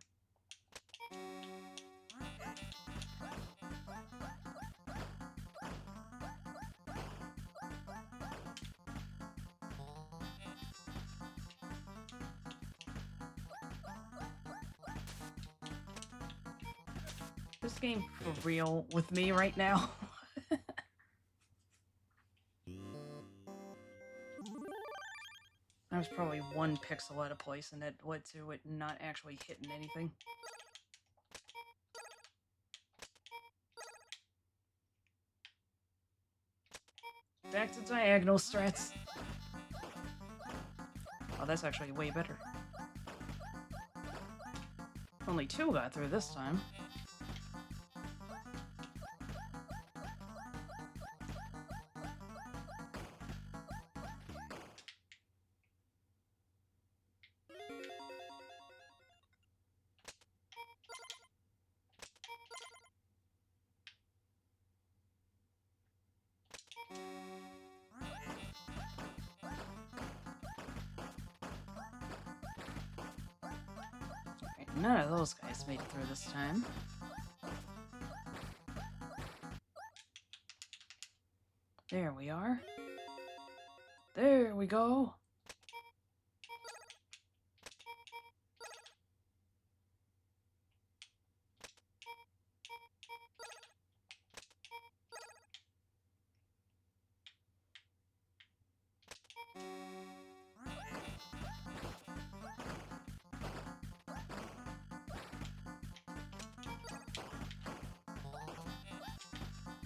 This game for real with me right now. I was probably 1 pixel out of place, and that led to it not actually hitting anything. Back to diagonal strats. Oh, that's actually way better. Only 2 got through this time. None of those guys made it through this time. There we are. There we go.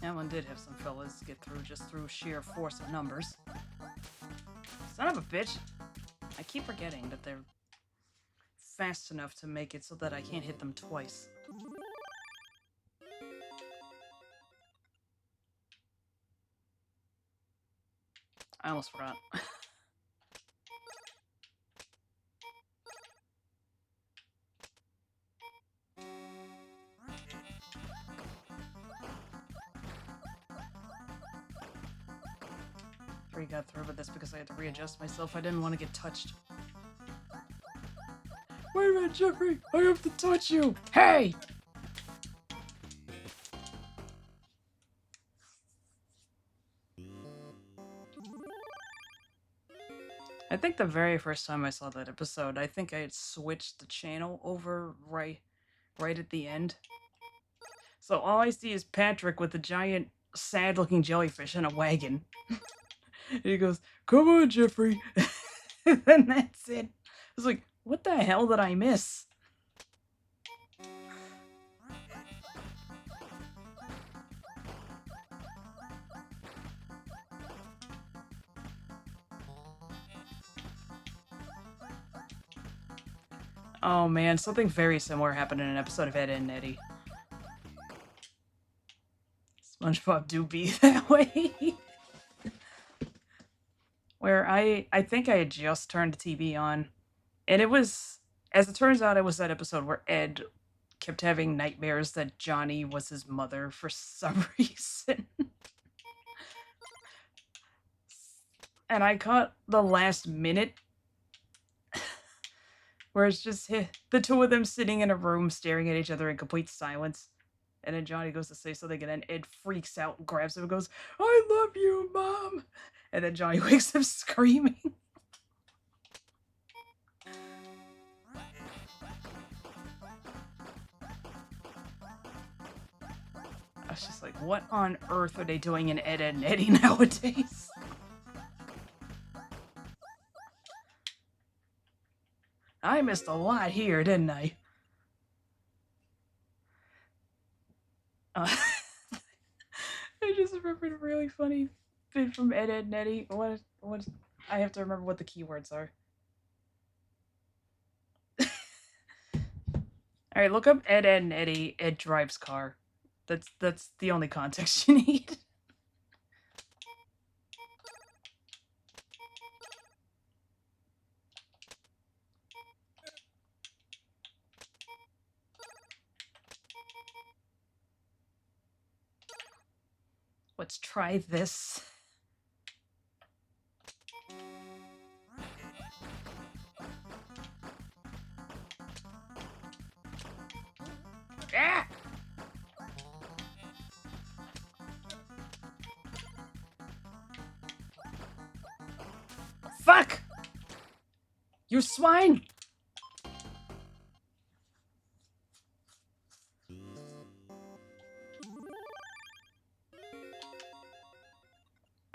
That one did have some fellas get through just through sheer force of numbers. Son of a bitch! I keep forgetting that they're fast enough to make it so that I can't hit them twice. I almost forgot. Got through with this because I had to readjust myself. I didn't want to get touched. Wait a minute, Jeffrey! I have to touch you! Hey! I think the very first time I saw that episode, I think I had switched the channel over right at the end. So all I see is Patrick with a giant, sad-looking jellyfish in a wagon. And he goes, "Come on, Jeffrey." And that's it. I was like, what the hell did I miss? Oh man, something very similar happened in an episode of Ed, Edd n Eddy. SpongeBob do be that way. Where I think I had just turned the TV on, and it was, as it turns out, it was that episode where Ed kept having nightmares that Johnny was his mother for some reason. And I caught the last minute where it's just the two of them sitting in a room staring at each other in complete silence. And then Johnny goes to say something, and then Ed freaks out and grabs him and goes, "I love you, Mom!" And then Johnny wakes up screaming. was just like, what on earth are they doing in Ed, Ed and Eddie nowadays? I missed a lot here, didn't I? I just remembered a really funny bit from Ed, Ed and Eddie. What? I have to remember what the keywords are. All right, look up Ed, Ed and Eddie. Ed drives car. That's the only context you need. Let's try this. Ah! Fuck! You swine!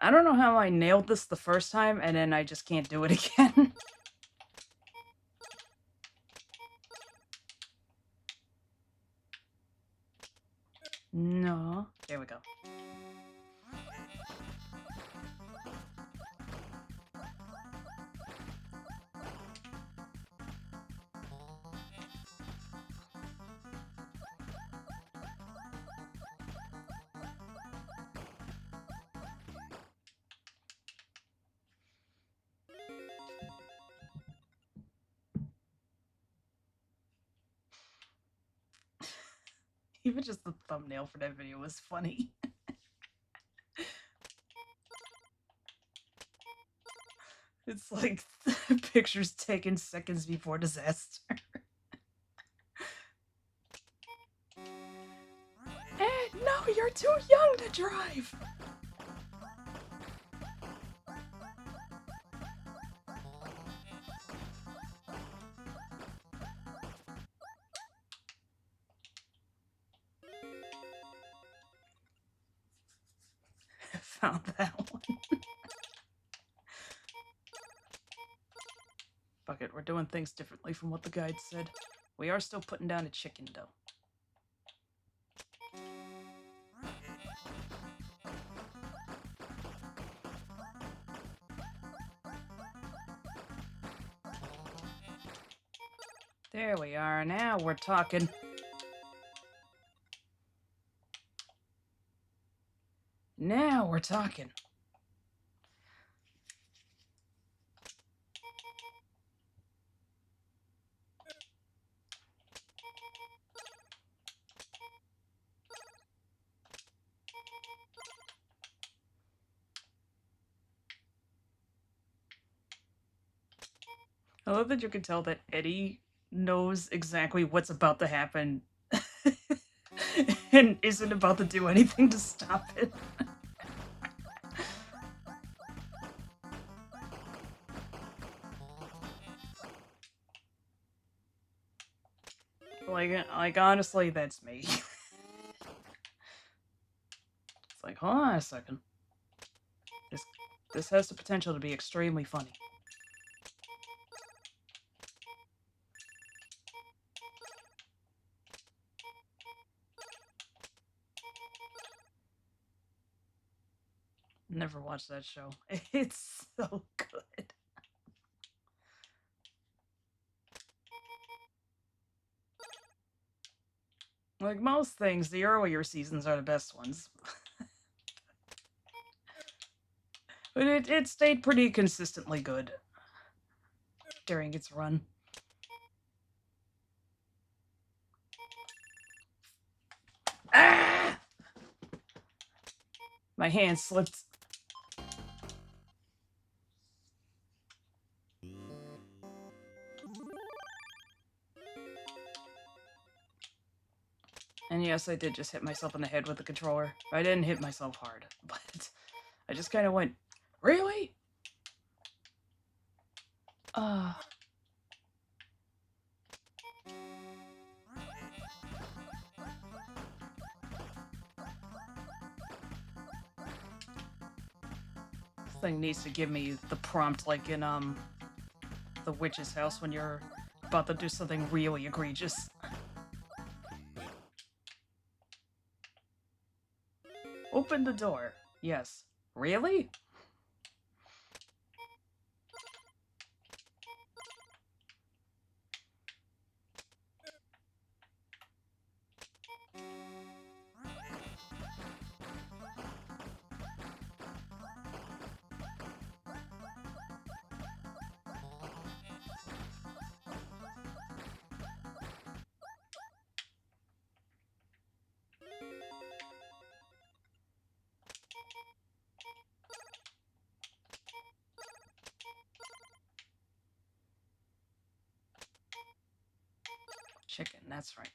I don't know how I nailed this the first time, and then I just can't do it again. No. There we go. Even just the thumbnail for that video was funny. It's like pictures taken seconds before disaster. Ed, no, you're too young to drive! Found that one. Fuck it, we're doing things differently from what the guide said. We are still putting down a chicken, though. There we are, now we're talking. Now we're talking. I love that you can tell that Eddie knows exactly what's about to happen and isn't about to do anything to stop it. Like honestly, that's me. It's like, hold on a second. This has the potential to be extremely funny. Never watched that show. It's so good. Like most things, the earlier seasons are the best ones. But it stayed pretty consistently good during its run. Ah! My hand slipped. And yes, I did just hit myself in the head with the controller. I didn't hit myself hard, but I just kind of went, really? thing needs to give me the prompt like in the witch's house when you're about to do something really egregious. Open the door. Yes. Really? Chicken, that's right.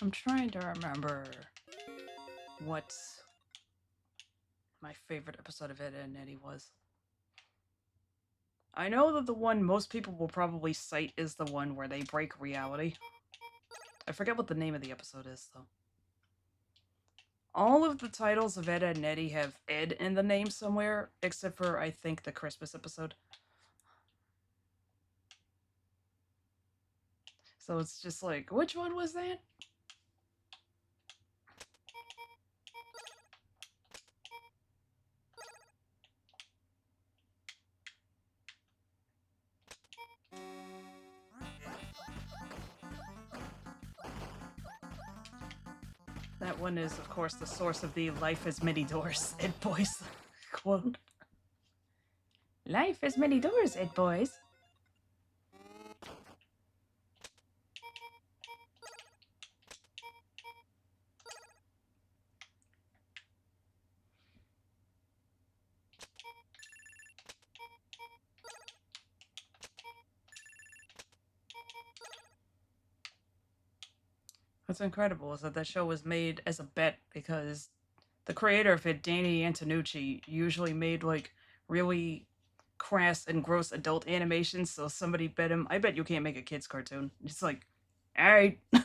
I'm trying to remember what my favorite episode of Ed, Edd n Eddy was. I know that the one most people will probably cite is the one where they break reality. I forget what the name of the episode is, though. All of the titles of Ed, Edd n Eddy have Ed in the name somewhere, except for, I think, the Christmas episode. So it's just like, which one was that? That one is, of course, the source of the "Life has many doors, Ed boys" quote. Life has many doors, Ed boys. What's incredible is that that show was made as a bet because the creator of it, Danny Antonucci, usually made like really crass and gross adult animations. So somebody bet him, I bet you can't make a kid's cartoon. It's like, all right. And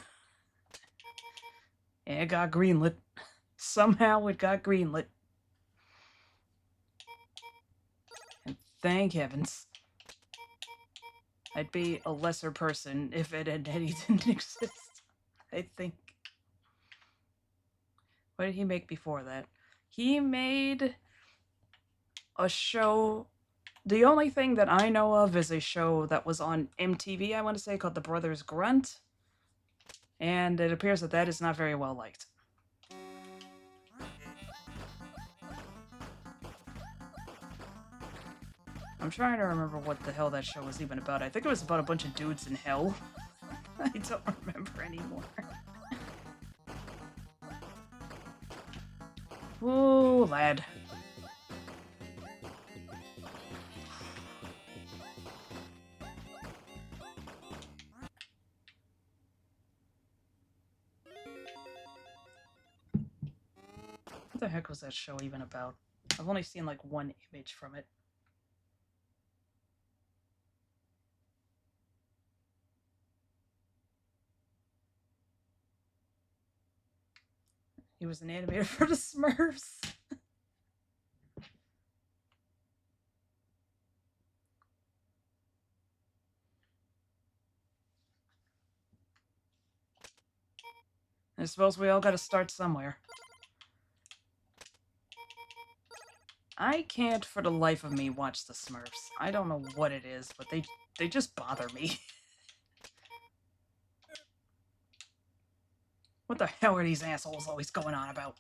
it got greenlit. Somehow it got greenlit. And thank heavens. I'd be a lesser person if Ed, Edd n Eddy didn't exist, I think. What did he make before that? He made a show. The only thing that I know of is a show that was on MTV, I want to say, called The Brothers Grunt. And it appears that that is not very well liked. I'm trying to remember what the hell that show was even about. I think it was about a bunch of dudes in hell. I don't remember anymore. Ooh, lad. What the heck was that show even about? I've only seen like one image from it. He was an animator for the Smurfs. I suppose we all gotta start somewhere. I can't for the life of me watch the Smurfs. I don't know what it is, but they just bother me. What the hell are these assholes always going on about?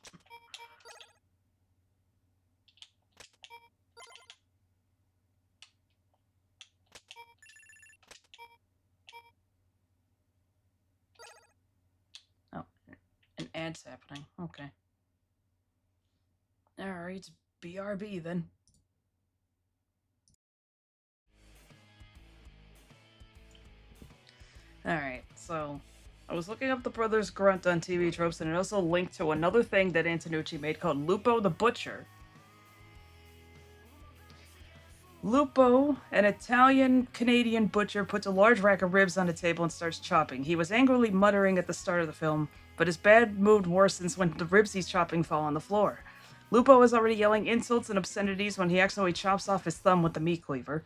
Oh, an ad's happening. Okay. Alright, BRB then. Alright, so I was looking up the Brothers Grunt on TV tropes, and it also linked to another thing that Antonucci made called Lupo the Butcher. Lupo, an Italian-Canadian butcher, puts a large rack of ribs on the table and starts chopping. He was angrily muttering at the start of the film, but his bad mood worsens when the ribs he's chopping fall on the floor. Lupo is already yelling insults and obscenities when he accidentally chops off his thumb with the meat cleaver.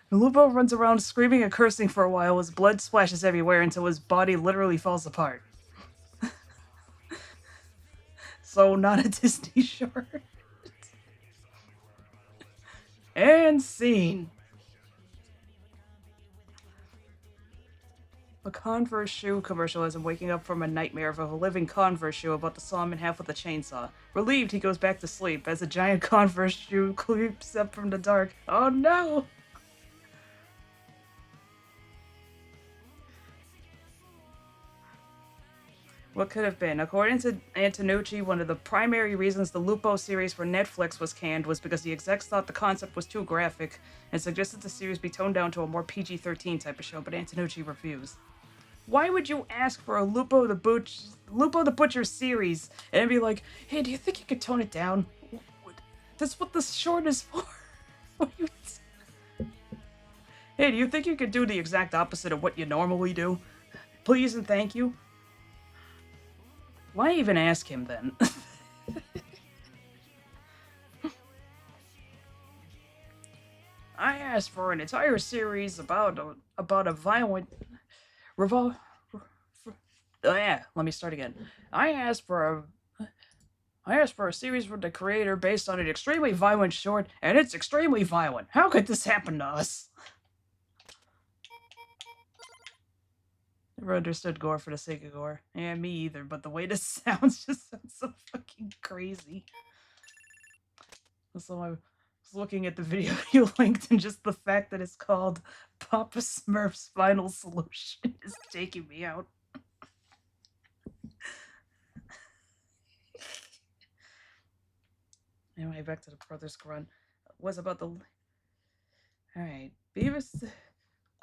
Lupo runs around screaming and cursing for a while as blood splashes everywhere until his body literally falls apart. So, not a Disney short. And scene. A Converse shoe commercial has him waking up from a nightmare of a living Converse shoe about to saw him in half with a chainsaw. Relieved, he goes back to sleep as a giant Converse shoe creeps up from the dark. Oh no! What could have been? According to Antonucci, one of the primary reasons the Lupo series for Netflix was canned was because the execs thought the concept was too graphic and suggested the series be toned down to a more PG-13 type of show, but Antonucci refused. Why would you ask for a Lupo the Butcher series and be like, hey, do you think you could tone it down? That's what this short is for. Hey, do you think you could do the exact opposite of what you normally do? Please and thank you. Why even ask him then? I asked for an entire series about a violent let me start again. I asked for a series from the creator based on an extremely violent short, and it's extremely violent. How could this happen to us? Never understood gore for the sake of gore. Yeah, me either, but the way this sounds just sounds so fucking crazy. So I was looking at the video you linked, and just the fact that it's called Papa Smurf's Final Solution is taking me out. Anyway, back to the Brothers Grunt. Was about the... Alright, Beavis...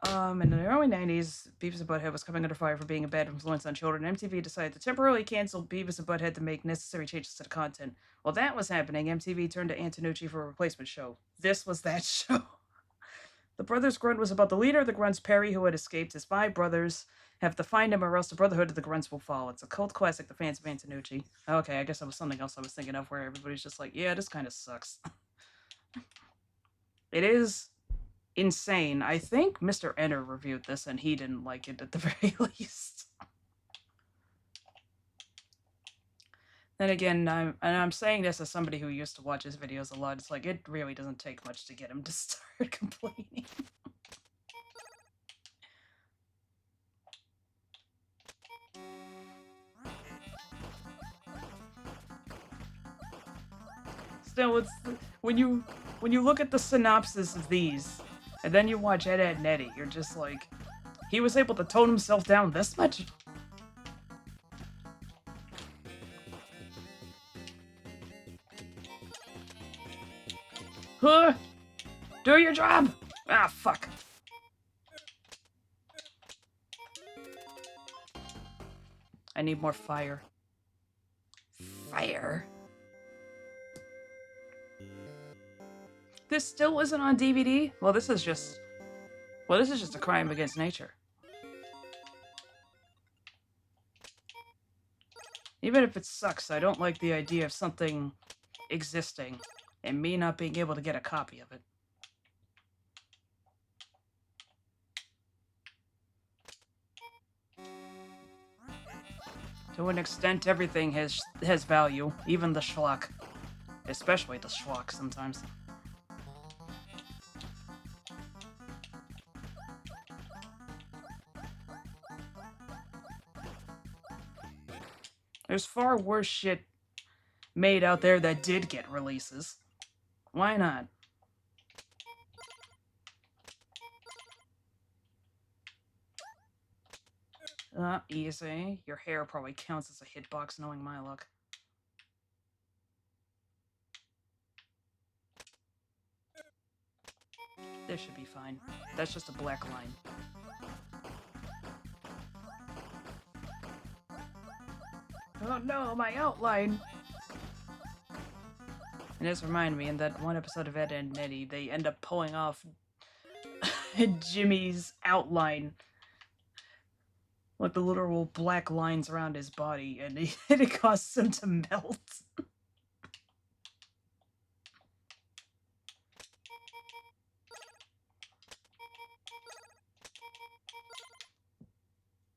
in the early 90s, Beavis and Butthead was coming under fire for being a bad influence on children. MTV decided to temporarily cancel Beavis and Butthead to make necessary changes to the content. While that was happening, MTV turned to Antonucci for a replacement show. This was that show. The Brothers Grunt was about the leader of the Grunts, Perry, who had escaped. His 5 brothers have to find him or else the Brotherhood of the Grunts will fall. It's a cult classic, the fans of Antonucci. Okay, I guess that was something else I was thinking of where everybody's just like, yeah, this kind of sucks. It is insane. I think Mr. Enter reviewed this and he didn't like it at the very least. Then again, I'm saying this as somebody who used to watch his videos a lot. It's like, it really doesn't take much to get him to start complaining. Still, it's when you look at the synopsis of these, and then you watch Ed, Edd n Eddy, you're just like, he was able to tone himself down this much? Huh? Do your job! Ah, fuck. I need more fire. Fire? This still isn't on DVD? Well, this is just a crime against nature. Even if it sucks, I don't like the idea of something existing and me not being able to get a copy of it. To an extent, everything has value, even the schlock. Especially the schlock sometimes. There's far worse shit made out there that did get releases. Why not? Easy. Your hair probably counts as a hitbox, knowing my luck. This should be fine. That's just a black line. Oh no, my outline! And this reminded me, in that one episode of Ed and Eddie, they end up pulling off Jimmy's outline, like the literal black lines around his body, and it causes him to melt.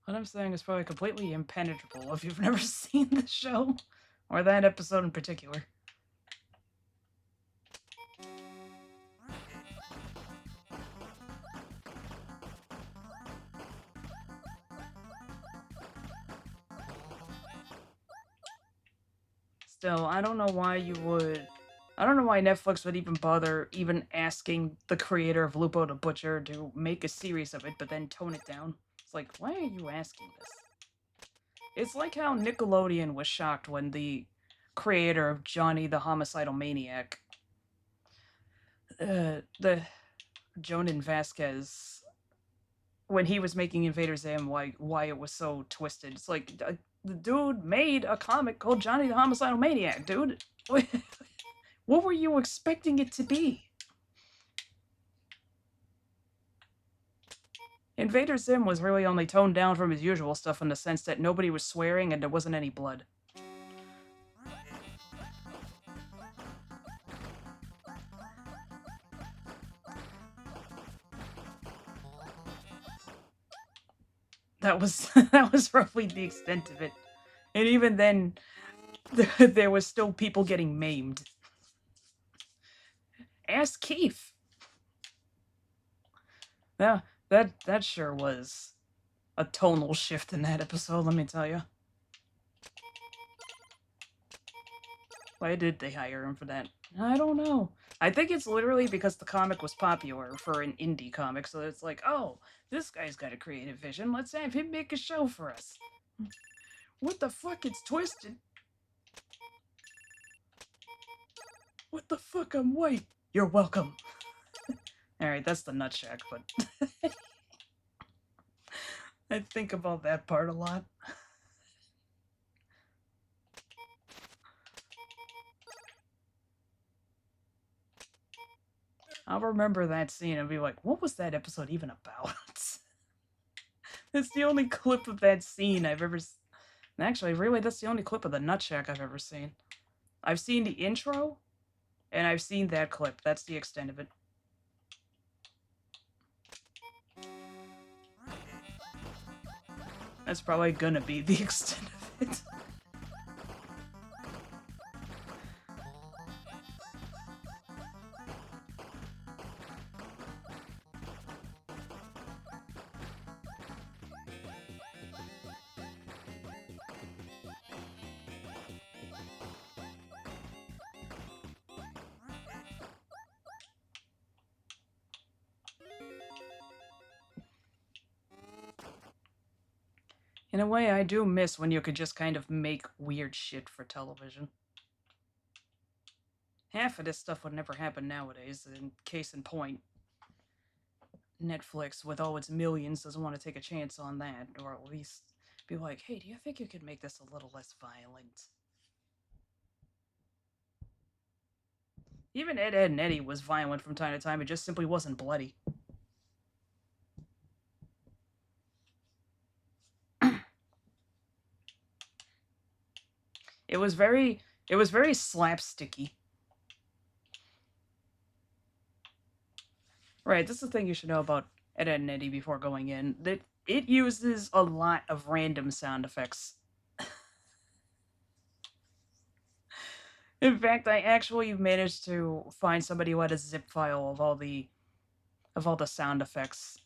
What I'm saying is probably completely impenetrable if you've never seen the show, or that episode in particular. Still, I don't know why Netflix would even bother even asking the creator of Lupo the Butcher to make a series of it, but then tone it down. It's like, why are you asking this? It's like how Nickelodeon was shocked when the creator of Johnny the Homicidal Maniac, the Jonan Vasquez, when he was making Invader Zim, why it was so twisted. It's like, the dude made a comic called Johnny the Homicidal Maniac, dude. What were you expecting it to be? Invader Zim was really only toned down from his usual stuff in the sense that nobody was swearing and there wasn't any blood. That was roughly the extent of it. And even then, there was still people getting maimed. Ask Keith. Yeah, that sure was a tonal shift in that episode, let me tell you. Why did they hire him for that? I don't know. I think it's literally because the comic was popular for an indie comic, so it's like, oh, this guy's got a creative vision, let's have him make a show for us. What the fuck, it's twisted. What the fuck, I'm white. You're welcome. Alright, that's the Nutshack, but I think about that part a lot. I'll remember that scene and be like, what was that episode even about? That's the only clip of that scene I've ever seen. Actually, really, that's the only clip of the Nutshack I've ever seen. I've seen the intro, and I've seen that clip. That's the extent of it. That's probably gonna be the extent of it. In a way, I do miss when you could just kind of make weird shit for television. Half of this stuff would never happen nowadays, and case in point, Netflix, with all its millions, doesn't want to take a chance on that, or at least be like, hey, do you think you could make this a little less violent? Even Ed, Ed, and Eddie was violent from time to time, it just simply wasn't bloody. It was very slapsticky. Right, that's the thing you should know about Ed, Ed, and Eddie before going in. That it uses a lot of random sound effects. In fact, I actually managed to find somebody who had a zip file of all the sound effects,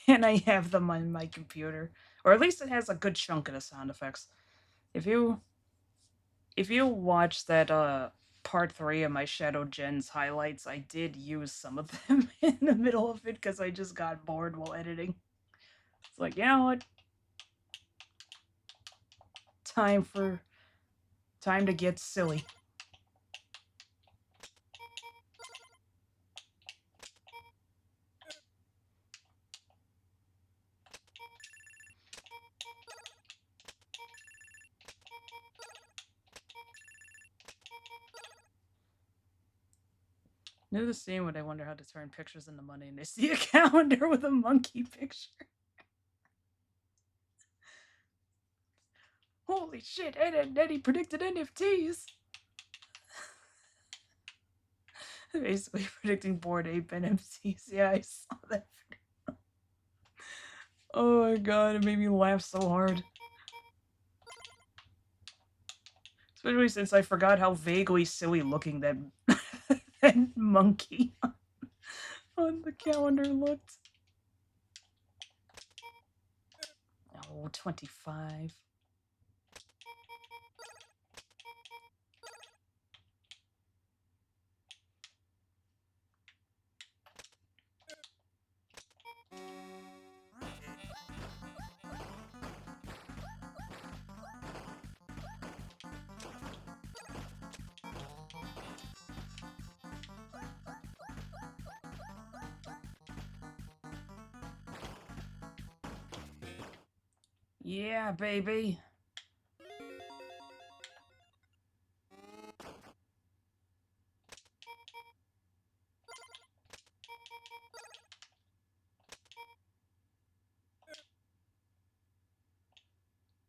and I have them on my computer, or at least it has a good chunk of the sound effects. If you watch that part 3 of my Shadow Gens highlights, I did use some of them in the middle of it because I just got bored while editing. It's like, you know what? Time to get silly. New the scene when I wonder how to turn pictures into money and they see a calendar with a monkey picture. Holy shit, Eddie predicted NFTs. Basically predicting Bored Ape NFTs. Yeah, I saw that video. Oh my god, it made me laugh so hard. Especially since I forgot how vaguely silly looking that, that monkey on the calendar looked. Oh, 25. Yeah, baby.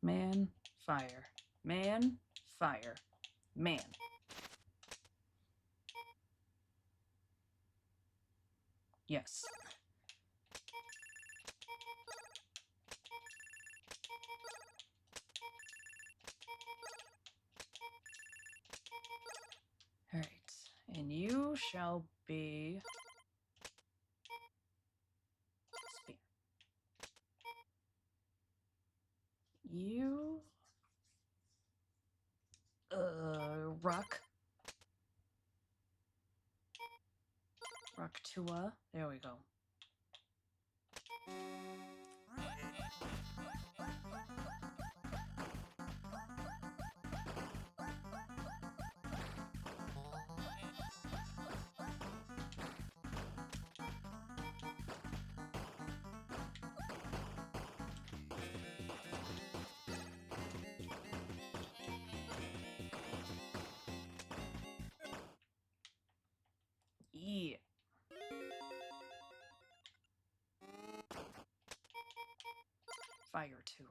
Man, fire. Man, fire. Man. Yes. Alright. And you shall be... Spear. You... Rock. Rock Tua. There we go. Yeah. Fire 2.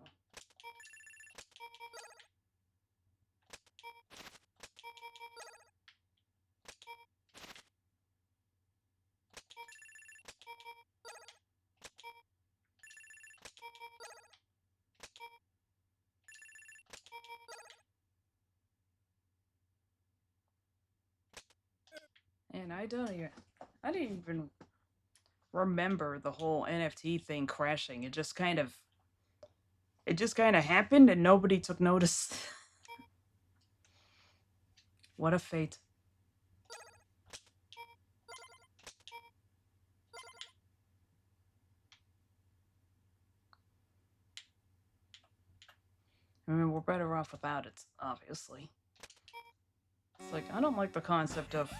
And I didn't even remember the whole NFT thing crashing. It just kind of happened and nobody took notice. What a fate. I mean, we're better off without it, obviously. It's like, I don't like the concept of... I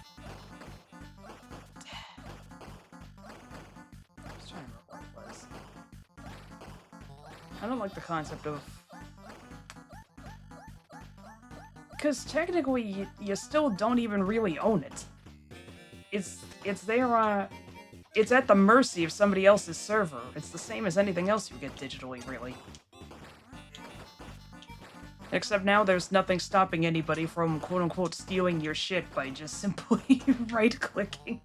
was trying to remember what it was. I don't like the concept of... Because technically, you still don't even really own it. It's there, it's at the mercy of somebody else's server. It's the same as anything else you get digitally, really. Except now there's nothing stopping anybody from quote-unquote stealing your shit by just simply right-clicking.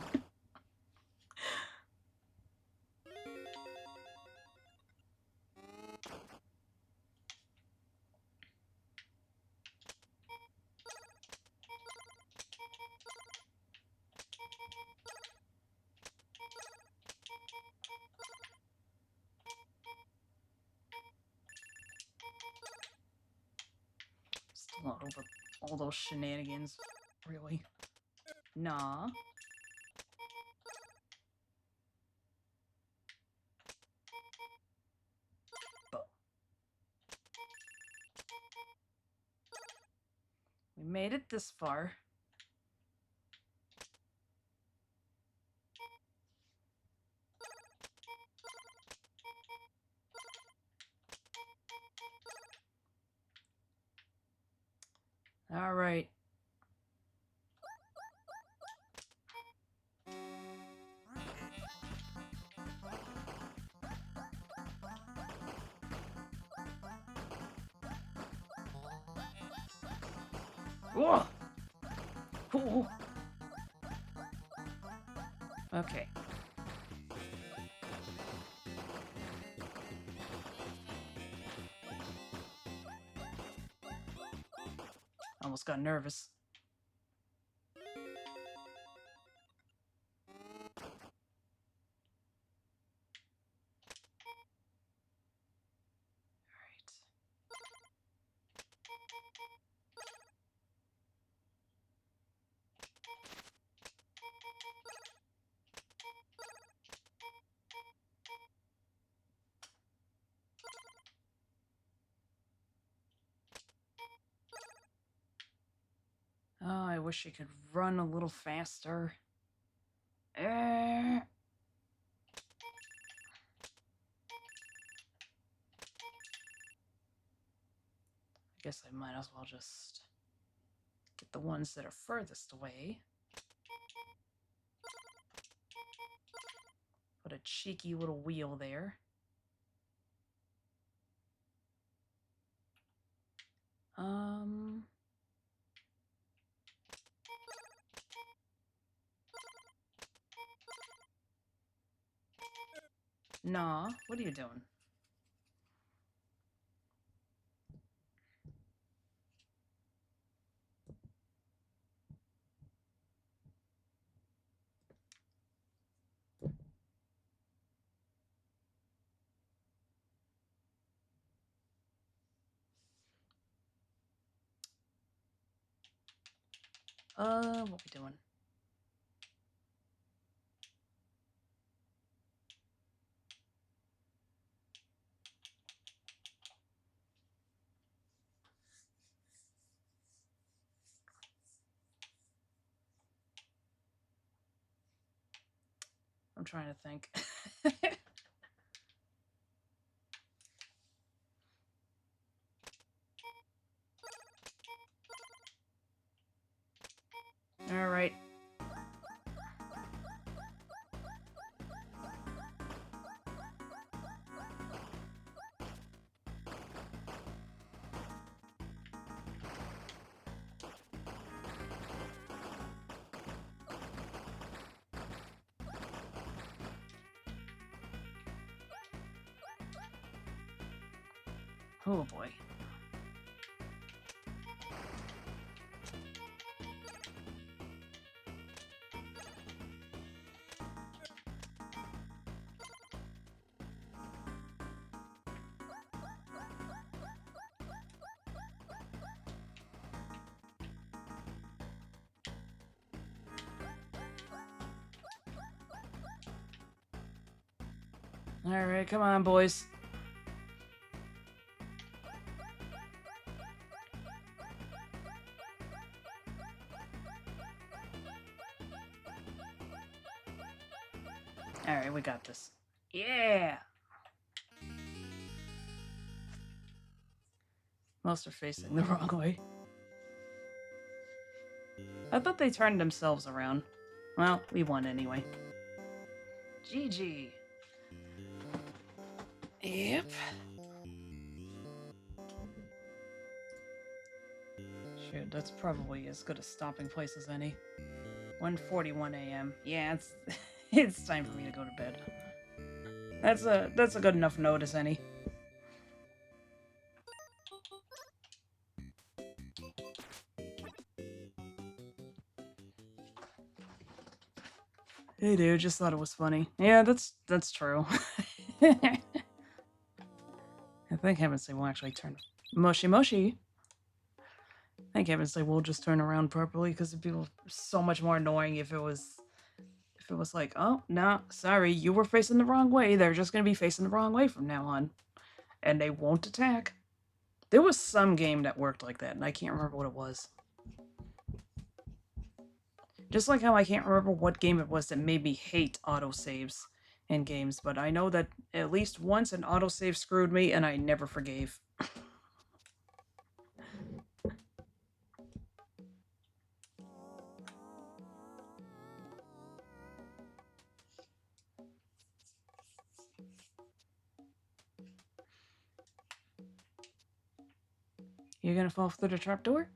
Still not over all those shenanigans, really. Nah. But we made it this far. All right. Ugh. Ooh. Okay. Almost got nervous. Oh, I wish I could run a little faster. I guess I might as well just get the ones that are furthest away. Put a cheeky little wheel there. Nah, what are you doing? What we doing? I'm trying to think. All right. Oh boy. All right, come on, boys. All right, we got this. Yeah. Most are facing the wrong way. I thought they turned themselves around. Well, we won anyway. GG. Yep. Shoot, that's probably as good a stopping place as any. 1:41 a.m. Yeah, it's it's time for me to go to bed. That's a good enough note as any. Hey dude, just thought it was funny. Yeah, that's true. I think Heaven's Say will actually turn Moshi Moshi. I think Heaven's Say will just turn around properly because it'd be so much more annoying if it was like, oh no, sorry, you were facing the wrong way. They're just gonna be facing the wrong way from now on. And they won't attack. There was some game that worked like that, and I can't remember what it was. Just like how I can't remember what game it was that made me hate autosaves in games, but I know that at least once an autosave screwed me, and I never forgave. You gonna fall through the trapdoor?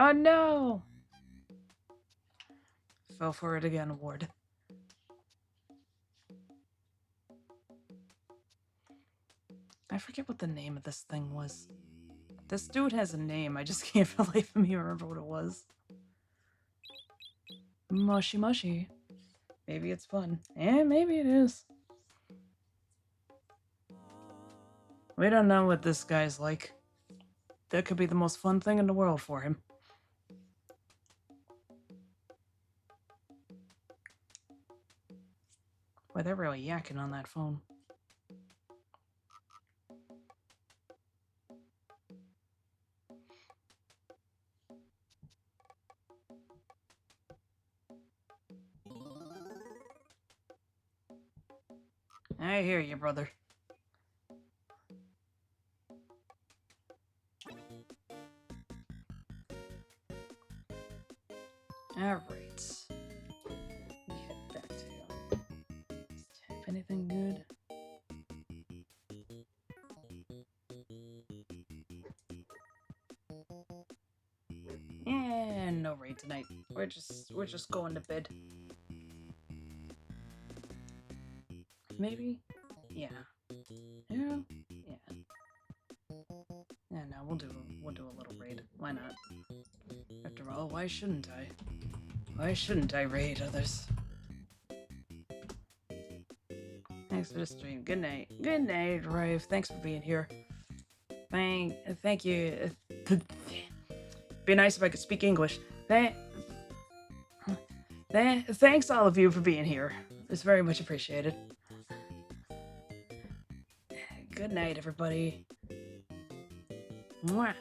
Oh no! Fell for it again, Ward. I forget what the name of this thing was. This dude has a name, I just can't for the life of me remember what it was. Mushy mushy. Maybe it's fun. Eh, maybe it is. We don't know what this guy's like. That could be the most fun thing in the world for him. Boy, they're really yakking on that phone. I hear you, brother. Alright. Get back to tap anything good? And no raid tonight. We're just going to bed. Maybe? Yeah. Yeah. Yeah. Yeah, no, we'll do a little raid. Why not? After all, why shouldn't I? Why shouldn't I raid others? Thanks for the stream. Good night. Good night, Rive. Thanks for being here. Thank you. Be nice if I could speak English. Thanks all of you for being here. It's very much appreciated. Good night, everybody. Mwah.